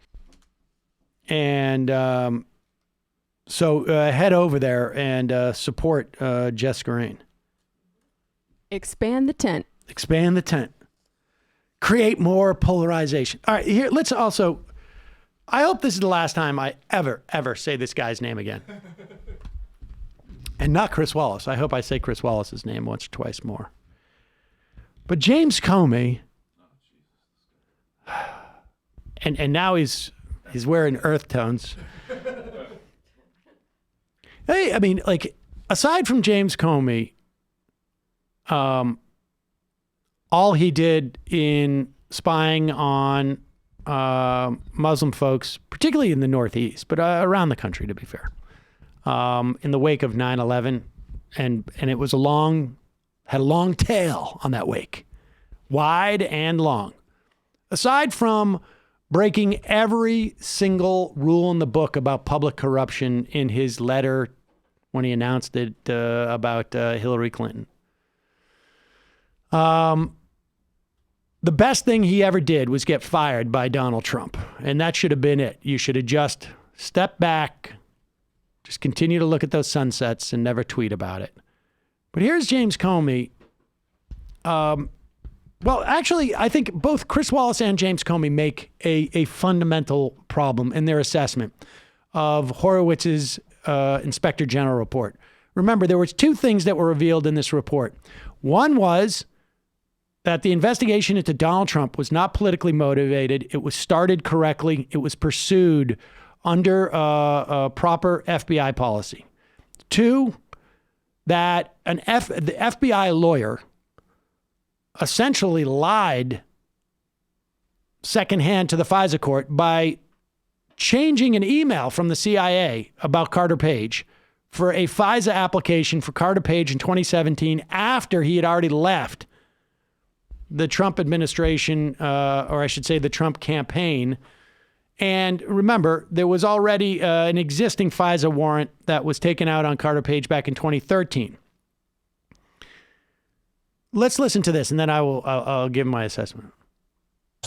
And so head over there and support Jessica Rain. Expand the tent. Expand the tent. Create more polarization. All right, here, let's also, I hope this is the last time I ever say this guy's name again. And not Chris Wallace. I hope I say Chris Wallace's name once or twice more. But James Comey, and now he's wearing earth tones. Hey, I mean, like, aside from James Comey, all he did in spying on Muslim folks, particularly in the Northeast, but around the country, to be fair, in the wake of 9/11, and it was had a long tail on that wake, wide and long. Aside from breaking every single rule in the book about public corruption in his letter when he announced it about Hillary Clinton, the best thing he ever did was get fired by Donald Trump, and that should have been it. You should have just stepped back, just continue to look at those sunsets and never tweet about it. But here's James Comey. Well, actually, I think both Chris Wallace and James Comey make a fundamental problem in their assessment of Horowitz's Inspector General report. Remember, there were two things that were revealed in this report. One was that the investigation into Donald Trump was not politically motivated. It was started correctly. It was pursued under a proper FBI policy. Two, that the FBI lawyer essentially lied secondhand to the FISA court by changing an email from the CIA about Carter Page for a FISA application for Carter Page in 2017 after he had already left the Trump administration, or I should say the Trump campaign. And remember, there was already an existing FISA warrant that was taken out on Carter Page back in 2013. Let's listen to this, and then I'll give my assessment.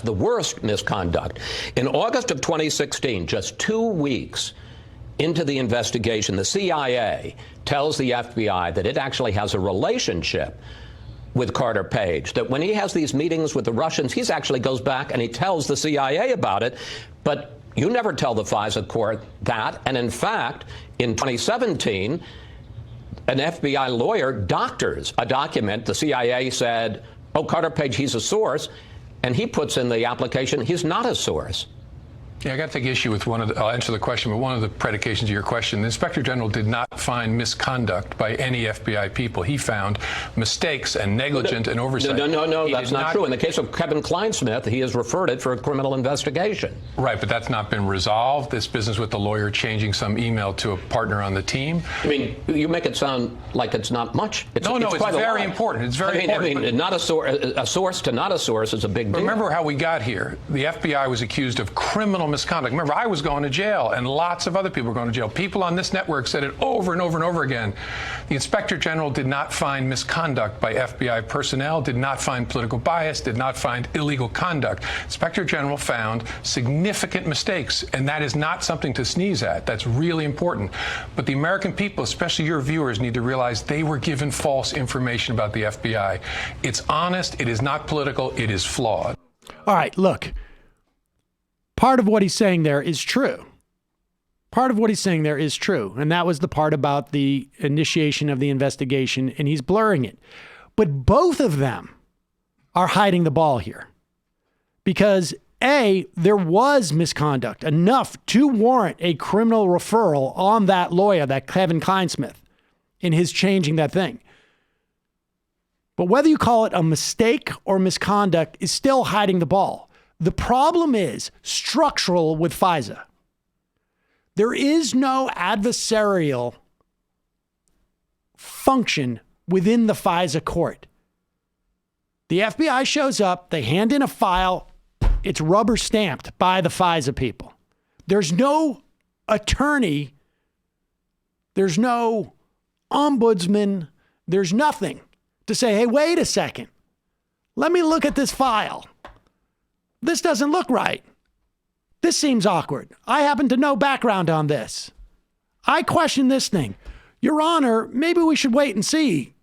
The worst misconduct. In August of 2016, just 2 weeks into the investigation, the CIA tells the FBI that it actually has a relationship with Carter Page, that when he has these meetings with the Russians, he actually goes back and he tells the CIA about it. But you never tell the FISA court that. And in fact, in 2017, an FBI lawyer doctors a document. The CIA said, oh, Carter Page, he's a source. And he puts in the application, he's not a source. Yeah, I got to take issue with I'll answer the question, but one of the predications of your question, the Inspector General did not find misconduct by any FBI people. He found mistakes and negligence and oversight. No, that's not true. In the case of Kevin Kleinsmith, he has referred it for a criminal investigation. Right, but that's not been resolved. This business with the lawyer changing some email to a partner on the team. I mean, you make it sound like it's not much. It's very important. It's very important. I mean, not a source to not a source is a big deal. Remember how we got here. The FBI was accused of criminal misconduct. Remember, I was going to jail, and lots of other people were going to jail. People on this network said it over and over and over again. The Inspector General did not find misconduct by FBI personnel, did not find political bias, did not find illegal conduct. Inspector General found significant mistakes, and that is not something to sneeze at. That's really important. But the American people, especially your viewers, need to realize they were given false information about the FBI. It's honest, it is not political, it is flawed. All right, look. Part of what he's saying there is true. Part of what he's saying there is true. And that was the part about the initiation of the investigation, and he's blurring it. But both of them are hiding the ball here. Because A, there was misconduct, enough to warrant a criminal referral on that lawyer, that Kevin Kleinsmith, in his changing that thing. But whether you call it a mistake or misconduct is still hiding the ball. The problem is structural with FISA. There is no adversarial function within the FISA court. The FBI shows up, they hand in a file, it's rubber stamped by the FISA people. There's no attorney, there's no ombudsman, there's nothing to say, hey, wait a second, let me look at this file. This doesn't look right. This seems awkward. I happen to know background on this. I question this thing. Your Honor, maybe we should wait and see.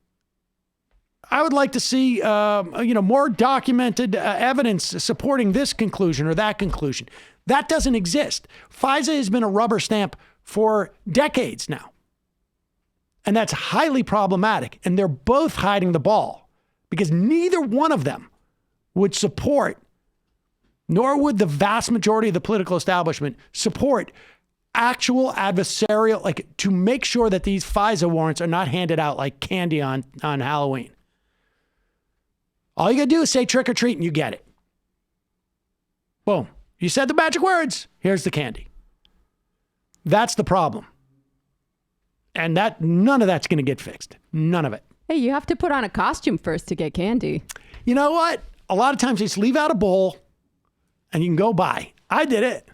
I would like to see, more documented evidence supporting this conclusion or that conclusion. That doesn't exist. FISA has been a rubber stamp for decades now. And that's highly problematic. And they're both hiding the ball because neither one of them would support, nor would the vast majority of the political establishment support actual adversarial, like to make sure that these FISA warrants are not handed out like candy on Halloween. All you got to do is say trick or treat and you get it. Boom. You said the magic words. Here's the candy. That's the problem. And none of that's going to get fixed. None of it. Hey, you have to put on a costume first to get candy. You know what? A lot of times they just leave out a bowl and you can go buy. I did it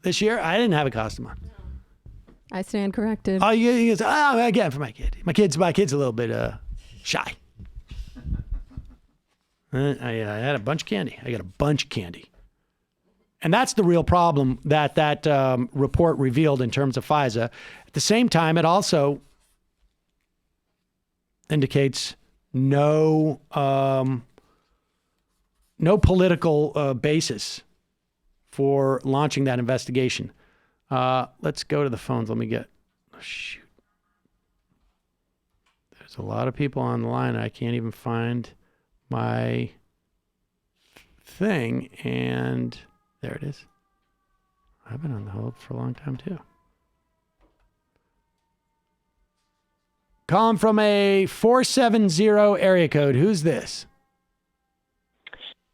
this year. I didn't have a costume on. I stand corrected. Oh, again for my kid. My kid's a little bit shy. I had a bunch of candy. I got a bunch of candy. And that's the real problem that report revealed in terms of FISA. At the same time, it also indicates no political basis for launching that investigation. Let's go to the phones. Let me get... Oh, shoot. There's a lot of people on the line. I can't even find my thing. And there it is. I've been on the hold for a long time, too. Calling from a 470 area code. Who's this?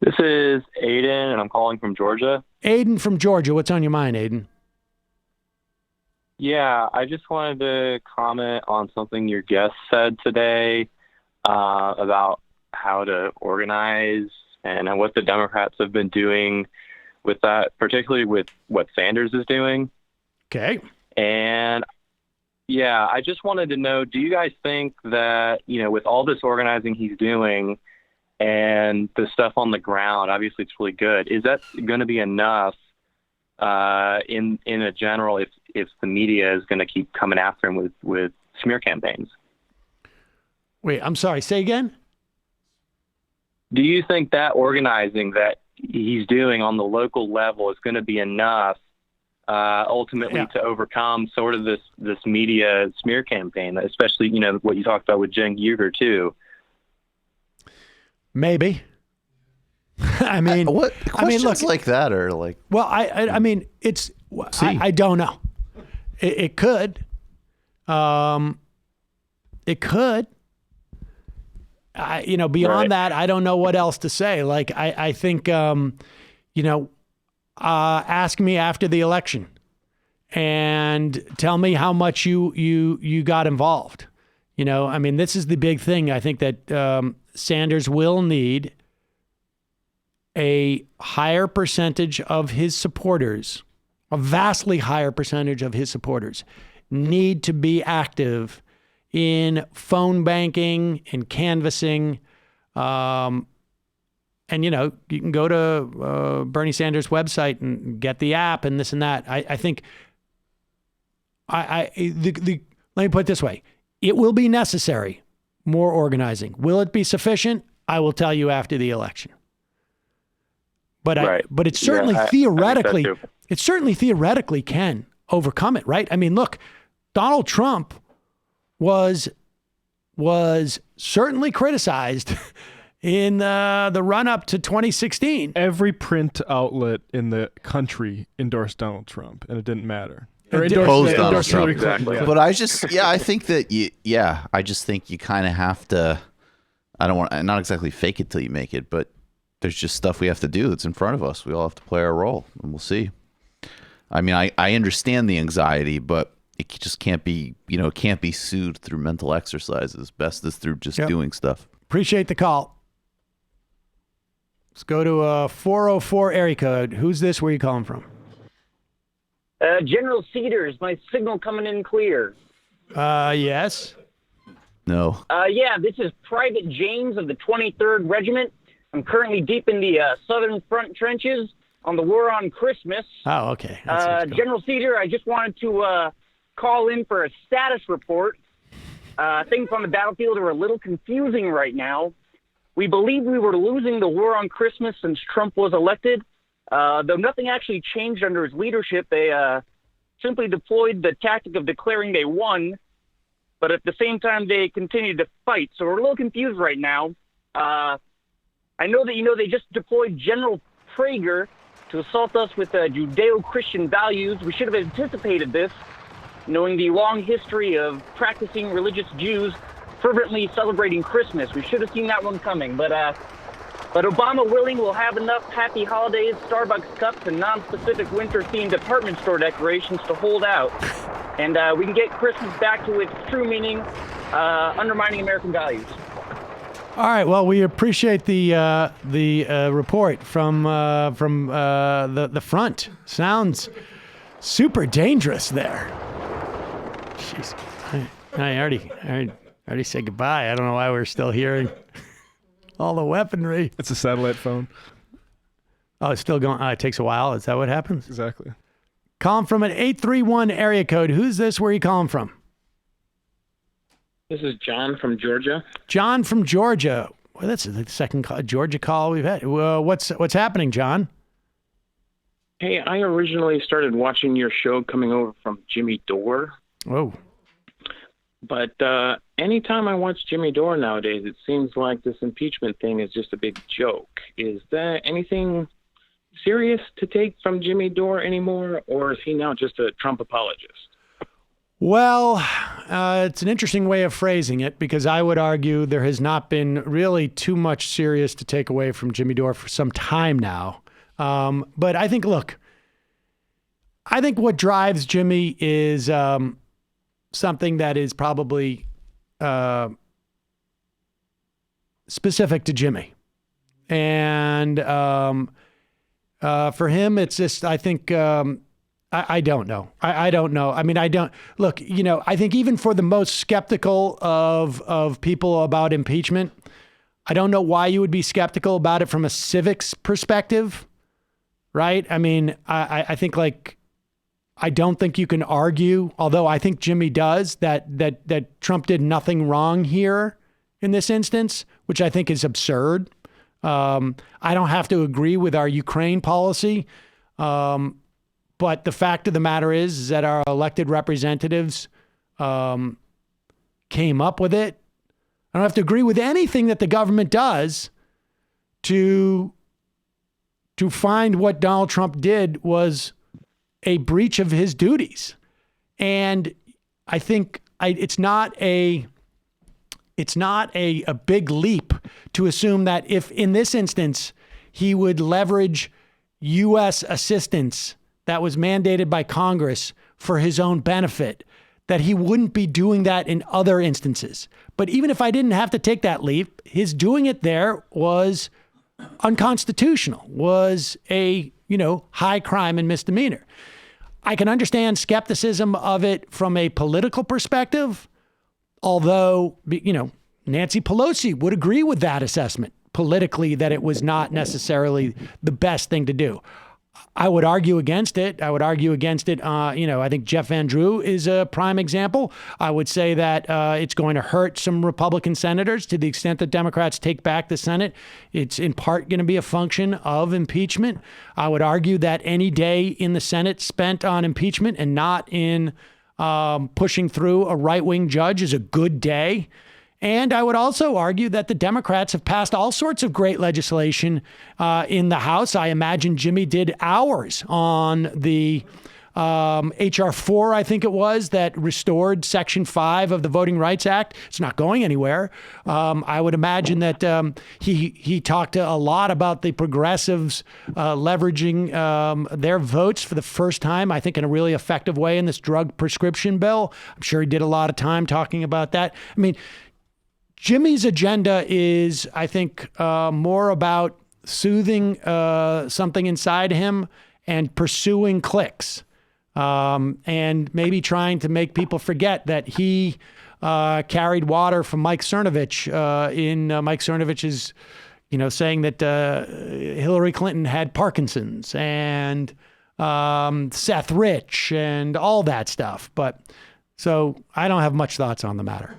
This is Aiden, and I'm calling from Georgia. Aiden from Georgia. What's on your mind, Aiden? Yeah, I just wanted to comment on something your guest said today about how to organize and what the Democrats have been doing with that, particularly with what Sanders is doing. Okay. And yeah, I just wanted to know, do you guys think that, with all this organizing he's doing, and the stuff on the ground, obviously it's really good. Is that going to be enough in a general if the media is going to keep coming after him with smear campaigns? Wait, I'm sorry. Say again? Do you think that organizing that he's doing on the local level is going to be enough ultimately to overcome sort of this media smear campaign, especially, what you talked about with Cenk Uygur too? Maybe. I mean, what questions look, like that are like? Well, I mean, it's. I don't know. It could. It could. Beyond that, I don't know what else to say. Like, I think, ask me after the election and tell me how much you got involved. This is the big thing. I think that Sanders will need a higher percentage of his supporters, a vastly higher percentage of his supporters need to be active in phone banking and canvassing. You can go to Bernie Sanders' website and get the app and this and that. I think let me put it this way. It will be necessary, more organizing. Will it be sufficient? I will tell you after the election. But but it's certainly theoretically, it certainly theoretically can overcome it, right? I mean, look, Donald Trump was certainly criticized in the run-up to 2016. Every print outlet in the country endorsed Donald Trump, and it didn't matter. Opposed Donald Trump. Exactly. But I just think you kind of have to. I don't want not exactly fake it till you make it, but there's just stuff we have to do that's in front of us. We all have to play our role, and we'll see. I mean, I understand the anxiety, but it just can't be, it can't be soothed through mental exercises. Best is through just doing stuff. Appreciate the call. Let's go to a 404 area code. Who's this? Where are you calling from? General Cedars, my signal coming in clear. Yes. No. Yeah, this is Private James of the 23rd Regiment. I'm currently deep in the Southern Front trenches on the war on Christmas. Oh, okay. General Cedar, I just wanted to call in for a status report. Things on the battlefield are a little confusing right now. We believe we were losing the war on Christmas since Trump was elected. Though nothing actually changed under his leadership, they simply deployed the tactic of declaring they won, but at the same time they continued to fight. So we're a little confused right now. I know that they just deployed General Prager to assault us with Judeo-Christian values. We should have anticipated this, knowing the long history of practicing religious Jews fervently celebrating Christmas. We should have seen that one coming, but Obama willing, we'll have enough happy holidays, Starbucks cups, and non-specific winter-themed department store decorations to hold out. And we can get Christmas back to its true meaning, undermining American values. All right. Well, we appreciate the report from the front. Sounds super dangerous there. Jeez. I already said goodbye. I don't know why we're still hearing all the weaponry. It's a satellite phone. Oh, it's still going. It takes a while. Is that what happens? Exactly. Calling from an 831 area code. Who's this? Where are you calling from? This is John from Georgia. John from Georgia. Well, that's the second Georgia call we've had. Well, what's happening, John? Hey, I originally started watching your show coming over from Jimmy Dore. Oh. But anytime I watch Jimmy Dore nowadays, it seems like this impeachment thing is just a big joke. Is there anything serious to take from Jimmy Dore anymore, or is he now just a Trump apologist? Well, it's an interesting way of phrasing it, because I would argue there has not been really too much serious to take away from Jimmy Dore for some time now. But I think, look, I think what drives Jimmy is something that is probably specific to Jimmy. And for him, it's just, I think... I don't know. I don't know. I mean, I don't look, I think even for the most skeptical of people about impeachment, I don't know why you would be skeptical about it from a civics perspective, right? I mean, I think like, I don't think you can argue, although I think Jimmy does, that Trump did nothing wrong here in this instance, which I think is absurd. I don't have to agree with our Ukraine policy, but the fact of the matter is that our elected representatives came up with it. I don't have to agree with anything that the government does to find what Donald Trump did was a breach of his duties. And I think it's not a big leap to assume that if in this instance he would leverage U.S. assistance that was mandated by Congress for his own benefit, that he wouldn't be doing that in other instances. But even if I didn't have to take that leap, his doing it there was unconstitutional, was a, high crime and misdemeanor. I can understand skepticism of it from a political perspective, although, Nancy Pelosi would agree with that assessment politically, that it was not necessarily the best thing to do. I would argue against it. I think Jeff Van Drew is a prime example. I would say that it's going to hurt some Republican senators to the extent that Democrats take back the Senate. It's in part going to be a function of impeachment. I would argue that any day in the Senate spent on impeachment and not in pushing through a right-wing judge is a good day. And I would also argue that the Democrats have passed all sorts of great legislation in the House. I imagine Jimmy did hours on the H.R. 4, I think it was, that restored Section 5 of the Voting Rights Act. It's not going anywhere. I would imagine that he talked a lot about the progressives leveraging their votes for the first time, I think in a really effective way in this drug prescription bill. I'm sure he did a lot of time talking about that. I mean, Jimmy's agenda is, I think, more about soothing something inside him and pursuing clicks, and maybe trying to make people forget that he carried water from Mike Cernovich in Mike Cernovich's, saying that Hillary Clinton had Parkinson's and Seth Rich and all that stuff. But so I don't have much thoughts on the matter.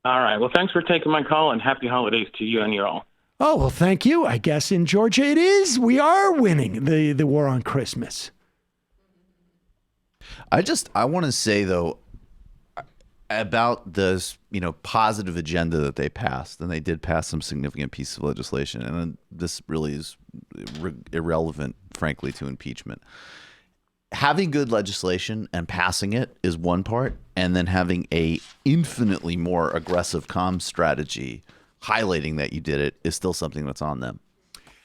All right. Well, thanks for taking my call, and happy holidays to you and your all. Oh, well, thank you. I guess in Georgia it is. We are winning the war on Christmas. I want to say, though, about this, positive agenda that they passed, and they did pass some significant pieces of legislation, and this really is irrelevant, frankly, to impeachment. Having good legislation and passing it is one part, and then having a infinitely more aggressive comms strategy highlighting that you did it is still something that's on them.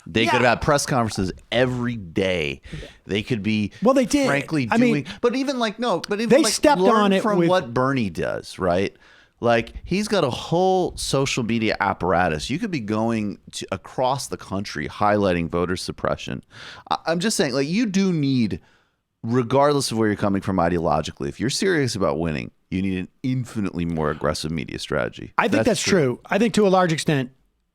They could have had press conferences every day. They could be, they did. Frankly, they stepped on it from what Bernie does, right? Like, he's got a whole social media apparatus. You could be going across the country highlighting voter suppression. I'm just saying, like, you do need, regardless of where you're coming from ideologically, if you're serious about winning, you need an infinitely more aggressive media strategy. I think that's true. I think to a large extent,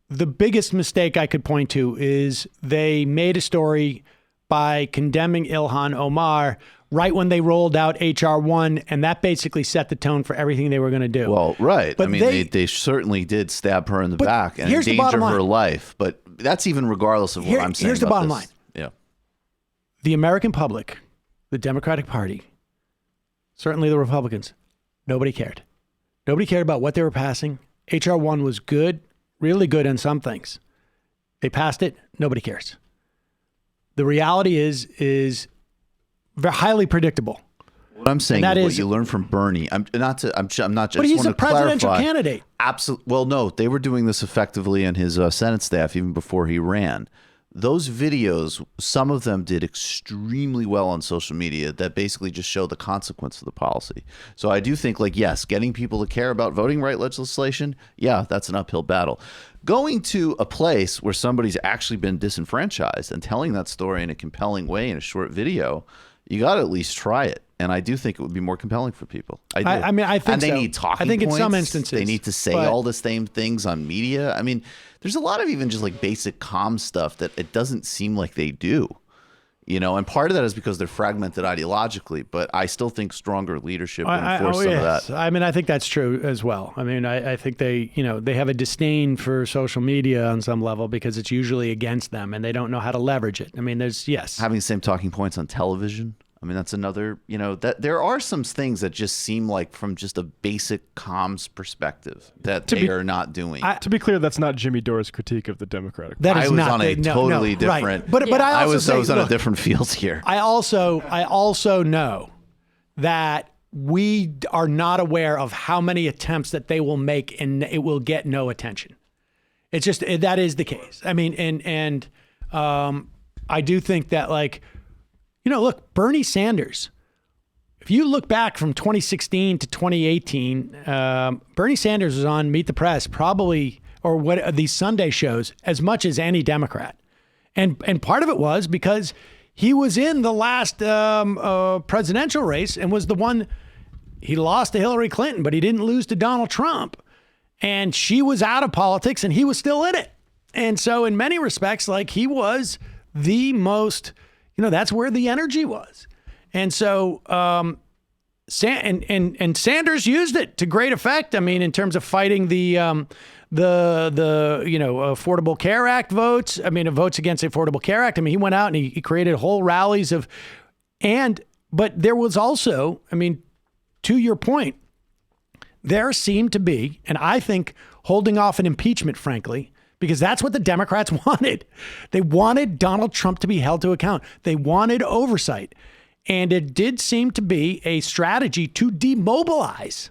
the biggest mistake I could point to is they made a story by condemning Ilhan Omar right when they rolled out H.R. 1, and that basically set the tone for everything they were going to do. Well, right. But I mean, they certainly did stab her in the back and endanger her life, but that's even regardless of what I'm saying. Here's the bottom line. Yeah. The American public, the Democratic Party, certainly the Republicans, nobody cared. Nobody cared about what they were passing. H.R. 1 was good, really good in some things. They passed it. Nobody cares. The reality is very highly predictable. What I'm saying is what you learn from Bernie. I'm not just. But he's a presidential candidate. Absolutely. Well, no, they were doing this effectively in his Senate staff even before he ran. Those videos, some of them did extremely well on social media that basically just show the consequence of the policy. So I do think, like, yes, getting people to care about voting right legislation, yeah, that's an uphill battle. Going to a place where somebody's actually been disenfranchised and telling that story in a compelling way in a short video, you got to at least try it. and I do think it would be more compelling for people. I do. I mean, I think and they so. need talking I think points. in some instances they need to say all the same things on media. I mean, there's a lot of even just like basic comm stuff that it doesn't seem like they do. You know, and part of that is because they're fragmented ideologically, but I still think stronger leadership would enforce some of that. I mean, I think that's true as well. I mean, I think they have a disdain for social media on some level because it's usually against them and they don't know how to leverage it. I mean, having the same talking points on television. I mean, that's another, that there are some things that just seem like from just a basic comms perspective that they are not doing. To be clear, that's not Jimmy Dore's critique of the Democratic Party. That is I was not on a totally different. Right. But I was on a different field here. I also know that we are not aware of how many attempts that they will make and it will get no attention. It's just that is the case. I mean, and I do think that look, Bernie Sanders, if you look back from 2016 to 2018, Bernie Sanders was on Meet the Press probably, or these Sunday shows, as much as any Democrat. And part of it was because he was in the last presidential race and was the one, he lost to Hillary Clinton, but he didn't lose to Donald Trump. And she was out of politics and he was still in it. And so in many respects, he was the most... that's where the energy was. And so Sanders used it to great effect. I mean, in terms of fighting the Affordable Care Act votes. I mean, votes against the Affordable Care Act. I mean, he went out and he created whole rallies but there was also, I mean, to your point, there seemed to be, and I think holding off an impeachment, frankly, because that's what the Democrats wanted. They wanted Donald Trump to be held to account. They wanted oversight. And it did seem to be a strategy to demobilize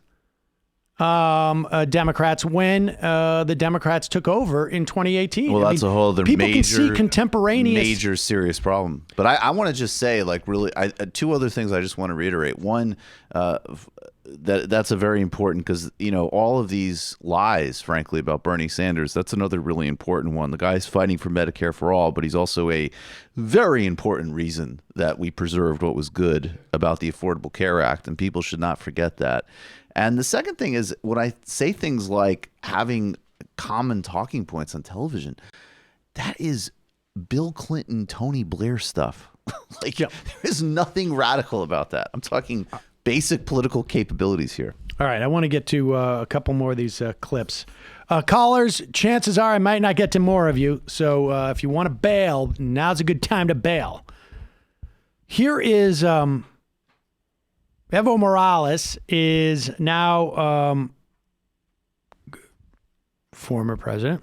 Democrats when the Democrats took over in 2018. Well, that's a whole other people can see contemporaneous major serious problem. But I want to just say, two other things I just want to reiterate. One, that's a very important because, all of these lies, frankly, about Bernie Sanders, that's another really important one. The guy's fighting for Medicare for all, but he's also a very important reason that we preserved what was good about the Affordable Care Act, and people should not forget that. And the second thing is when I say things like having common talking points on television, that is Bill Clinton, Tony Blair stuff. There is nothing radical about that. I'm talking basic political capabilities here. All right, I want to get to a couple more of these clips. Callers, chances are I might not get to more of you, so if you want to bail, now's a good time to bail. Here is Evo Morales is now former president.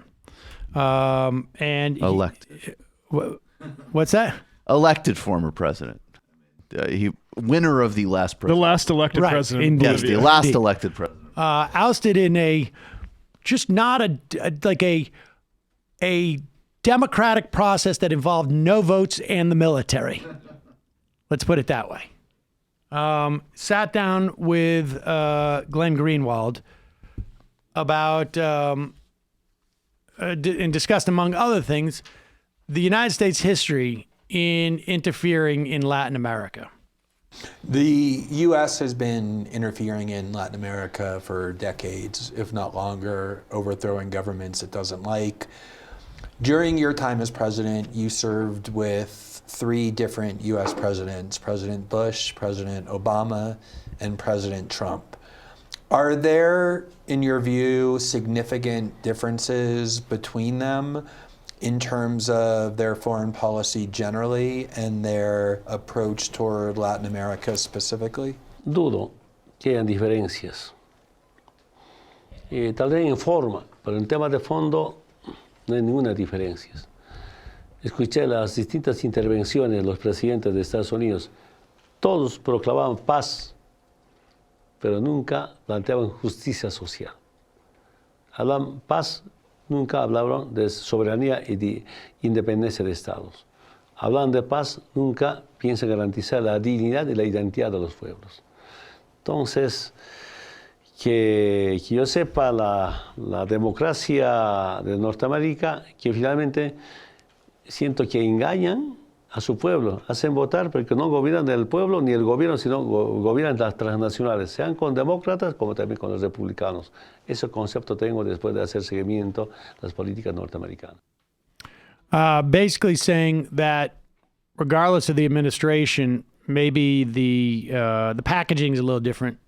And elected. What's that? Elected former president. He winner of the last president. The last elected president. Yes, the last elected president. Ousted in a just not a democratic process that involved no votes and the military. Let's put it that way. Sat down with Glenn Greenwald about and discussed, among other things, the United States history in interfering in Latin America. The U.S. has been interfering in Latin America for decades, if not longer, overthrowing governments it doesn't like. During your time as president, you served with 3 different U.S. presidents, President Bush, President Obama, and President Trump. Are there, in your view, significant differences between them in terms of their foreign policy generally and their approach toward Latin America specifically? Dudo que hayan diferencias. Tal vez en forma, pero en temas de fondo no hay ninguna diferencia. Escuché las distintas intervenciones de los presidentes de Estados Unidos. Todos proclamaban paz, pero nunca planteaban justicia social. Hablan paz, nunca hablaron de soberanía y de independencia de Estados. Hablan de paz, nunca piensan garantizar la dignidad y la identidad de los pueblos. Entonces, que yo sepa, la democracia de Norteamérica, que finalmente siento que engañan a su pueblo, hacen votar porque no gobiernan el pueblo ni el gobierno, sino gobiernan las transnacionales, sean con demócratas como también con los republicanos. Ese concepto tengo después de hacer seguimiento de las políticas norteamericanas. Basically saying that regardless of the administration, maybe the packaging is a little different.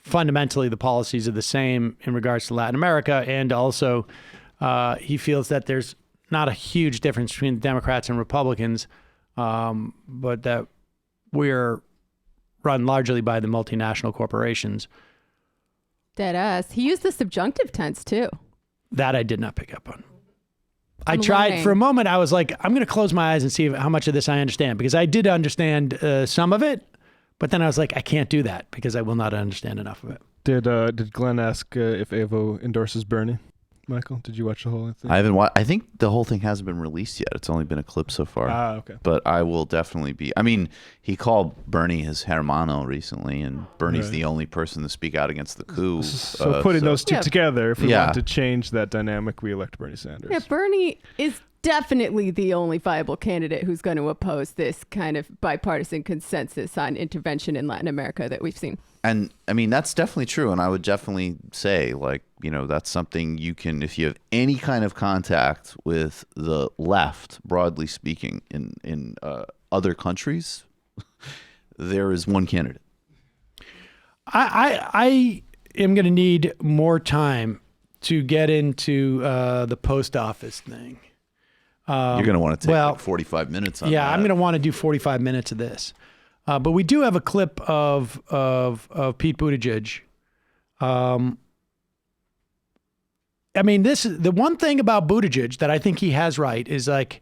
Fundamentally, the policies are the same in regards to Latin America, and also he feels that there's not a huge difference between Democrats and Republicans, but that we're run largely by the multinational corporations. Deadass. He used the subjunctive tense too. That I did not pick up on. I I'm tried learning. for a moment. I was like, I'm going to close my eyes and see how much of this I understand, because I did understand some of it, but then I was like, I can't do that because I will not understand enough of it. Did Glenn ask if Evo endorses Bernie? Michael, did you watch the whole thing? I haven't watched. I think the whole thing hasn't been released yet. It's only been a clip so far. Ah, okay. But I will definitely be. I mean, he called Bernie his hermano recently, and Bernie's Right. the only person to speak out against the coup. So putting those two Yeah. together, if we Yeah. want to change that dynamic, we elect Bernie Sanders. Yeah, Bernie is definitely the only viable candidate who's going to oppose this kind of bipartisan consensus on intervention in Latin America that we've seen. And I mean, that's definitely true. And I would definitely say, like, you know, that's something you can, if you have any kind of contact with the left, broadly speaking, in other countries, there is one candidate. I am going to need more time to get into the post office thing. You're going to want to take well, like 45 minutes on yeah, that. I'm going to want to do 45 minutes of this. But we do have a clip of Pete Buttigieg. I mean, this is the one thing about Buttigieg that I think he has right is like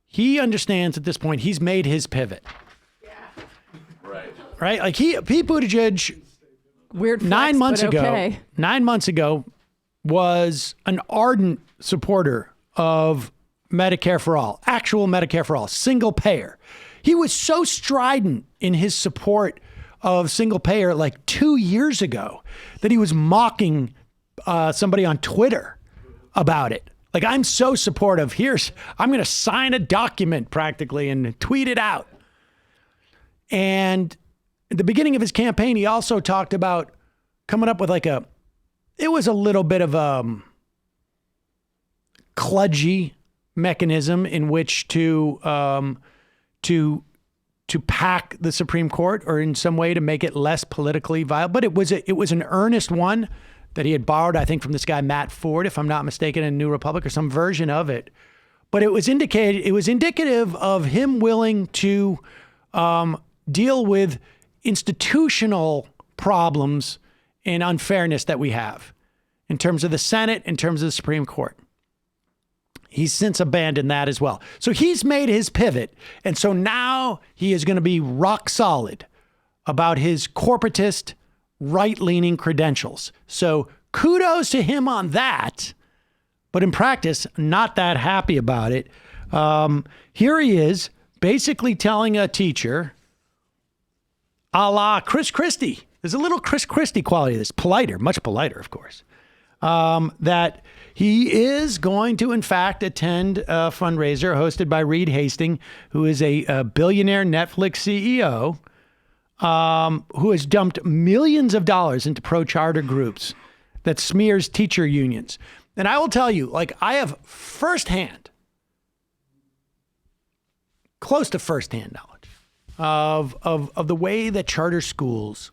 he understands at this point he's made his pivot. Right? Like Pete Buttigieg Weird flex, 9 months but ago, okay. 9 months ago was an ardent supporter of Medicare for all, actual Medicare for all, single payer. He was so strident in his support of single payer like 2 years ago that he was mocking somebody on Twitter about it. Like, I'm so supportive. I'm going to sign a document practically and tweet it out. And at the beginning of his campaign, he also talked about coming up with it was a little bit of a kludgy mechanism in which to pack the Supreme Court, or in some way to make it less politically viable. But it was an earnest one that he had borrowed, I think, from this guy Matt Ford, if I'm not mistaken, in New Republic, or some version of it. But it was indicative of him willing to deal with institutional problems and unfairness that we have in terms of the Senate, in terms of the Supreme Court. He's since abandoned that as well. So he's made his pivot. And so now he is going to be rock solid about his corporatist, right-leaning credentials. So kudos to him on that. But in practice, not that happy about it. Here he is basically telling a teacher, a la Chris Christie. There's a little Chris Christie quality to this. Politer, much politer, of course. That he is going to, in fact, attend a fundraiser hosted by Reed Hastings, who is a billionaire Netflix CEO, who has dumped millions of dollars into pro-charter groups that smears teacher unions. And I will tell you, like, I have close to firsthand knowledge of the way that charter schools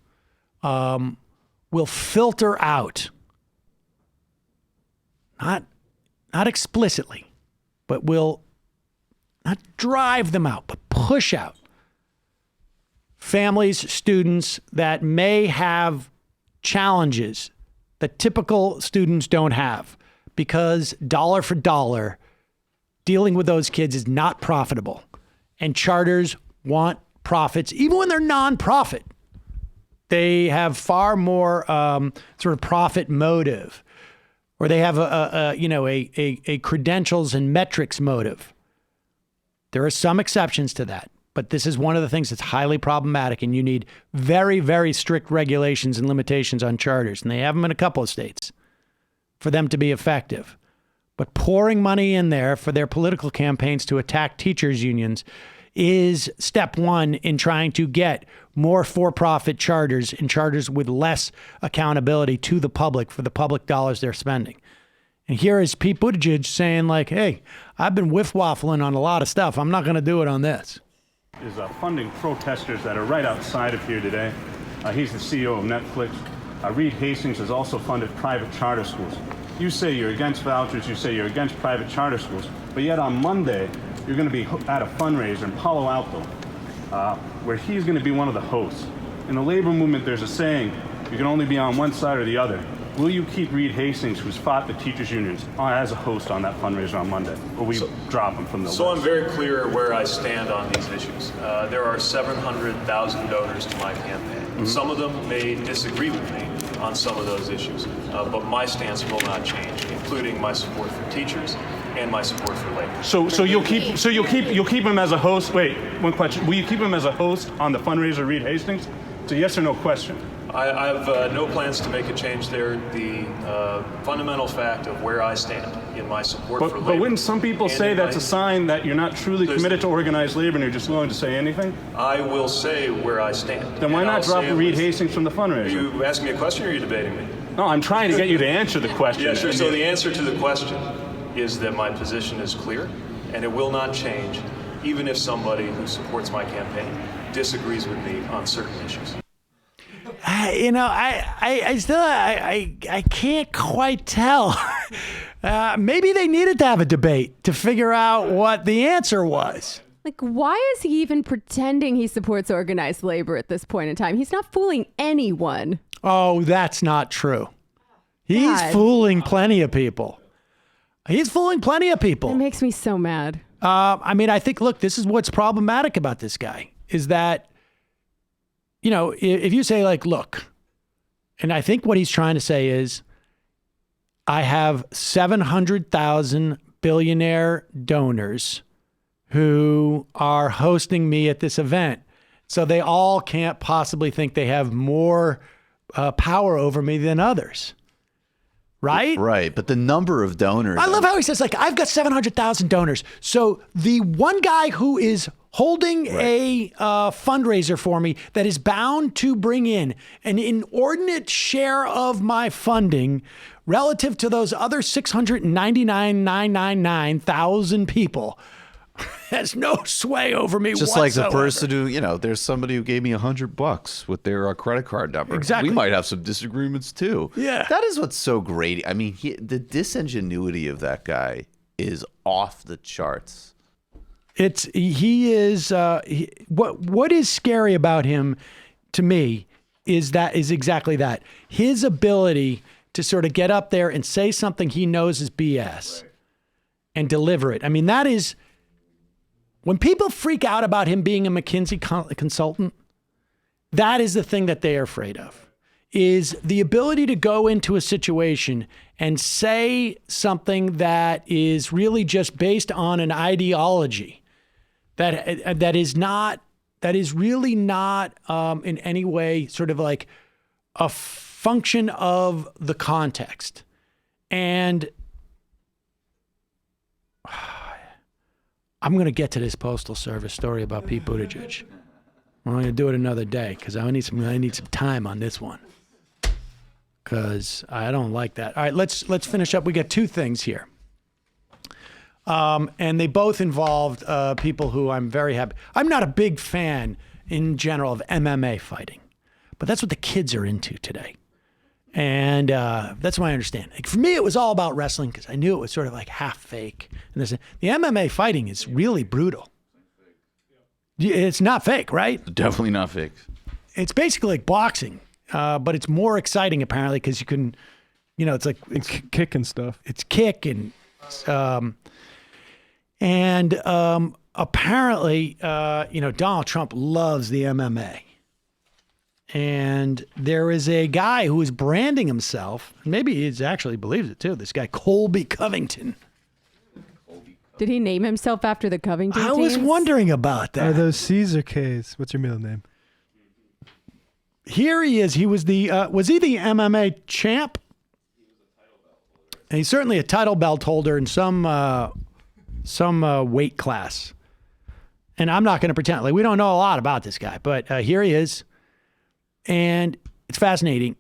will filter out, not explicitly, but will not drive them out, but push out families, students that may have challenges that typical students don't have, because dollar for dollar, dealing with those kids is not profitable. And charters want profits, even when they're nonprofit. They have far more sort of profit motive, or they have a credentials and metrics motive. There are some exceptions to that, but this is one of the things that's highly problematic, and you need very, very strict regulations and limitations on charters, and they have them in a couple of states for them to be effective. But pouring money in there for their political campaigns to attack teachers' unions is step one in trying to get more for-profit charters and charters with less accountability to the public for the public dollars they're spending. And here is Pete Buttigieg saying like, hey, I've been whiff-waffling on a lot of stuff. I'm not going to do it on this. Is funding protesters that are right outside of here today. He's the CEO of Netflix. Reed Hastings has also funded private charter schools. You say you're against vouchers, you say you're against private charter schools, but yet on Monday, you're going to be at a fundraiser in Palo Alto, where he's going to be one of the hosts. In the labor movement, there's a saying, you can only be on one side or the other. Will you keep Reed Hastings, who's fought the teachers' unions, as a host on that fundraiser on Monday? Or will you drop him from the list? I'm very clear where I stand on these issues. There are 700,000 donors to my campaign. Mm-hmm. Some of them may disagree with me on some of those issues, but my stance will not change, including my support for teachers and my support for labor. So you'll keep him as a host. Wait, one question. Will you keep him as a host on the fundraiser, Reed Hastings? It's a yes or no question. I have no plans to make a change there. The fundamental fact of where I stand in my support for labor. But wouldn't some people say that's a sign that you're not truly committed to organized labor and you're just willing to say anything? I will say where I stand. Then why not drop Reed Hastings from the fundraiser? Are you asking me a question or are you debating me? No, I'm trying to get you to answer the question. Yeah, sure. So the answer to the question is that my position is clear and it will not change, even if somebody who supports my campaign disagrees with me on certain issues. I can't quite tell. Maybe they needed to have a debate to figure out what the answer was. Like, why is he even pretending he supports organized labor at this point in time? He's not fooling anyone. Oh, that's not true. He's fooling plenty of people. He's fooling plenty of people. It makes me so mad. I think, look, this is what's problematic about this guy is that, you know, if you say like, look, and I think what he's trying to say is, I have 700,000 billionaire donors who are hosting me at this event. So they all can't possibly think they have more power over me than others. Right? Right. But the number of donors. I love how he says, like, I've got 700,000 donors. So the one guy who is holding a fundraiser for me that is bound to bring in an inordinate share of my funding relative to those other 699,999,000 people has no sway over me Just whatsoever. like the person who, you know, there's somebody who gave me $100 with their credit card number. Exactly. We might have some disagreements too. Yeah. That is what's so great. I mean, the disingenuity of that guy is off the charts. What is scary about him to me is exactly that. His ability to sort of get up there and say something he knows is BS and deliver it. I mean, that is, when people freak out about him being a McKinsey consultant, that is the thing that they are afraid of, is the ability to go into a situation and say something that is really just based on an ideology that is really not in any way sort of like a function of the context. And I'm going to get to this Postal Service story about Pete Buttigieg. I'm going to do it another day because I need some time on this one because I don't like that. All right, let's finish up. We got two things here. And they both involved people who I'm very happy. I'm not a big fan in general of MMA fighting, but that's what the kids are into today. And that's my understanding. Like, for me, it was all about wrestling because I knew it was sort of like half fake. And the MMA fighting is really brutal. It's not fake, right? Definitely not fake. It's basically like boxing, but it's more exciting apparently because you can, you know, it's like it's kick and stuff. It's kick and apparently, you know, Donald Trump loves the MMA. And there is a guy who is branding himself, maybe he actually believes it too, this guy Colby Covington. Did he name himself after the Covington I was teams? wondering about that. Are those Caesar K's? What's your middle name? Here he is. He was was he the MMA champ? And he's certainly a title belt holder in some weight class. And I'm not going to pretend like we don't know a lot about this guy, but here he is. And it's fascinating.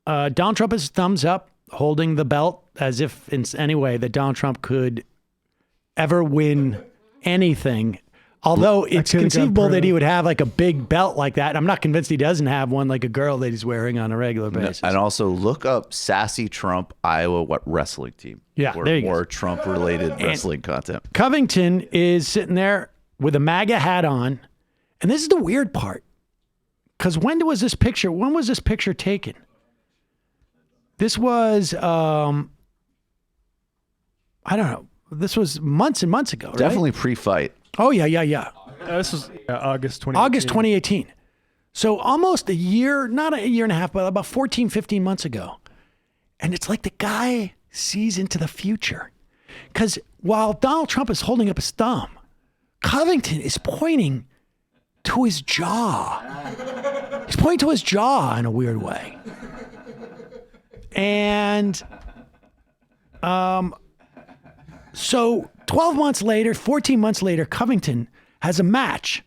Donald Trump has thumbs up, holding the belt as if in any way that Donald Trump could ever win anything. Although it's conceivable that he would have like a big belt like that. I'm not convinced he doesn't have one like a girl that he's wearing on a regular basis. And also look up Sassy Trump Iowa wrestling team. Yeah, for there you more go. Trump-related wrestling content. Covington is sitting there with a MAGA hat on. And this is the weird part. Because when was this picture taken? This was, I don't know. This was months and months ago, right? Definitely pre-fight. Oh, yeah. This was August 2018. August 2018. So almost a year, not a year and a half, but about 14, 15 months ago. And it's like the guy sees into the future. Because while Donald Trump is holding up his thumb, Covington is pointing to his jaw. He's pointing to his jaw in a weird way. And so 12 months later, 14 months later, Covington has a match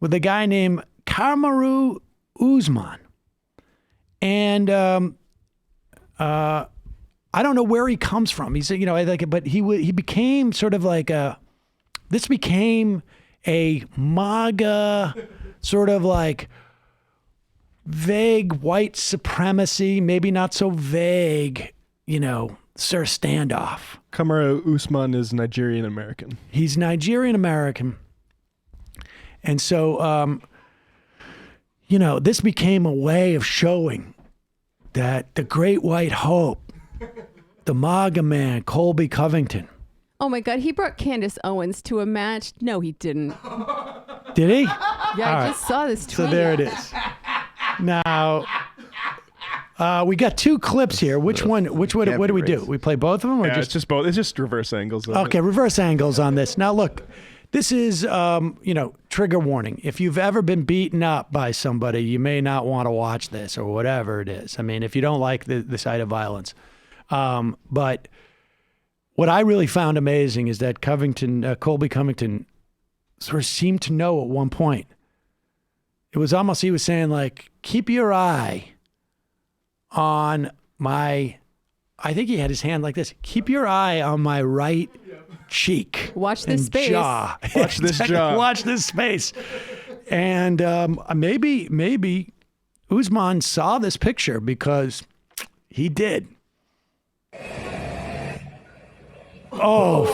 with a guy named Kamaru Usman. And I don't know where he comes from. He's, but he became sort of like this became a MAGA sort of like vague white supremacy, maybe not so vague, sort of standoff. Kamaru Usman is Nigerian American. He's Nigerian American. And so, this became a way of showing that the great white hope, the MAGA man, Colby Covington. Oh my God, he brought Candace Owens to a match. No, he didn't. Did he? Yeah, I just saw this tweet. So there it is. Now, we got two clips here. What do we do? We play both of them, or Yeah, it's just both. It's just reverse angles. Of Okay, it. reverse angles on this. Now, look, this is, trigger warning. If you've ever been beaten up by somebody, you may not want to watch this or whatever it is. I mean, if you don't like the sight of violence. But what I really found amazing is that Colby Covington sort of seemed to know at one point. It was almost, he was saying like, keep your eye on I think he had his hand like this. Keep your eye on my right cheek. Watch this space. Jaw. Watch this jaw. Watch this space. And maybe Usman saw this picture because he did. Oh.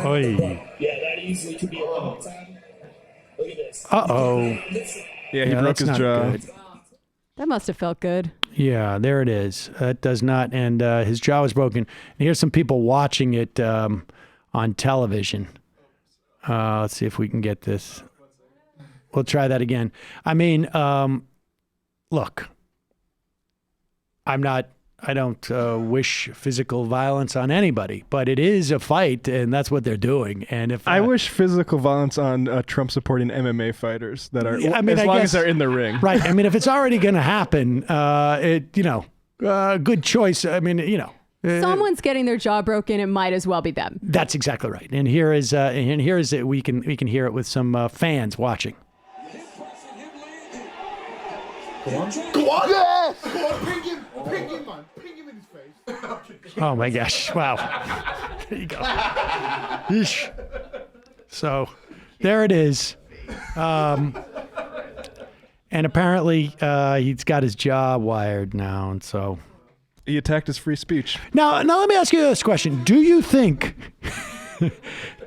Oy. Yeah, that easily could be a long time. Look at this. Uh-oh. Yeah, he broke his jaw. Good. That must have felt good. Yeah, there it is. That does not. And his jaw was broken. And here's some people watching it on television. Let's see if we can get this. We'll try that again. I mean, look, I don't wish physical violence on anybody, but it is a fight, and that's what they're doing. And if I wish physical violence on Trump supporting MMA fighters that are, I mean, as long as they're in the ring. Right. I mean, if it's already going to happen, good choice. I mean, Someone's getting their jaw broken. It might as well be them. That's exactly right. And here is we can hear it with some fans watching. Go on. Yes! Go on, ping him, man. Ping him in his face. Oh my gosh! Wow. There you go. Yeesh. So, there it is. And apparently, he's got his jaw wired now, and so he attacked his free speech. Now let me ask you this question: do you think?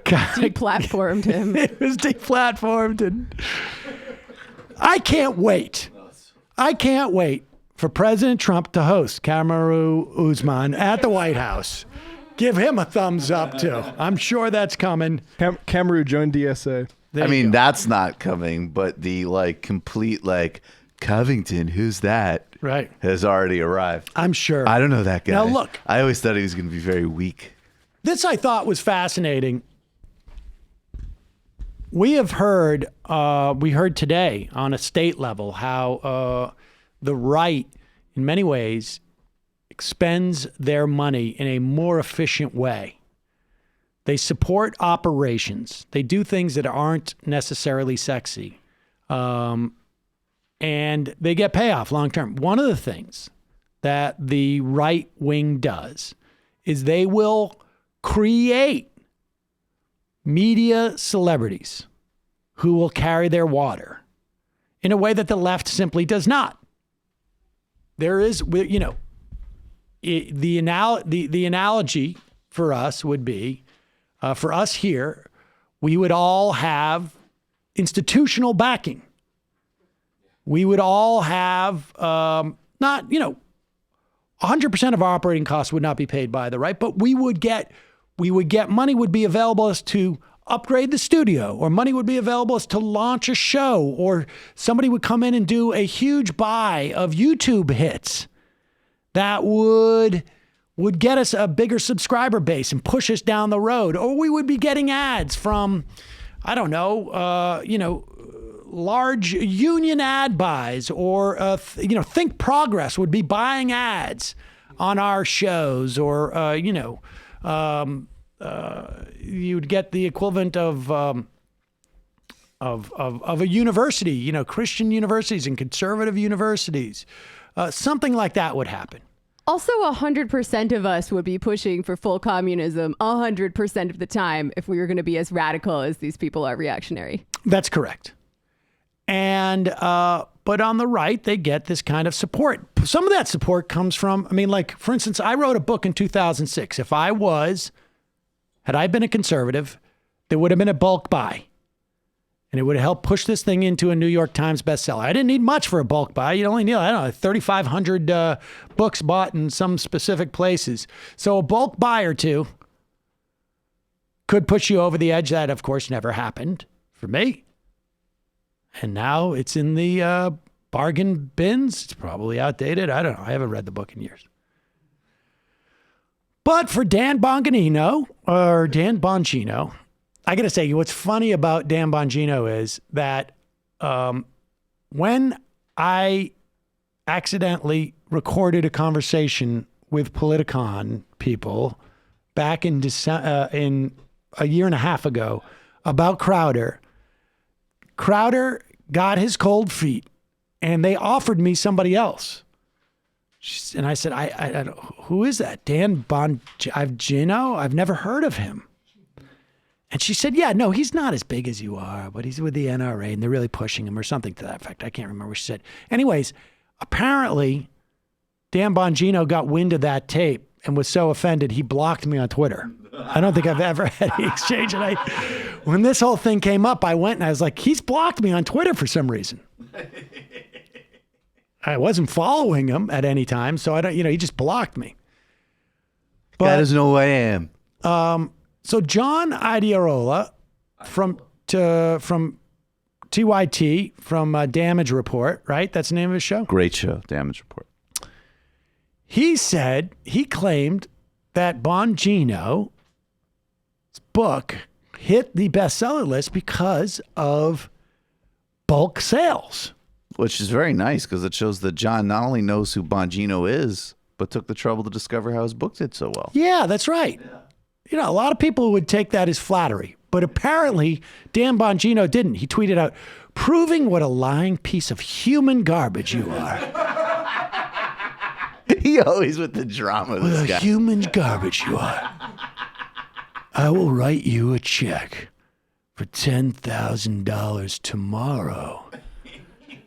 Deplatformed him. It was deplatformed, and I can't wait for President Trump to host Kamaru Usman at the White House. Give him a thumbs up, too. I'm sure that's coming. Kamaru joined DSA. That's not coming, but the complete Covington, who's that? Right. Has already arrived. I'm sure. I don't know that guy. Now, look. I always thought he was going to be very weak. This I thought was fascinating. We heard today on a state level how the right, in many ways, expends their money in a more efficient way They support operations. They do things that aren't necessarily sexy. And they get payoff long term. One of the things that the right wing does is they will create media celebrities who will carry their water in a way that the left simply does not. There is, you know, the analogy for us would be, for us here, we would all have institutional backing. We would all have, not, you know, 100% of our operating costs would not be paid by the right, but we would get money would be available as to upgrade the studio, or money would be available as to launch a show, or somebody would come in and do a huge buy of YouTube hits that would get us a bigger subscriber base and push us down the road. Or we would be getting ads from, I don't know, large union ad buys, or, Think Progress would be buying ads on our shows, or, you'd get the equivalent of a university, Christian universities and conservative universities. Something like that would happen. Also, 100% of us would be pushing for full communism 100% of the time if we were going to be as radical as these people are reactionary. That's correct. And, but on the right, they get this kind of support. Some of that support comes from, for instance, I wrote a book in 2006. Had I been a conservative, there would have been a bulk buy. And it would have helped push this thing into a New York Times bestseller. I didn't need much for a bulk buy. You only need, 3,500 books bought in some specific places. So a bulk buy or two could push you over the edge. That, of course, never happened for me. And now it's in the bargain bins. It's probably outdated. I don't know. I haven't read the book in years. But for Dan Bongino, I got to say, what's funny about Dan Bongino is that when I accidentally recorded a conversation with Politicon people back in in a year and a half ago about Crowder got his cold feet, and they offered me somebody else. And I said, I don't know, who is that? Dan Bongino? I've never heard of him. And she said, yeah, no, he's not as big as you are, but he's with the NRA and they're really pushing him, or something to that effect. I can't remember what she said. Anyways, apparently Dan Bongino got wind of that tape and was so offended he blocked me on Twitter. I don't think I've ever had any exchange. And when this whole thing came up, I went and I was like, he's blocked me on Twitter for some reason. I wasn't following him at any time, so he just blocked me. But guy doesn't know who I am. So John Idiarola from TYT, from Damage Report, right? That's the name of his show? Great show, Damage Report. He claimed that Bongino's book hit the bestseller list because of bulk sales. Which is very nice, because it shows that John not only knows who Bongino is, but took the trouble to discover how his book did so well. Yeah, that's right. Yeah. A lot of people would take that as flattery, but apparently Dan Bongino didn't. He tweeted out, proving what a lying piece of human garbage you are. He always with the drama. What a human garbage you are. I will write you a check for $10,000 tomorrow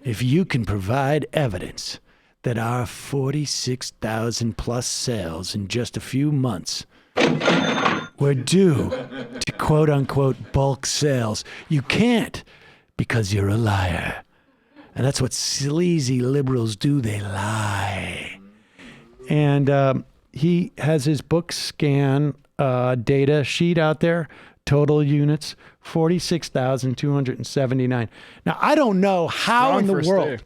if you can provide evidence that our 46,000 plus sales in just a few months were due to quote unquote bulk sales. You can't, because you're a liar. And that's what sleazy liberals do. They lie. And he has his book scan data sheet out there. Total units, 46,279. Now, I don't know how in the world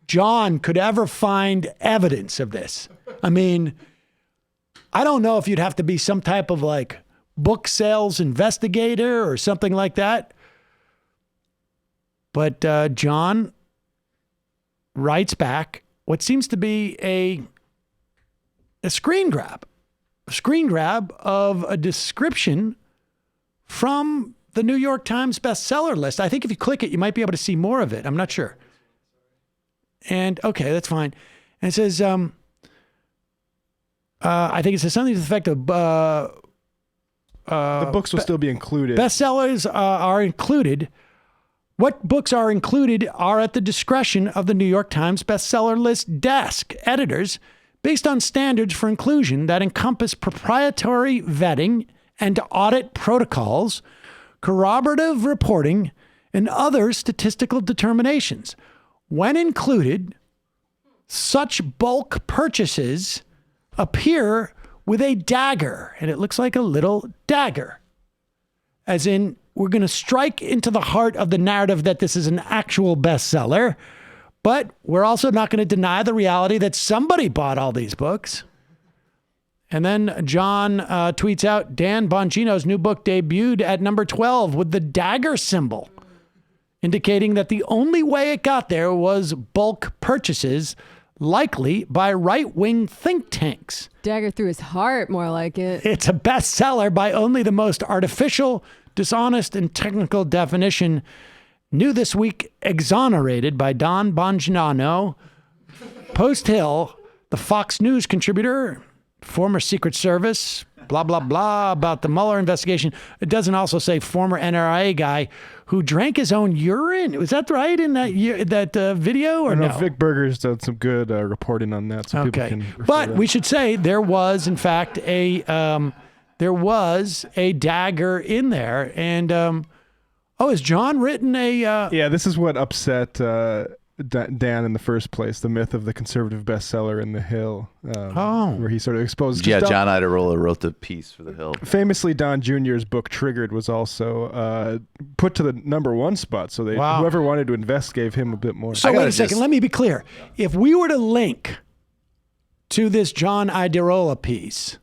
John could ever find evidence of this. I mean, I don't know if you'd have to be some type of like book sales investigator or something like that. But John writes back what seems to be a screen grab screen grab of a description from the New York Times bestseller list. I think if you click it, you might be able to see more of it. I'm not sure. And okay, that's fine. And it says, I think it says something to the effect of the books will still be included. Bestsellers are included. What books are included are at the discretion of the New York Times bestseller list desk editors based on standards for inclusion that encompass proprietary vetting and audit protocols, corroborative reporting, and other statistical determinations. When included, such bulk purchases appear with a dagger, and it looks like a little dagger. As in, we're going to strike into the heart of the narrative that this is an actual bestseller, but we're also not going to deny the reality that somebody bought all these books. And then John tweets out, Dan Bongino's new book debuted at number 12 with the dagger symbol, indicating that the only way it got there was bulk purchases, likely by right-wing think tanks. Dagger through his heart, more like it. It's a bestseller by only the most artificial, dishonest, and technical definition. New this week, exonerated by Don Bongino, Post Hill, the Fox News contributor, former Secret Service, blah, blah, blah, about the Mueller investigation. It doesn't also say former NRA guy who drank his own urine. Was that right in that video or no? Vic Berger's done some good reporting on that, so people can refer But to we should say there was, in fact, a dagger in there. And, has John written a... Yeah, this is what upset Dan in the first place, the myth of the conservative bestseller in The Hill, where he sort of exposed... Yeah, John Iadarola wrote the piece for The Hill. Famously, Don Jr.'s book Triggered was also put to the #1 spot, so whoever wanted to invest gave him a bit more. So wait a second, let me be clear. If we were to link to this John Iadarola piece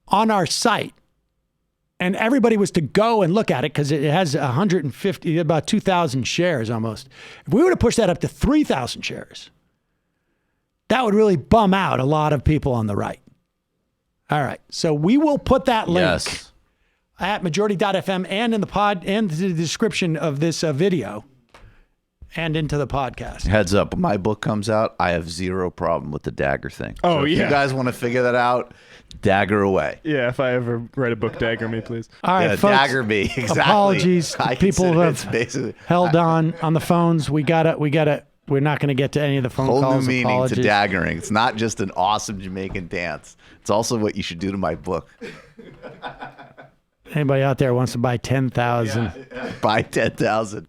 on our site, and everybody was to go and look at it because it has 150, about 2,000 shares almost. If we were to push that up to 3,000 shares, that would really bum out a lot of people on the right. All right. So we will put that link at majority.fm and in the pod and the description of this video and into the podcast. Heads up, when my book comes out, I have zero problem with the dagger thing. Oh, so if yeah. you guys want to figure that out, dagger away. Yeah, if I ever write a book, dagger me, please. All right, folks, dagger me. Exactly. Apologies. People have held on the phones. We're not going to get to any of the phone calls. Whole new meaning Apologies. to daggering. It's not just an awesome Jamaican dance. It's also what you should do to my book. Anybody out there wants to buy 10,000? Yeah. Buy 10,000.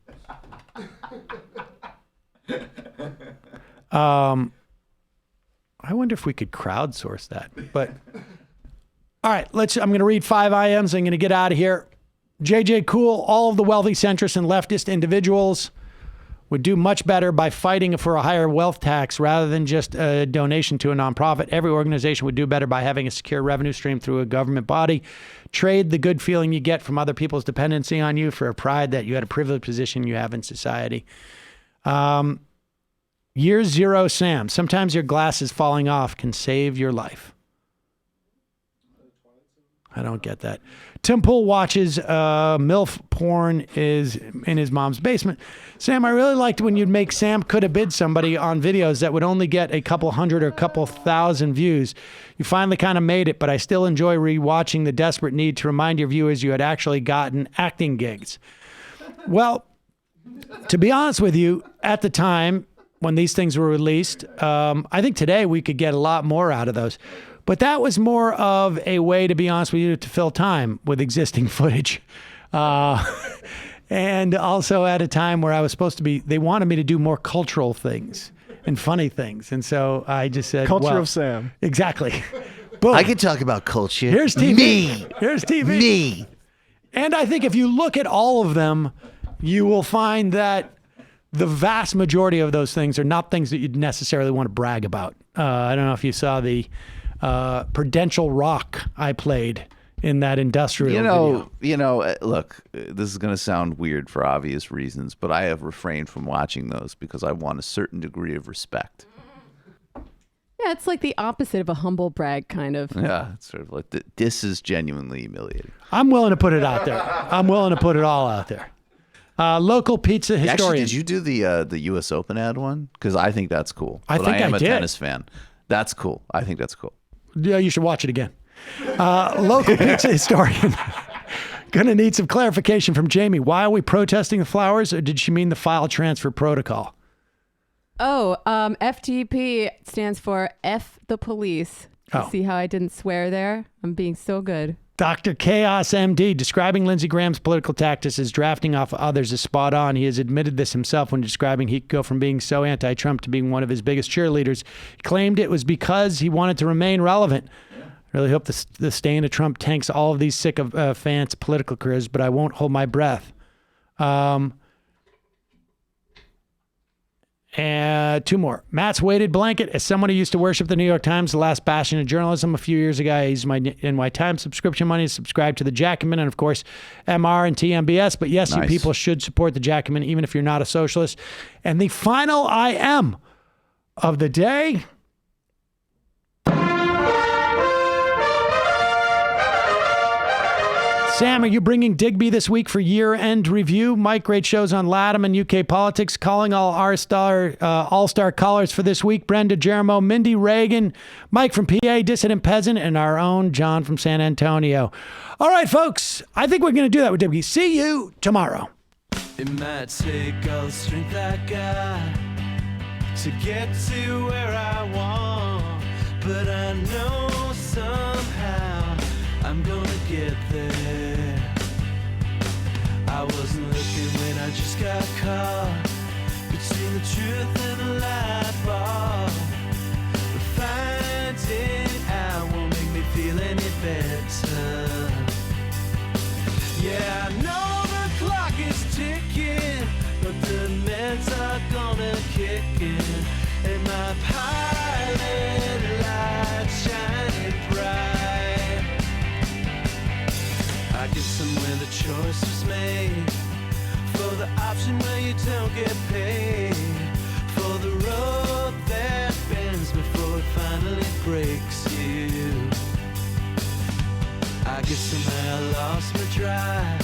I wonder if we could crowdsource that. But all right, I'm going to read 5 IMs. I'm going to get out of here. JJ Cool, all of the wealthy centrist and leftist individuals would do much better by fighting for a higher wealth tax rather than just a donation to a nonprofit. Every organization would do better by having a secure revenue stream through a government body. Trade the good feeling you get from other people's dependency on you for a pride that you had a privileged position you have in society. Year 0, Sam. Sometimes your glasses falling off can save your life. I don't get that. Tim Pool watches MILF porn is in his mom's basement. Sam, I really liked when you'd make Sam could have bid somebody on videos that would only get a couple hundred or a couple thousand views. You finally kind of made it, but I still enjoy rewatching the desperate need to remind your viewers you had actually gotten acting gigs. Well, to be honest with you, at the time when these things were released, I think today we could get a lot more out of those. But that was more of a way, to be honest with you, to fill time with existing footage. And also at a time where I was supposed to be, they wanted me to do more cultural things and funny things. And so I just said, Culture of Sam. Exactly. Boom. I can talk about culture. Here's TV. Me. Here's TV. Me. And I think if you look at all of them, you will find that the vast majority of those things are not things that you'd necessarily want to brag about. I don't know if you saw the Prudential Rock I played in that industrial video. Look, this is going to sound weird for obvious reasons, but I have refrained from watching those because I want a certain degree of respect. Yeah, it's like the opposite of a humble brag, kind of. Yeah, it's sort of like this is genuinely humiliating. I'm willing to put it out there. I'm willing to put it all out there. Local pizza historian. Actually, did you do the U.S. Open ad one? Because I think that's cool. I think I am a did. tennis fan. That's cool. I think that's cool. Yeah, you should watch it again. Local pizza historian. Gonna need some clarification from Jamie. Why are we protesting the flowers, or did she mean the file transfer protocol? Oh, FTP stands for F the police. Oh. See how I didn't swear there? I'm being so good. Dr. Chaos MD describing Lindsey Graham's political tactics as drafting off others is spot on. He has admitted this himself when describing he could go from being so anti-Trump to being one of his biggest cheerleaders. He claimed it was because he wanted to remain relevant. I really hope the staying of Trump tanks all of these sick of fans' political careers, but I won't hold my breath. And two more. Matt's weighted blanket. As someone who used to worship the New York Times, the last bastion of journalism, a few years ago, I used my NY Times subscription money to subscribe to the Jacobin and, of course, MR and TMBS. But yes, Nice. you people should support the Jacobin, even if you're not a socialist. And the final I am of the day. Sam, are you bringing Digby this week for year-end review? Mike, great shows on Latham and UK politics. Calling all all-star callers for this week. Brenda Jeremo, Mindy Reagan, Mike from PA, Dissident Peasant, and our own John from San Antonio. All right, folks, I think we're going to do that with Digby. See you tomorrow. It might take all the strength I got to get to where I want, but I know somehow I'm gonna get there. I wasn't looking when I just got caught between the truth and the light bar, but finding out won't make me feel any better. Yeah, I know the clock is ticking, but the meds are gonna kick in, and my pilot light shining bright. I get somewhere the choice was made, for the option where you don't get paid, for the road that bends before it finally breaks you. I guess somehow I lost my drive,